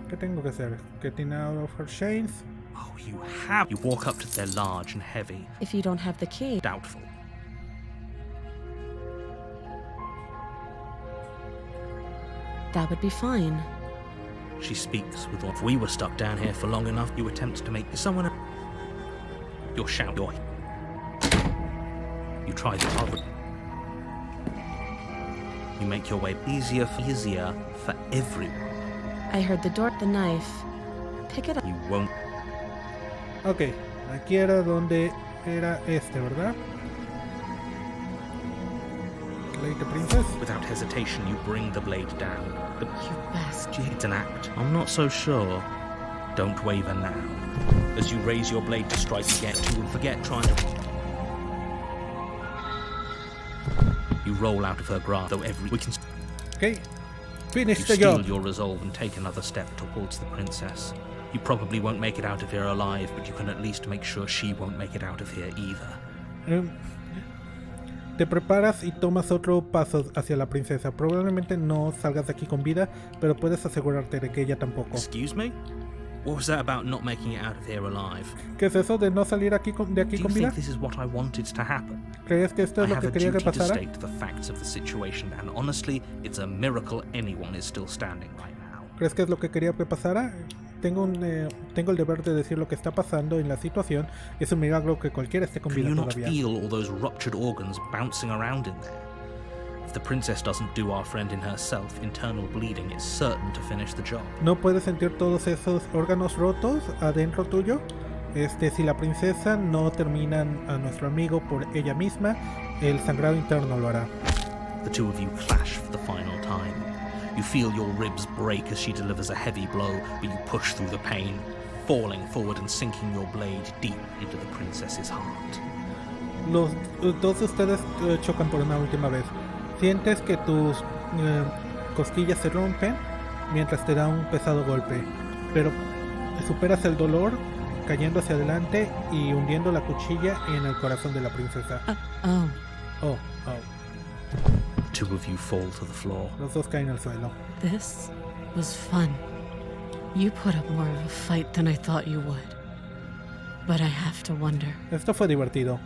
¿Qué tengo que hacer? Getting out of her chains. Oh, you have. You walk up to. They're large and heavy. If you don't have the key. Doubtful. That would be fine. She speaks with all. If we were stuck down here for long enough, you attempt to make someone. You'll shout. You try the other. You make your way easier for everyone. I heard the door, the knife. Pick it up. You won't. Ok, aquí era donde era este, ¿verdad? Late princess. Without hesitation, you bring the blade down. You bastard. It's an act. I'm not so sure. Don't waver now. As you raise your blade to strike again, you will forget trying to. You roll out of her grasp, though we can. Ok, finish You the steel job. your resolve and take another step towards the princess. You probably won't make it out of here alive, but you can at least make sure she won't make it out of here either. Te preparas y tomas otro paso hacia la princesa. Probablemente no salgas de aquí con vida, pero puedes asegurarte de que ella tampoco. Excuse me? What was that about not making it out of here alive? ¿Qué es eso de no salir de aquí Do con you vida? think this is what I wanted to happen? ¿Crees que esto I es lo have que a quería que duty to pasara? state the facts of the situation, and honestly, it's a miracle anyone is still standing right now. ¿Crees que es lo que quería que pasara? Tengo el deber de decir lo que está pasando en la situación. Es un milagro que cualquiera esté con Can vida you not todavía. feel all those ruptured organs bouncing around in there? If the princess doesn't do our friend in herself, internal bleeding is certain to finish the job. ¿No puedes sentir todos esos órganos rotos adentro tuyo? Si la princesa no termina a nuestro amigo por ella misma, el sangrado interno lo hará. The two of you clash for the final time. You feel your ribs break as she delivers a heavy blow, but you push through the pain, falling forward and sinking your blade deep into the princess's heart. Los dos de ustedes chocan por una última vez. Sientes que tus costillas se rompen mientras te da un pesado golpe, pero superas el dolor cayendo hacia adelante y hundiendo la cuchilla en el corazón de la princesa. Oh. The two of you fall to the floor. Los dos caen al suelo. This was fun. You put up more of a fight than I thought you would. But I have to wonder. Esto fue divertido.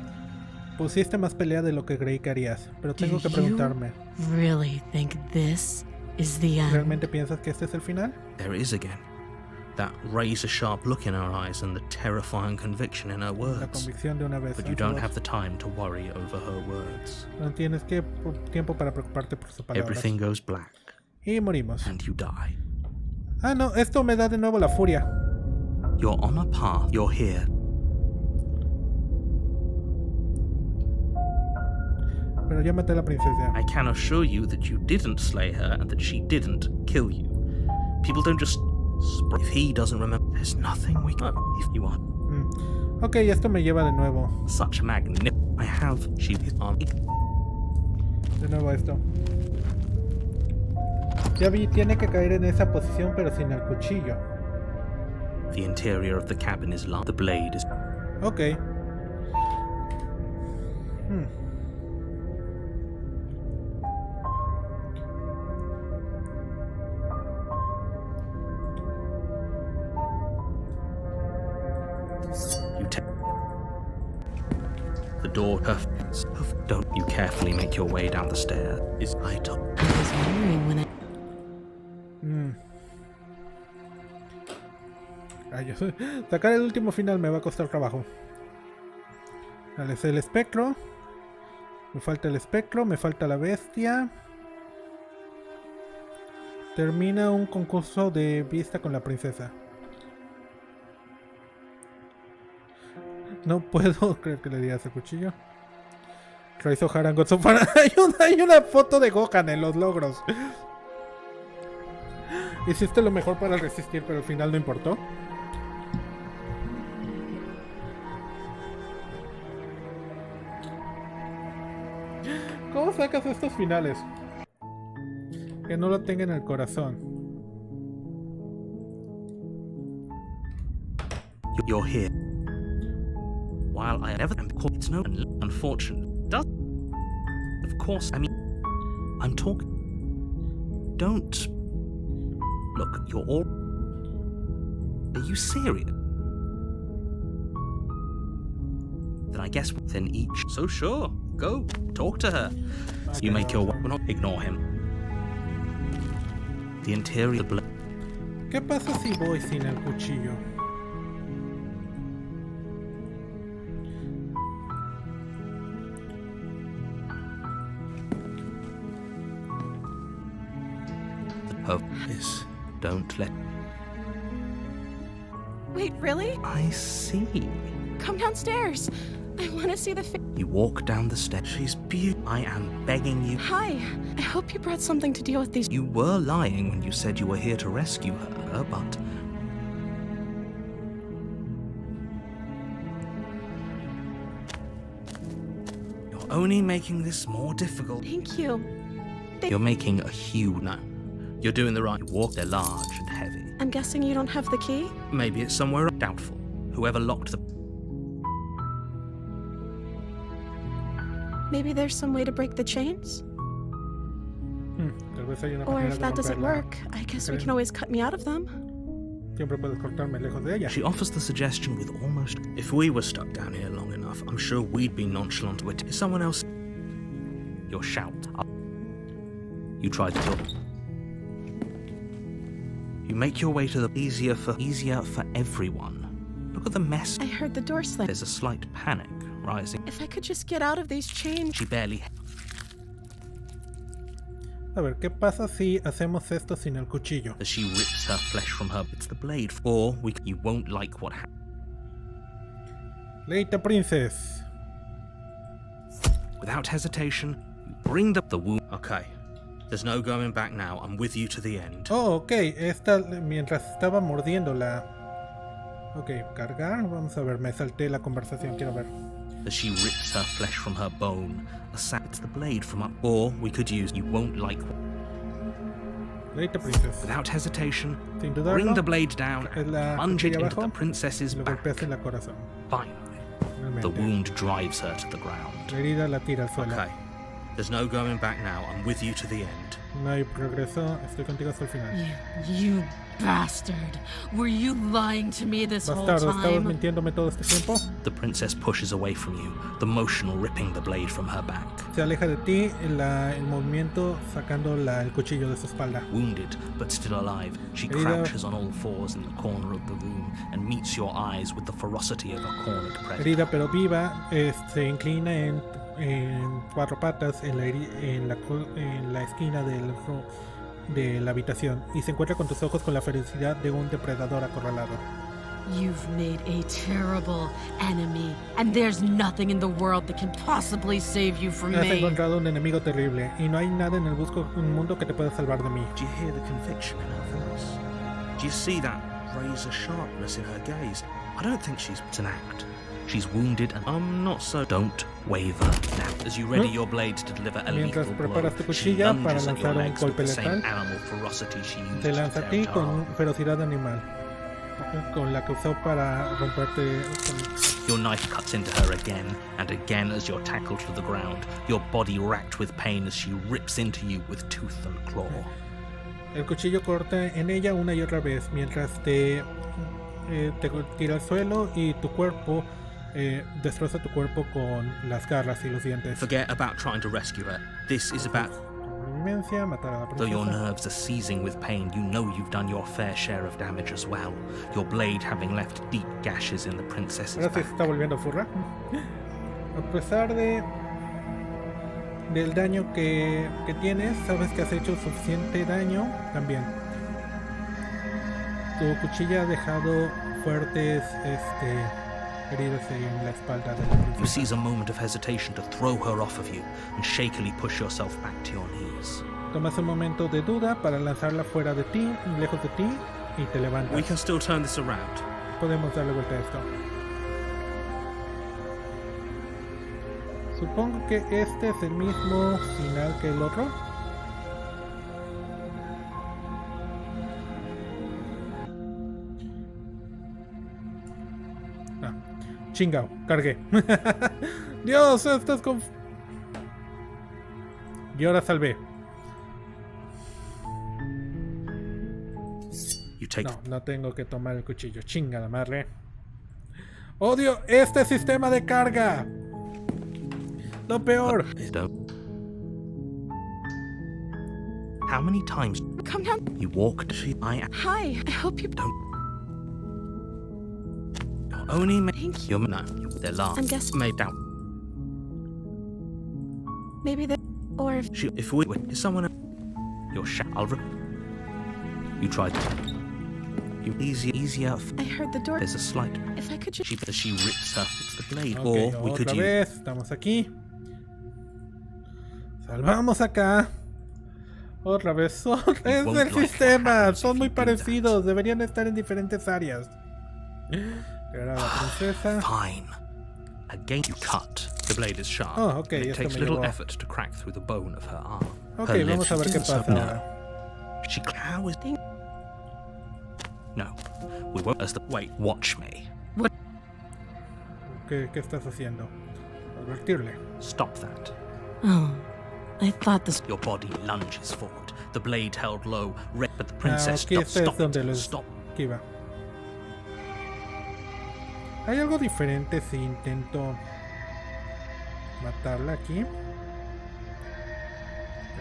Pusiste más pelea de lo que creí que harías, pero tengo que preguntarme. Really think this is the end? ¿Realmente piensas que este es el final? There it is again. That razor-sharp look in her eyes and the terrifying conviction in her La words. convicción de una vez. But you don't have the time to worry over her words. No tienes tiempo para preocuparte por sus palabras. Everything goes black, Y morimos. and you die. Ah, no, esto me da de nuevo la furia. You're on a path. You're here. Pero ya maté a la princesa. I can assure you that you didn't slay her and that she didn't kill you. People don't just... If he doesn't remember, there's nothing we can... If you are Ok, esto me lleva de nuevo. such a magnificent... I have... She is on... De nuevo esto. Ya vi, tiene que caer en esa posición pero sin el cuchillo. The interior of the cabin is large. The blade is... Ok. You take... The door... Don't you carefully make your way down the stairs. Is I top... I was wondering when I... Sacar el último final me va a costar trabajo. Vale, es el espectro. Me falta el espectro, me falta la bestia. Termina un concurso de vista con la princesa. No puedo creer que le diera ese cuchillo. Raizo Harango Sofara. Hay una foto de Gohan en los logros. Hiciste lo mejor para resistir, pero al final no importó. ¿Cómo sacas estos finales? Que no lo tenga en el corazón. You're here. While I never am caught, it's no unfortunate. Does of course, I mean, I'm talking. Don't look. You're all. Are you serious? Then I guess within each. So sure, go talk to her. You make your way. Not ignore him. The interior blade. ¿Qué pasa si voy sin el cuchillo? Of this. Don't let. Wait, really? I see. Come downstairs. I want to see the You walk down the steps. She's beautiful. I am begging you. Hi. I hope you brought something to deal with these. You were lying when you said you were here to rescue her, but. You're only making this more difficult. Thank you. You're making a huge. No. You're doing the right. You walk. They're large and heavy. I'm guessing you don't have the key? Maybe it's somewhere doubtful. Whoever locked the. Maybe there's some way to break the chains? Tal vez hay una Or manera if de that doesn't romperla. work, I guess we can always cut me out of them. Siempre puedes cortarme lejos de ella. She offers the suggestion with almost. If we were stuck down here long enough, I'm sure we'd be nonchalant to it. If someone else. Your shout. You try to talk. You make your way to the easier for everyone. Look at the mess. I heard the door slam. There's a slight panic rising. If I could just get out of these chains. She barely. A ver, ¿qué pasa si hacemos esto sin el cuchillo? As she rips her flesh from her. It's the blade. Or you won't like what happens. Leite, princess. Without hesitation, you bring the wound. Okay. There's no going back now. I'm with you to the end. Oh, ok. Esta, mientras estaba mordiéndola. Ok, cargar. Vamos a ver, me salté la conversación. Quiero ver. As she rips her flesh from her bone, it's the blade from up. Or we could use. You won't like. Leite, princess. Without hesitation, Sin dudarlo, bring the blade down es and la plunge it cuchilla into the abajo, princess's y lo back. golpeas en la corazón. Finally, Finalmente. the wound drives her to the ground. La herida la tira al suelo. Okay. There's no going back now. I'm with you to the end. No hay progreso. Estoy contigo hasta el final. You bastard. Were you lying to me this whole Bastardo, ¿estabas time? mintiéndome todo este tiempo? The princess pushes away from you, the motion ripping the blade from her back. Se aleja de ti, el movimiento sacando el cuchillo de su espalda. Wounded, but still alive, she Herida. crouches on all fours in the corner of the room and meets your eyes with the ferocity of a cornered predator. Herida pero viva, se inclina en cuatro patas en la esquina de la habitación y se encuentra con tus ojos con la ferocidad de un depredador acorralado. You've made a terrible enemy, and there's nothing in the world that can possibly save you from Has me. encontrado un enemigo terrible y no hay nada en el mundo que te pueda salvar de mí. Do you hear the conviction in her voice? Do you see that razor sharpness in her gaze? I don't think it's an act. She's wounded and I'm not so. Don't waver now. As you ready your blade to deliver a Mientras lethal blow, preparas tu she cuchilla para lunges at your lanzar un legs with golpe the same letal, animal ferocity she used te to lanza a tear ti it con apart. ferocidad animal, con la que usó para romperte. Your knife cuts into her again and again as you're tackled to the ground, your body racked with pain as she rips into you with tooth and claw. El cuchillo corta en ella una y otra vez mientras te tira al suelo y tu cuerpo destroza tu cuerpo con las garras y los dientes. Forget about trying to rescue her. This is about. Supervivencia, matar a la Though your princesa. nerves are seizing with pain, you know you've done your fair share of damage as well. Your blade having left deep gashes in the princess's Ahora sí back. se está volviendo furra. A pesar del daño que tienes, sabes que has hecho suficiente daño también. Tu cuchilla ha dejado fuertes heridas en la espalda de la You princesa. seize a moment of hesitation to throw her off of you and shakily push yourself back to your knees. Tomas un momento de duda para lanzarla fuera de ti, lejos de ti, y te levantas. We can still turn this around. Podemos darle vuelta a esto. Supongo que este es el mismo final que el otro. Ah, chingao, cargué. Dios, estás con... Y ahora salvé. You take No tengo que tomar el cuchillo. Chingada madre. Odio este sistema de carga. Lo peor. How many times Come down. you walked? Hi, I hope you Don't. Only Thank you. No, they're large. I'm guessing Made out. maybe they or if If we were someone, you're you tried. You easier. I heard the door. There's a slight. If I could just She rips her the blade, Ok, or we could otra use. vez, estamos aquí. Salvamos acá. Otra vez, es won't del like what sistema, happens son if muy you do that. parecidos, deberían estar en diferentes áreas. Era la princesa. Fine. Again, you cut. The blade is sharp. Oh, ok, and it esto takes me little llevó. effort to crack through the bone of her arm. Ok, Her vamos a ver qué lips- pasa No. ahora. How is No, we won't. Wait, watch me. ¿Qué estás haciendo? Advertirle. Stop that. Oh, I thought this. Your body lunges forward. The blade held low, but the Ah, princess aquí este es stop donde it. los Stop. Aquí va. ¿Hay algo diferente si intento matarla aquí?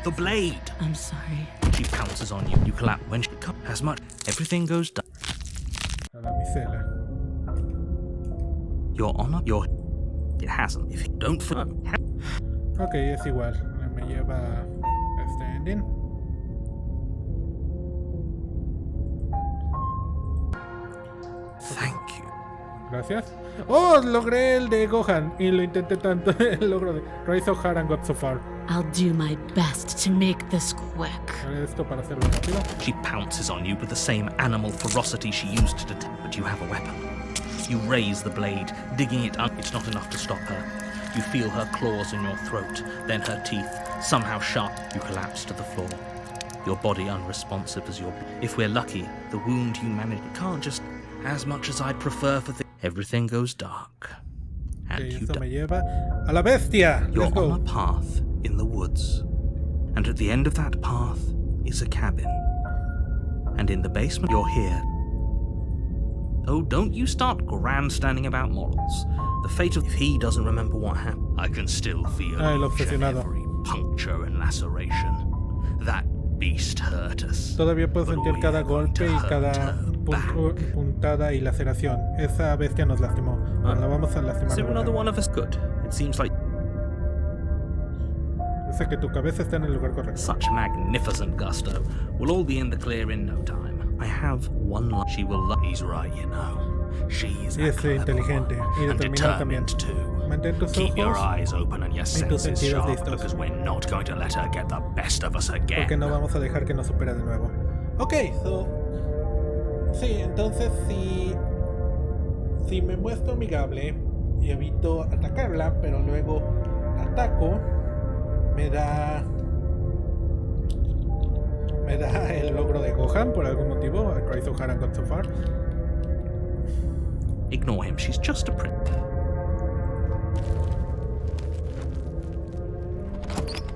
The blade. I'm sorry. She pounces on you. You collapse when she comes. As much. Everything goes down. A la micela. Your honor. It hasn't. If you don't. Ok, es igual. Me lleva a este ending. Thank you. Gracias. ¡Oh! Logré el de Gohan y lo intenté tanto. El logro de Rise of Har and got so far. I'll do my best to make this quick. Haré esto para hacerlo rápido. She pounces on you with the same animal ferocity she used to detect, but you have a weapon. You raise the blade, digging it up. It's not enough to stop her. You feel her claws in your throat, then her teeth, somehow sharp. You collapse to the floor. Your body unresponsive as your... If we're lucky, the wound you managed can't just... As much as I'd prefer for everything goes dark. And Ok, you esto die. me lleva a la bestia. You're Let's go. on a path in the woods, and at the end of that path is a cabin. And in the basement, you're here. Oh, don't you start grandstanding about morals. The fate of... If he doesn't remember what happened, I can still feel El each and obsesionado. every puncture and laceration. That beast hurt us. Todavía puedo but sentir we're cada going to golpe y hurt cada her back. puntada y laceración. Esa bestia nos lastimó. Ahora la vamos a lastimar. Is there de another vuelta. one of us? Good. It seems like Yo sé que tu cabeza está en el lugar correcto. such magnificent gusto. We'll all be in the clear in no time. I have one line. She will love. He's right, you know. She's Y a es clever inteligente one, y and determinado también. determined too. Mantén tus Keep your ojos eyes open and your y tus senses sentidos sharp, listos. because we're not going to let her get the best of us again. porque no vamos a dejar que nos supere de nuevo. Ok, sí, entonces si me muestro amigable y evito atacarla, pero luego ataco, me da el logro de Gohan por algún motivo. Rise of Har and got so far. Ignore him. She's just a prince.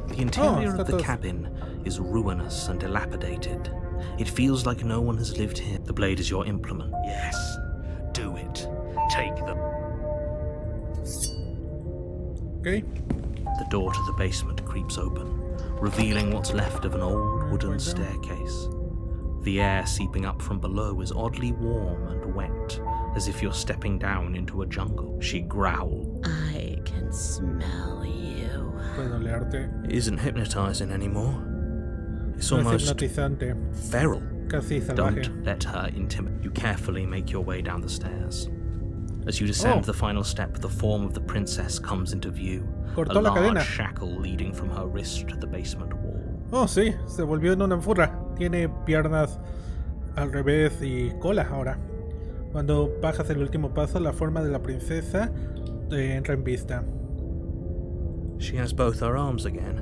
The interior está of the todo- cabin is ruinous and dilapidated. It feels like no one has lived here. The blade is your implement. Yes, do it. Take the... Ok, The door to the basement creeps open, revealing what's left of an old wooden staircase. The air seeping up from below is oddly warm and wet, as if you're stepping down into a jungle. She growls. I can smell you. puedo leerte. It isn't hypnotizing anymore. It's No es almost hipnotizante, feral. casi salvaje. Don't let her intimidate. You carefully make your way down the stairs. As you descend Oh. the final step, the form of the princess comes into view. Cortó a la large cadena. shackle leading from her wrist to the basement wall. Oh, sí, se volvió en una enfurra. Tiene piernas al revés y cola ahora. Cuando bajas el último paso, la forma de la princesa te entra en vista. She has both her arms again.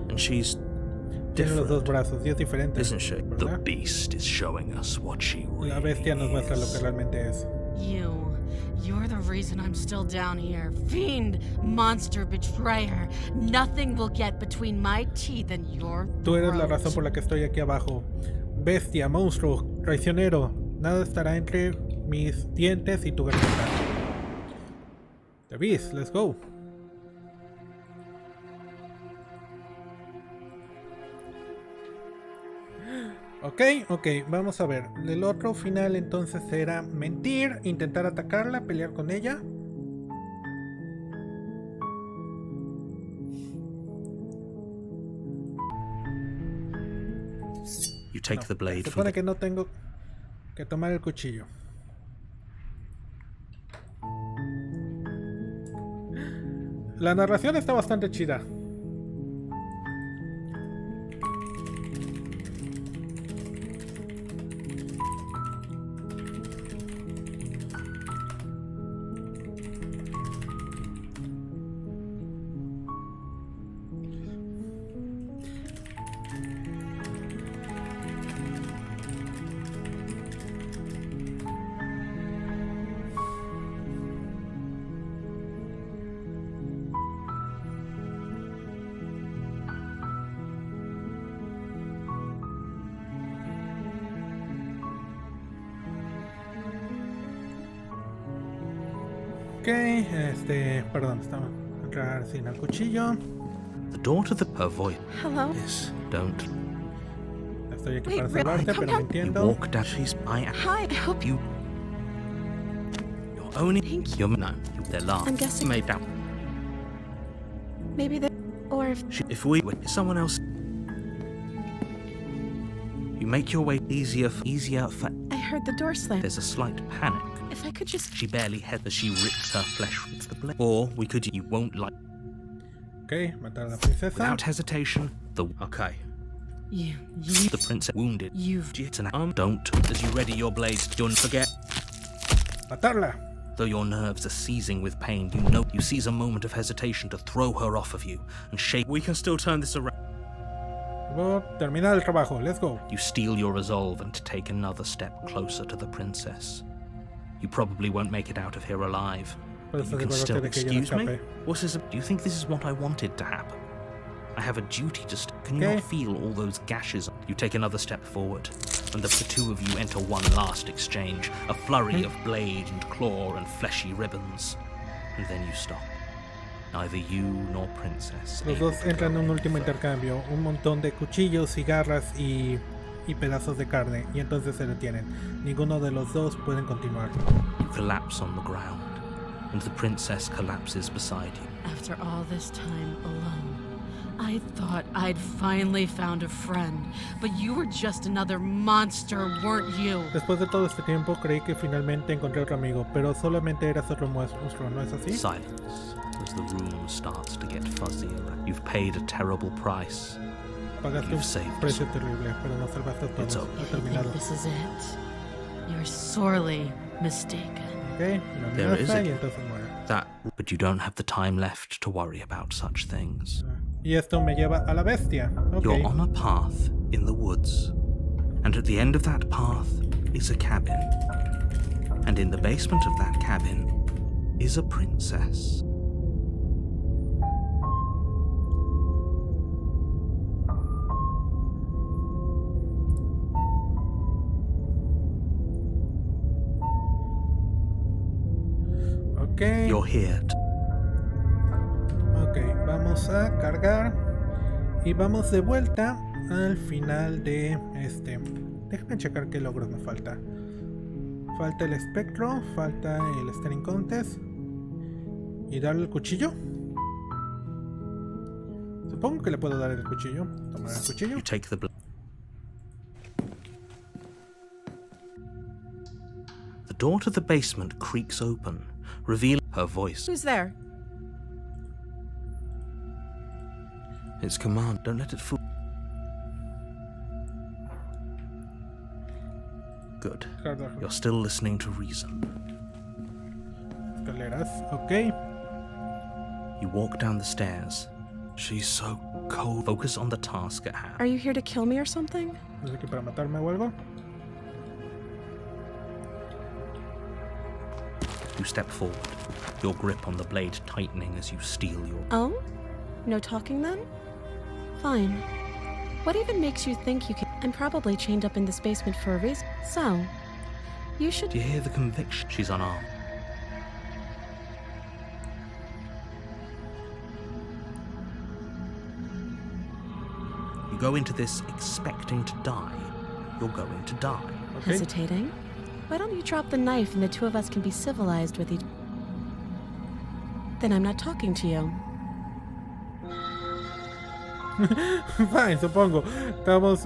And she's Tiene los dos different, brazos y es diferente. isn't she? The ¿verdad? beast is showing us what she really La bestia nos muestra lo que is. realmente es. You're the reason I'm still down here. Fiend, monster, betrayer. Nothing will get between my teeth and your Tú eres la throat. razón por la que estoy aquí abajo. Bestia, monstruo, traicionero. Nada estará entre mis dientes y tu garganta. The Beast, let's go. Ok, vamos a ver. El otro final entonces era mentir, intentar atacarla, pelear con ella. You take the blade Se from supone the... que no tengo que tomar el cuchillo. La narración está bastante chida. Ok, perdón, estaba a entrar sin el cuchillo. The door to her voice. Hello? Yes, don't. Estoy aquí Wait, para really? salvarte, Come pero down. You mintiendo. walk down. She's by Hi, I hope you. You're only. Thank You're no. They're laughing. I'm guessing- Made down. maybe they. Or if. If we were someone else, you make your way easier for. I heard the door slam. There's a slight panic. If I could just. She barely had as she rips her flesh with the blade. Or we could. You won't like. Ok, matar a la princesa. Without hesitation, the okay. You. The princess wounded. You've. It's an arm. Don't. As you ready your blades, don't forget. Matarla. Though your nerves are seizing with pain, you know you seize a moment of hesitation to throw her off of you and shake. We can still turn this around. Luego terminar el trabajo. Let's go. You steel your resolve and take another step closer to the princess. You probably won't make it out of here alive. Pero But you estás can de still acuerdo que ella no excuse me. escape. What is it? Do you think this is what I wanted to happen? I have a duty to Can you Okay. not feel all those gashes? You take another step forward, and the two of you enter one last exchange, a flurry of blade and claw and fleshy ribbons. And then you stop. Neither you nor princess. Los able dos to entran go en un any último further. intercambio. Un montón de cuchillos y garras y pedazos de carne. Y entonces se detienen. Ninguno de los dos pueden continuar. You collapse on the ground, and the princess collapses beside you. After all this time alone, I thought I'd finally found a friend, but you were just another monster, weren't you? Después de todo este tiempo creí que finalmente encontré otro amigo, pero solamente eras otro monstruo, ¿no es así? Silence as the room starts to get fuzzier. You've paid a terrible price. Pagaste You've un saved precio terrible, pero nos salvaste a It's todos. over. Ha If you terminado. think this is it, you're sorely mistaken. Ok, la There is amenaza a- y entonces muere. But you don't have the time left to worry about such things. Y esto me lleva a la bestia. Ok. You're on a path in the woods, and at the end of that path is a cabin. And in the basement of that cabin is a princess. Ok. You're here. Ok, vamos a cargar. Y vamos de vuelta al final de este. Déjame checar qué logros me falta. Falta el espectro, falta el Staring Contest. Y darle el cuchillo. Supongo que le puedo dar el cuchillo. Tomar el cuchillo. You take the The door to the basement creaks open, revealing her voice. Who's there? It's command. Don't let it fool. Good. You're still listening to reason. Escaleras, ok. You walk down the stairs. She's so cold. Focus on the task at hand. Are you here to kill me or something? ¿Es aquí para matarme o algo? You step forward, your grip on the blade tightening as you steal your... Oh? No talking then? Fine. What even makes you think you can? I'm probably chained up in this basement for a reason. So, you should. Do you hear the conviction? She's unarmed. You go into this expecting to die. you're going to die. Okay. Hesitating? Why don't you drop the knife and the two of us can be civilized with each... Then I'm not talking to you. Fine, supongo. Estamos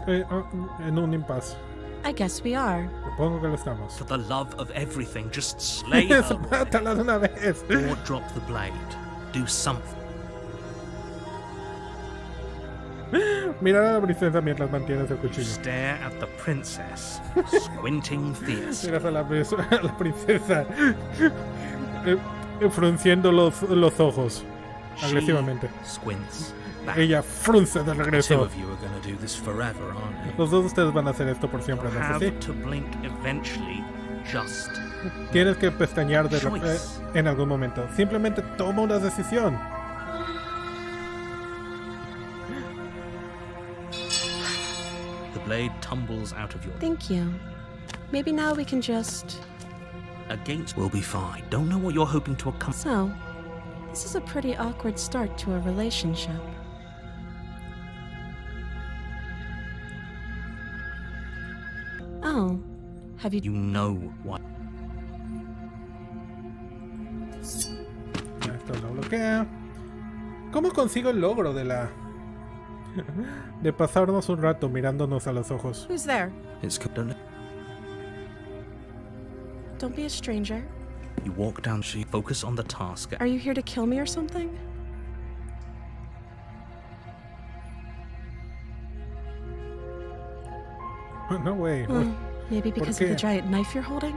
en un impasse. I guess we are. Supongo que lo estamos. For the love of everything, just slay her. Mátala de una vez. Or drop the blade. Do something. Mirar a la princesa mientras mantienes el cuchillo. Stare at the princess, squinting fiercely. Miras a la princesa frunciendo los ojos agresivamente. She squints back. Ella frunce de The two regreso. of you are going to do this forever, aren't you? Los dos de ustedes van a hacer esto por siempre, You'll ¿no es have así? to blink eventually. Just Tienes que pestañear choice. en algún momento. Simplemente toma una decisión. the blade tumbles out of your Thank you. Maybe now we can just... against. We'll be fine. Don't know what you're hoping to accomplish. So, this is a pretty awkward start to a relationship. Oh, have you... You know what. Esto lo bloquea. ¿Cómo consigo el logro de la... de pasarnos un rato mirándonos a los ojos? Who's there? It's don't Don't be a stranger. you walk down. She focus on the task. Are you here to kill me or something? No way. Maybe because of qué? the giant knife you're holding?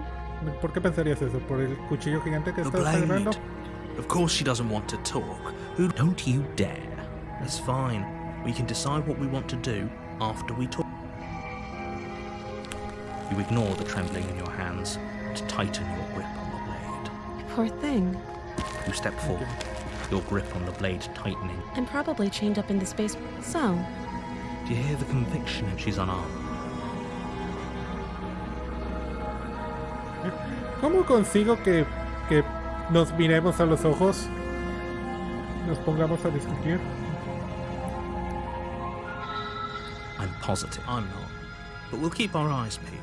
¿Por qué pensarías eso? ¿Por el cuchillo gigante que The estás agarrando? blade. Of course she doesn't want to talk. Who don't you dare? It's fine. We can decide what we want to do after we talk. You ignore the trembling in your hands and tighten your grip on the blade. Poor thing. You step forward, your grip on the blade tightening. I'm probably chained up in this space. So, Do you hear the conviction? And she's unarmed. ¿Cómo consigo que nos miremos a los ojos? Nos pongamos a discutir. I'm positive. I'm not. But we'll keep our eyes peeled.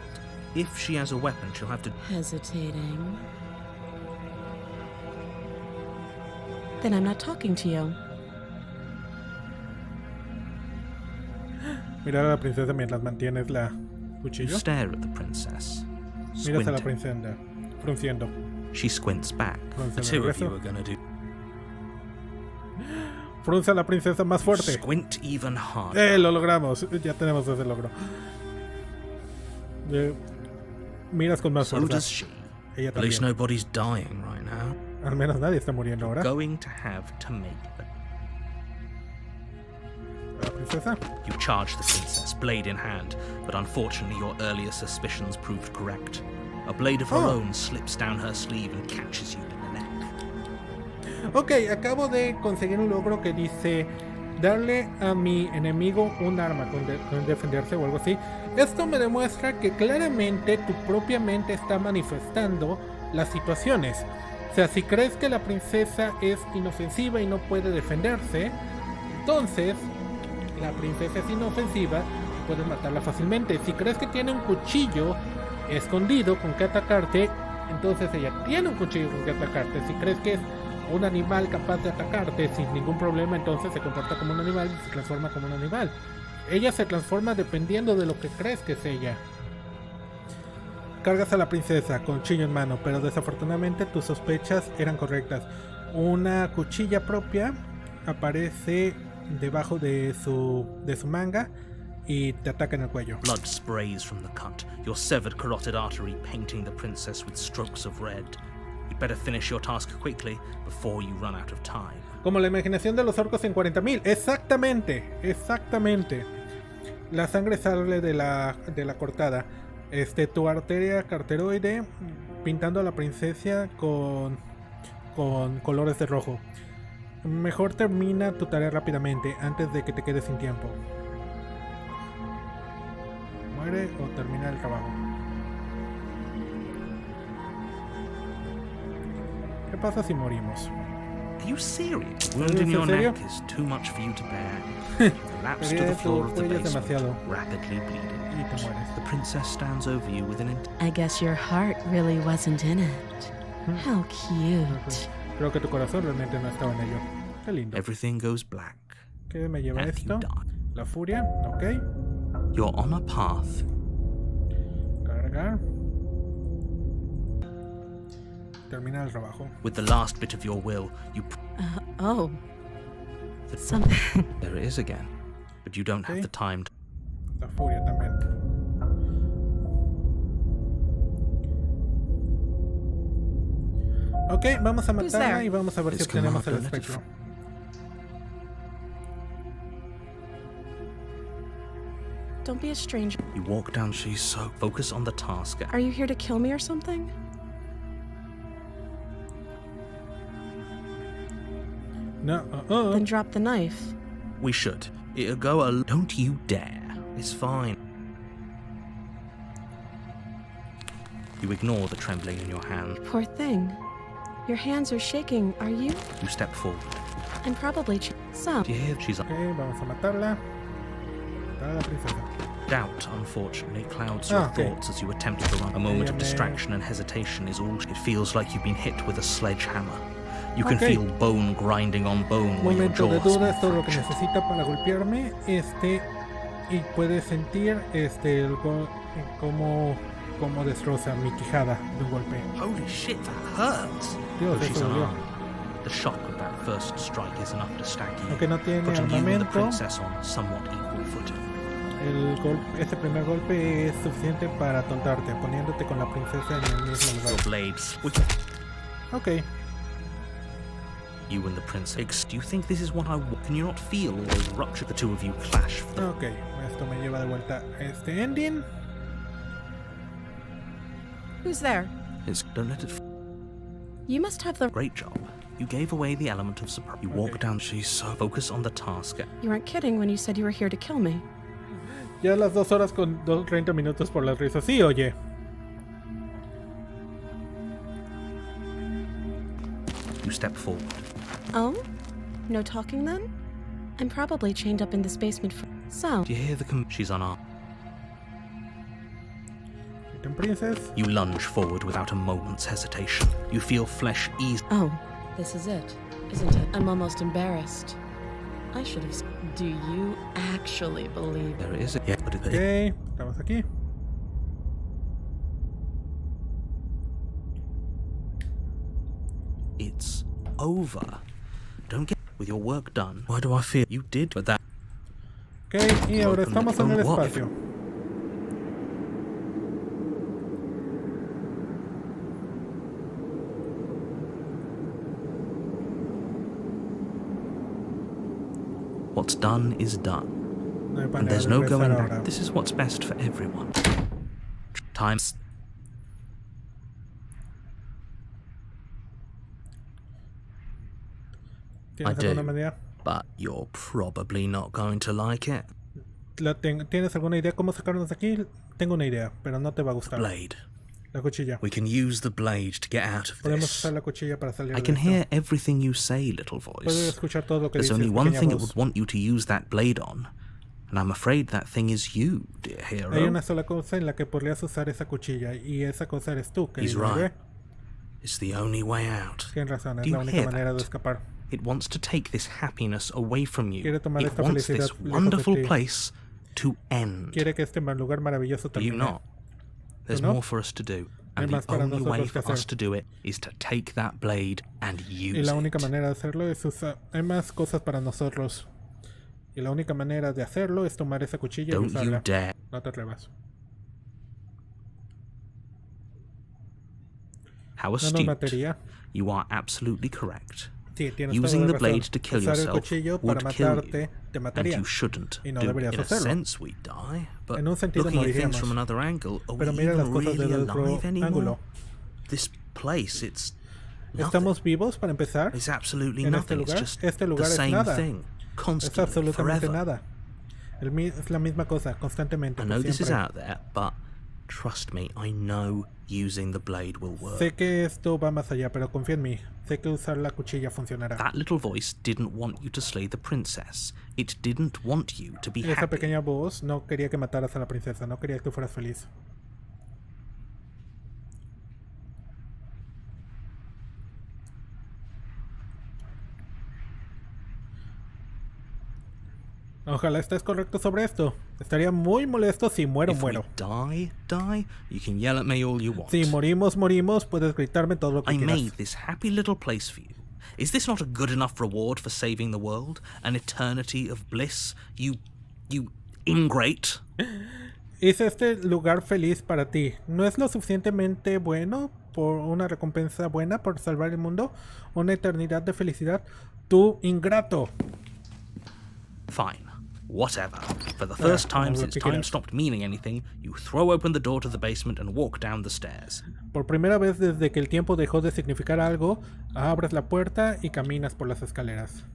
If she has a weapon, she'll have to... hesitating. Then I'm not talking to you. Mirar a la princesa mientras mantienes la You cuchillo. stare at the princess. Miras a la Squinting. princesa frunciendo. She squints back. Frunce The de two of you regreso. are gonna do... Frunce a la princesa más fuerte. Squint even harder. Lo logramos. Ya tenemos ese logro. Miras con más So fuerza. does she. Ella At least también. nobody's dying right now. Al menos nadie está muriendo ahora. Going to have to make a... La princesa. You charge the princess, blade in hand, but unfortunately your earlier suspicions proved correct. A blade of her Oh. own slips down her sleeve and catches you in the neck. Ok, acabo de conseguir un logro que dice darle a mi enemigo un arma con defenderse o algo así. Esto me demuestra que claramente tu propia mente está manifestando las situaciones. O sea, si crees que la princesa es inofensiva y no puede defenderse, entonces la princesa es inofensiva y puedes matarla fácilmente. Si crees que tiene un cuchillo escondido con que atacarte, entonces ella tiene un cuchillo con que atacarte. Si crees que es un animal capaz de atacarte sin ningún problema, entonces se comporta como un animal y se transforma como un animal. Ella se transforma dependiendo de lo que crees que es ella. Cargas a la princesa con cuchillo en mano, pero desafortunadamente tus sospechas eran correctas. Una cuchilla propia aparece debajo de su manga y te ataca en el cuello. Blood sprays from the cut, your severed carotid artery painting the princess with strokes of red. You'd better finish your task quickly before you run out of time. Como la imaginación de los orcos en 40.000. Exactamente, exactamente. La sangre sale de la cortada. Tu arteria carteroide pintando a la princesa con colores de rojo. Mejor termina tu tarea rápidamente antes de que te quedes sin tiempo. Muere o termina el trabajo. ¿Qué pasa si morimos? Are you serious? The wound in your serio? neck is too much for you to bear. You collapse to the floor of the cuello es basement, demasiado. rapidly bleeding. Y te mueres. The princess stands over you with an I guess your heart really wasn't in it. How cute. Creo que tu corazón realmente no estaba en ello. Qué lindo. Everything goes black, ¿Qué me lleva and esto? you die. La furia, ok. You're on a path. Cargar. Termina el trabajo. With the last bit of your will, you Oh. Something. there it is again. But you don't have Okay. the time to La furia también. Ok, vamos a matarla there? y vamos a ver si It's obtenemos el commanded. espectro. Don't be a stranger. You walk down, she's so focus on the task. Are you here to kill me or something? No, Then drop the knife. We should. It'll go a don't you dare. It's fine. You ignore the trembling in your hand. Poor thing. Your hands are shaking, are you? You step forward. I'm probably some. Do you hear? She's Ok, vamos a matarla. Matar a la princesa. doubt, unfortunately, clouds your Okay. thoughts as you attempt to run. A moment of Dígame. distraction and hesitation is all. It feels like you've been hit with a sledgehammer. You can Okay. feel bone grinding on bone when your Momento de jaws. duda, es todo lo que necesita para golpearme. Y puedes sentir cómo destroza mi quijada de un golpe. Holy shit, that hurts. Dios, She's eso dolió. unarmed. The shock of that first strike is enough to stag you, Aunque no tiene putting you and the armamento, princess on somewhat equal footing. este primer golpe es suficiente para atontarte, poniéndote con la princesa en el mismo Your lugar. blades. Ok, You and the princess. Do you think this is what I want? Can you not feel all those rupture? The two of you clash. ok. Esto me lleva de vuelta a este ending. Who's there? Don't let it. You must have the. Great job. You gave away the element of surprise. You walk Okay. down. She's so focus on the task. You weren't kidding when you said you were here to kill me. Ya las 2 horas con 30 minutos por las risas. Sí, oye. You step forward. Oh? No talking then? I'm probably chained up in this basement for. So, Do you hear the? She's unarmed. Item princess. You lunge forward without a moment's hesitation. You feel flesh ease. oh, this is it, isn't it? I'm almost embarrassed. I should have. Do you actually believe? There it is. Yeah, but Ok, estamos aquí. it's over. Don't get with your work done. Why do I feel you did? But that Ok, y ahora estamos en el What? espacio. what's done is done, No hay and manera there's de no regresar going ahora. back. This is what's best for everyone. Times. ¿Tienes I do. alguna manera? But you're probably not going to like it. ¿Tienes alguna idea cómo sacarnos de aquí? Tengo una idea, pero no te va a gustar. Blade. La cuchilla. We can use the blade to get out of Podemos this. usar la cuchilla para salir I de can esto. hear everything you say, little Puedo voice. escuchar todo lo que There's dices, only one pequeña thing it voz. would want you to use that blade on, and I'm afraid that thing is you, dear Hay hero. una sola cosa en la que podrías usar esa cuchilla, y esa cosa eres tú, He's querido right. héroe. It's the only way out. Tienes razón, Do es you la única hear manera de that? escapar. It wants to take this happiness away from you. Quiere tomar It esta wants felicidad this lejos de wonderful ti. place to end. Quiere que este lugar maravilloso Do you termine. not? There's no? more for us to do. Hay And the más para only way nosotros que for us hacer. to do it is to take that blade and Y use la única it. manera de hacerlo es usar... Hay más cosas para nosotros. Y la única manera de hacerlo es tomar esa cuchilla y Don't you usarla. dare. No te atrevas. How No nos astute. mataría. You are absolutely correct. Sí, tienes Using toda the la blade razón. to kill Usar el yourself cuchillo would para kill matarte you, te and mataría. you shouldn't. Y no Do, deberías in a hacerlo. sense, we die, but En un sentido looking at things moriríamos. from another angle, are Pero we mira las even cosas really desde otro alive anymore? ángulo. This place, it's nothing. ¿Estamos vivos para empezar? It's absolutely en este nothing. It's lugar? just Este lugar the es same nada. thing, Es constantly, absolutamente forever. nada. Es la misma cosa, constantemente. I por know this is siempre. out there, but trust me, I know using the blade will work. Sé que esto va más allá, pero confía en mí. Sé que usar la cuchilla funcionará. That little voice didn't want you to slay the princess. It didn't want you to be Esa happy. pequeña voz no quería que mataras a la princesa, no quería que fueras feliz. Ojalá estés correcto sobre esto. Estaría muy molesto si muero. If we die, you can yell at me all you want. Si morimos, puedes gritarme todo lo que I quieras. made this happy little place for you. Is this not a good enough reward for saving the world? An eternity of bliss? You ingrate. Hice este lugar feliz para ti. ¿No es lo suficientemente bueno por una recompensa buena por salvar el mundo? ¿Una eternidad de felicidad? Tú, ingrato. Fine. Whatever. For the first time since time stopped meaning anything, you throw open the door to the basement and walk down the stairs. Por primera vez desde que el tiempo dejó de significar algo, abres la puerta y caminas por las escaleras.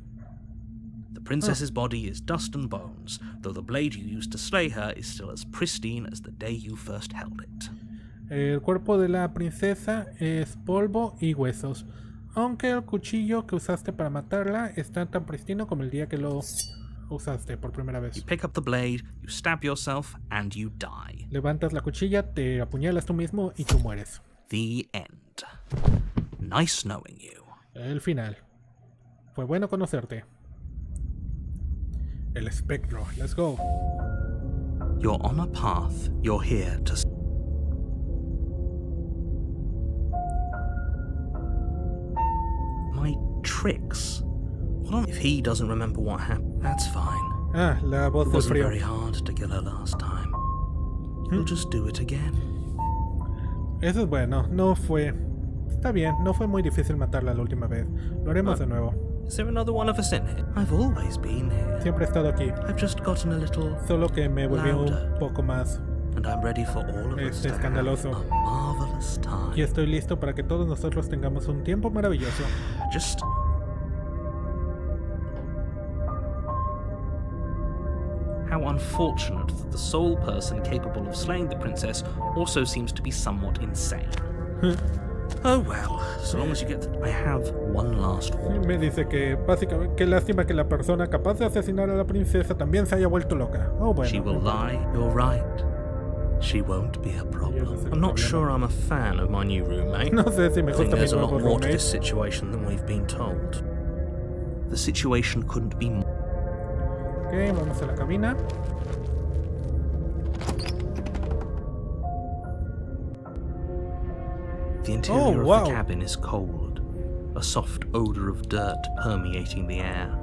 The princess's body is dust and bones, though the blade you used to slay her is still as pristine as the day you first held it. El cuerpo de la princesa es polvo y huesos, aunque el cuchillo que usaste para matarla está tan pristino como el día que lo usaste por primera You vez. pick up the blade, you stab yourself, and you die. Levantas la cuchilla, te apuñalas tú mismo y tú mueres. The end. Nice knowing you. El final. Fue bueno conocerte. El espectro. Let's go. You're on a path. You're here to... My tricks? Hold on. If he doesn't remember what happened, that's fine. Ah, la voz It del wasn't frío. very hard to kill her last time. You'll just do it again. Eso es bueno. No fue... Está bien, no fue muy difícil matarla la última vez. Lo haremos de nuevo. Is there another one of us in here? I've always been here. Siempre he estado aquí. I've just gotten a little... Solo que me volví Louder. un poco más. And I'm ready for all of us to have Escandaloso. a marvelous time. Y estoy listo para que todos nosotros tengamos un tiempo maravilloso. Just... How unfortunate that the sole person capable of slaying the princess also seems to be somewhat insane. Oh well, so long as you get I have one last warning. Me dice que básicamente qué lástima que la persona capaz de asesinar a la princesa también se haya vuelto loca. Oh bueno. She will lie, you're right. She won't be a problem. I'm not sure I'm a fan of my new roommate. No sé si me I think gusta mi there's a nuevo lot more to this roommate. situation than we've been told. The situation couldn't be more... Ok, vamos a la cabina. The interior wow. of the cabin is cold, a soft odor of dirt permeating the air.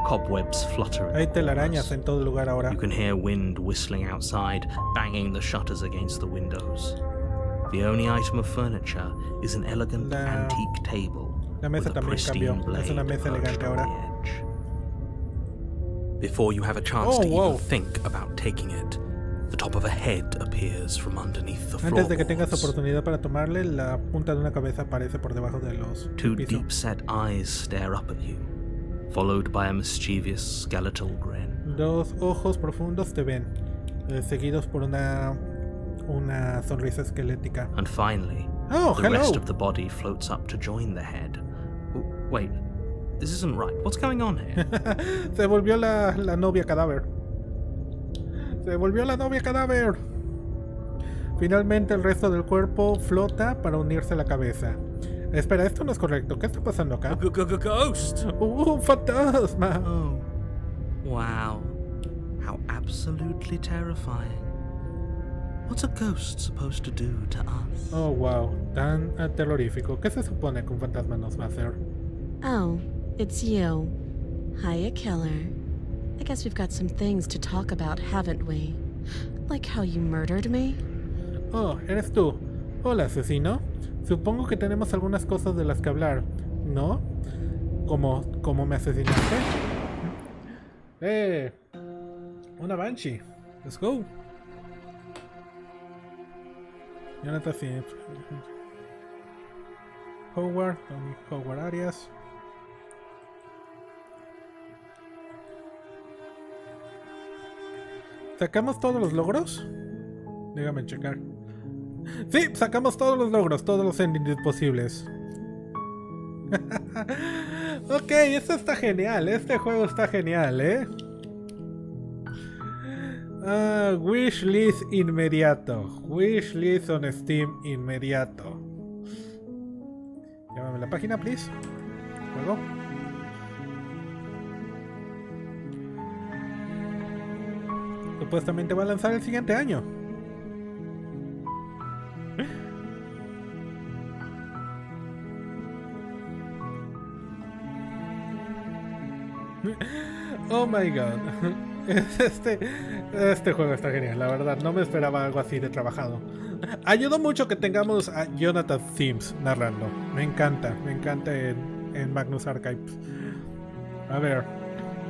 Cobwebs flutter. Hay telarañas en todo lugar ahora. You can hear wind whistling outside, banging the shutters against the windows. The only item of furniture is an elegant antique table La mesa with a también pristine cambió. blade Es una mesa perched elegante on ahora. the edge. Before you have a chance to even think about taking it, the top of a head appears from underneath the Antes de que tengas floorboards. oportunidad para tomarle, la punta de una cabeza aparece por debajo de los Two pisos. deep-set eyes stare up at you, followed by a mischievous skeletal grin. Dos ojos profundos te ven, seguidos por una sonrisa esquelética. And finally, Oh, the hello. rest of the body floats up to join the head. Wait, this isn't right. What's going on here? Se volvió la novia cadáver. Se volvió la novia cadáver. Finalmente el resto del cuerpo flota para unirse a la cabeza. Espera, esto no es correcto. ¿Qué está pasando acá? Ghost! ¡Un fantasma! Oh, wow. How absolutely terrifying. What's a ghost supposed to do to us? Oh, wow. Tan terrorífico. ¿Qué se supone que un fantasma nos va a hacer? Oh, it's you. Hiya, killer. I guess we've got some things to talk about, haven't we? Like how you murdered me? Oh, eres tú. Hola, asesino. Supongo que tenemos algunas cosas de las que hablar, ¿no? ¿Cómo me asesinaste? Una Banshee. Let's go. Jonathan Smith. Howard, Tony Howard Arias. ¿Sacamos todos los logros? Déjame checar. Sí, sacamos todos los logros, todos los endings posibles. Ok, esto está genial. Este juego está genial, Wishlist inmediato. Wishlist on Steam inmediato. Llámame la página, please. Juego. Supuestamente va a lanzar el siguiente año. Oh my god. Este juego está genial, la verdad. No me esperaba algo así de trabajado. Ayudó mucho que tengamos a Jonathan Sims narrando. Me encanta en Magnus Archives. A ver.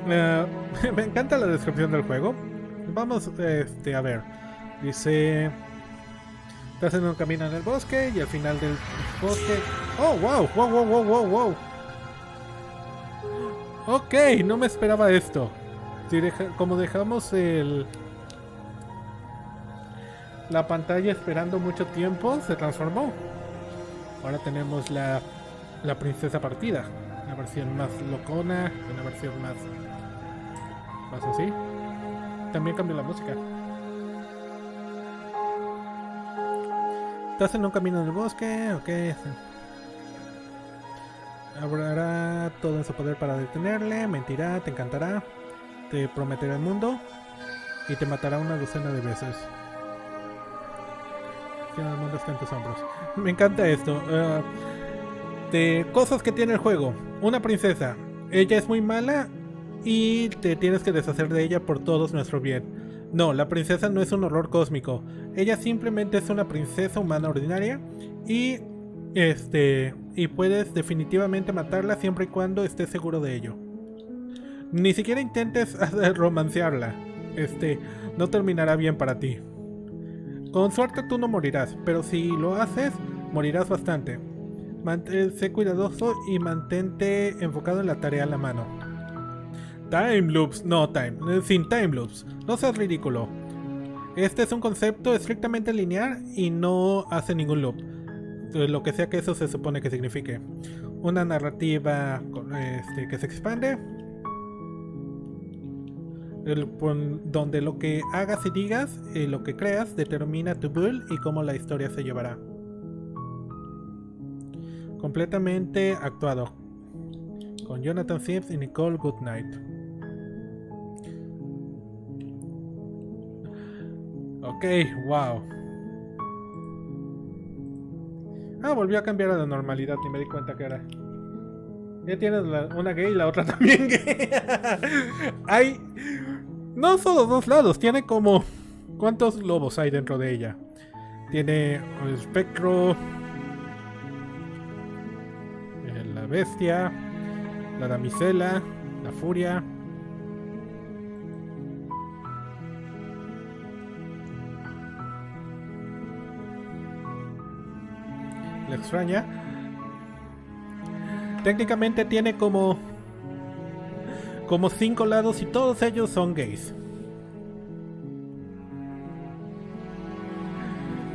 Me encanta la descripción del juego. Vamos, a ver. Dice... Estás en un camino en el bosque y al final del bosque... Oh, wow, wow, wow, wow, wow, wow. Ok, no me esperaba esto. Si como dejamos la pantalla esperando mucho tiempo, se transformó. Ahora tenemos la princesa partida. Una versión más locona, una versión más así. También cambió la música. Estás en un camino en el bosque, ok. Habrá todo en su poder para detenerle, mentirá, te encantará, te prometerá el mundo y te matará una docena de veces. El mundo está en tus hombros. Me encanta esto. De cosas que tiene el juego. Una princesa. Ella es muy mala y te tienes que deshacer de ella por todos nuestro bien. No, la princesa no es un horror cósmico. Ella simplemente es una princesa humana ordinaria y puedes definitivamente matarla siempre y cuando estés seguro de ello. Ni siquiera intentes romancearla. No terminará bien para ti. Con suerte tú no morirás, pero si lo haces, morirás bastante. Sé cuidadoso y mantente enfocado en la tarea a la mano. Time loops, sin time loops. No seas ridículo. Este es un concepto estrictamente lineal y no hace ningún loop. Lo que sea que eso se supone que signifique. Una narrativa que se expande. Donde lo que hagas y digas, lo que creas, determina tu build y cómo la historia se llevará. Completamente actuado. Con Jonathan Sims y Nicole Goodnight. Ok, wow. Volvió a cambiar a la normalidad, ni me di cuenta que era. Ya tienes una gay y la otra también gay. Hay... No solo dos lados, tiene como... ¿Cuántos lobos hay dentro de ella? Tiene el espectro... la bestia... La damisela... La furia... La extraña. Técnicamente tiene como 5 lados y todos ellos son gays.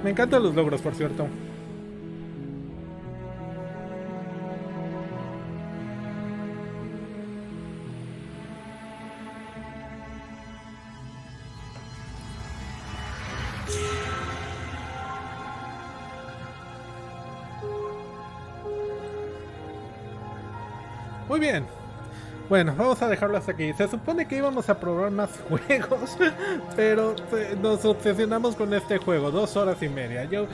Me encantan los logros, por cierto. Muy bien. Bueno, vamos a dejarlo hasta aquí. Se supone que íbamos a probar más juegos, pero nos obsesionamos con este juego, 2 horas y media. Yo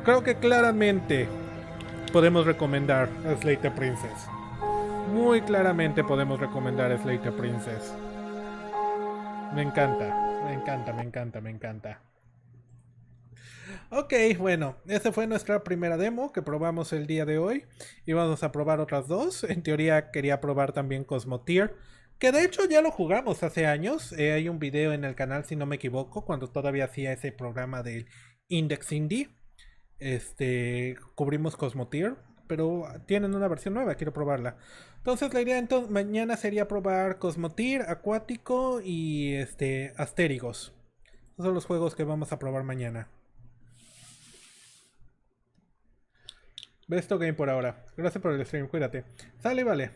creo que claramente podemos recomendar a Slay the Princess. Muy claramente podemos recomendar a Slay the Princess. Me encanta, me encanta, me encanta, me encanta. Ok, bueno, esa fue nuestra primera demo que probamos el día de hoy. Y vamos a probar otras 2. En teoría quería probar también Cosmotier, que de hecho ya lo jugamos hace años. Hay un video en el canal, si no me equivoco, cuando todavía hacía ese programa del Index Indie. Cubrimos Cosmotier, pero tienen una versión nueva, quiero probarla. Entonces la idea mañana sería probar Cosmotier, Acuático y Astérigos. Esos son los juegos que vamos a probar mañana. Besto Game por ahora. Gracias por el stream, cuídate. Sale y vale.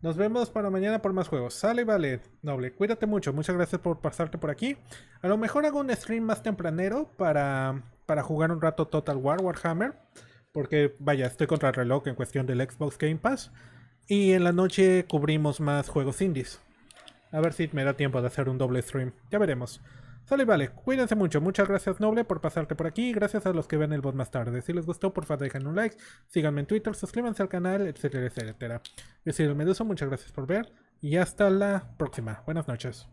Nos vemos para mañana por más juegos. Sale y vale, Noble. Cuídate mucho. Muchas gracias por pasarte por aquí. A lo mejor hago un stream más tempranero para jugar un rato Total War Warhammer. Porque, vaya, estoy contra el reloj en cuestión del Xbox Game Pass. Y en la noche cubrimos más juegos indies. A ver si me da tiempo de hacer un doble stream. Ya veremos. Sale y vale, cuídense mucho. Muchas gracias, Noble, por pasarte por aquí. Gracias a los que ven el bot más tarde. Si les gustó, por favor dejen un like. Síganme en Twitter, suscríbanse al canal, etcétera, etcétera. Yo soy el Meduso, muchas gracias por ver. Y hasta la próxima. Buenas noches.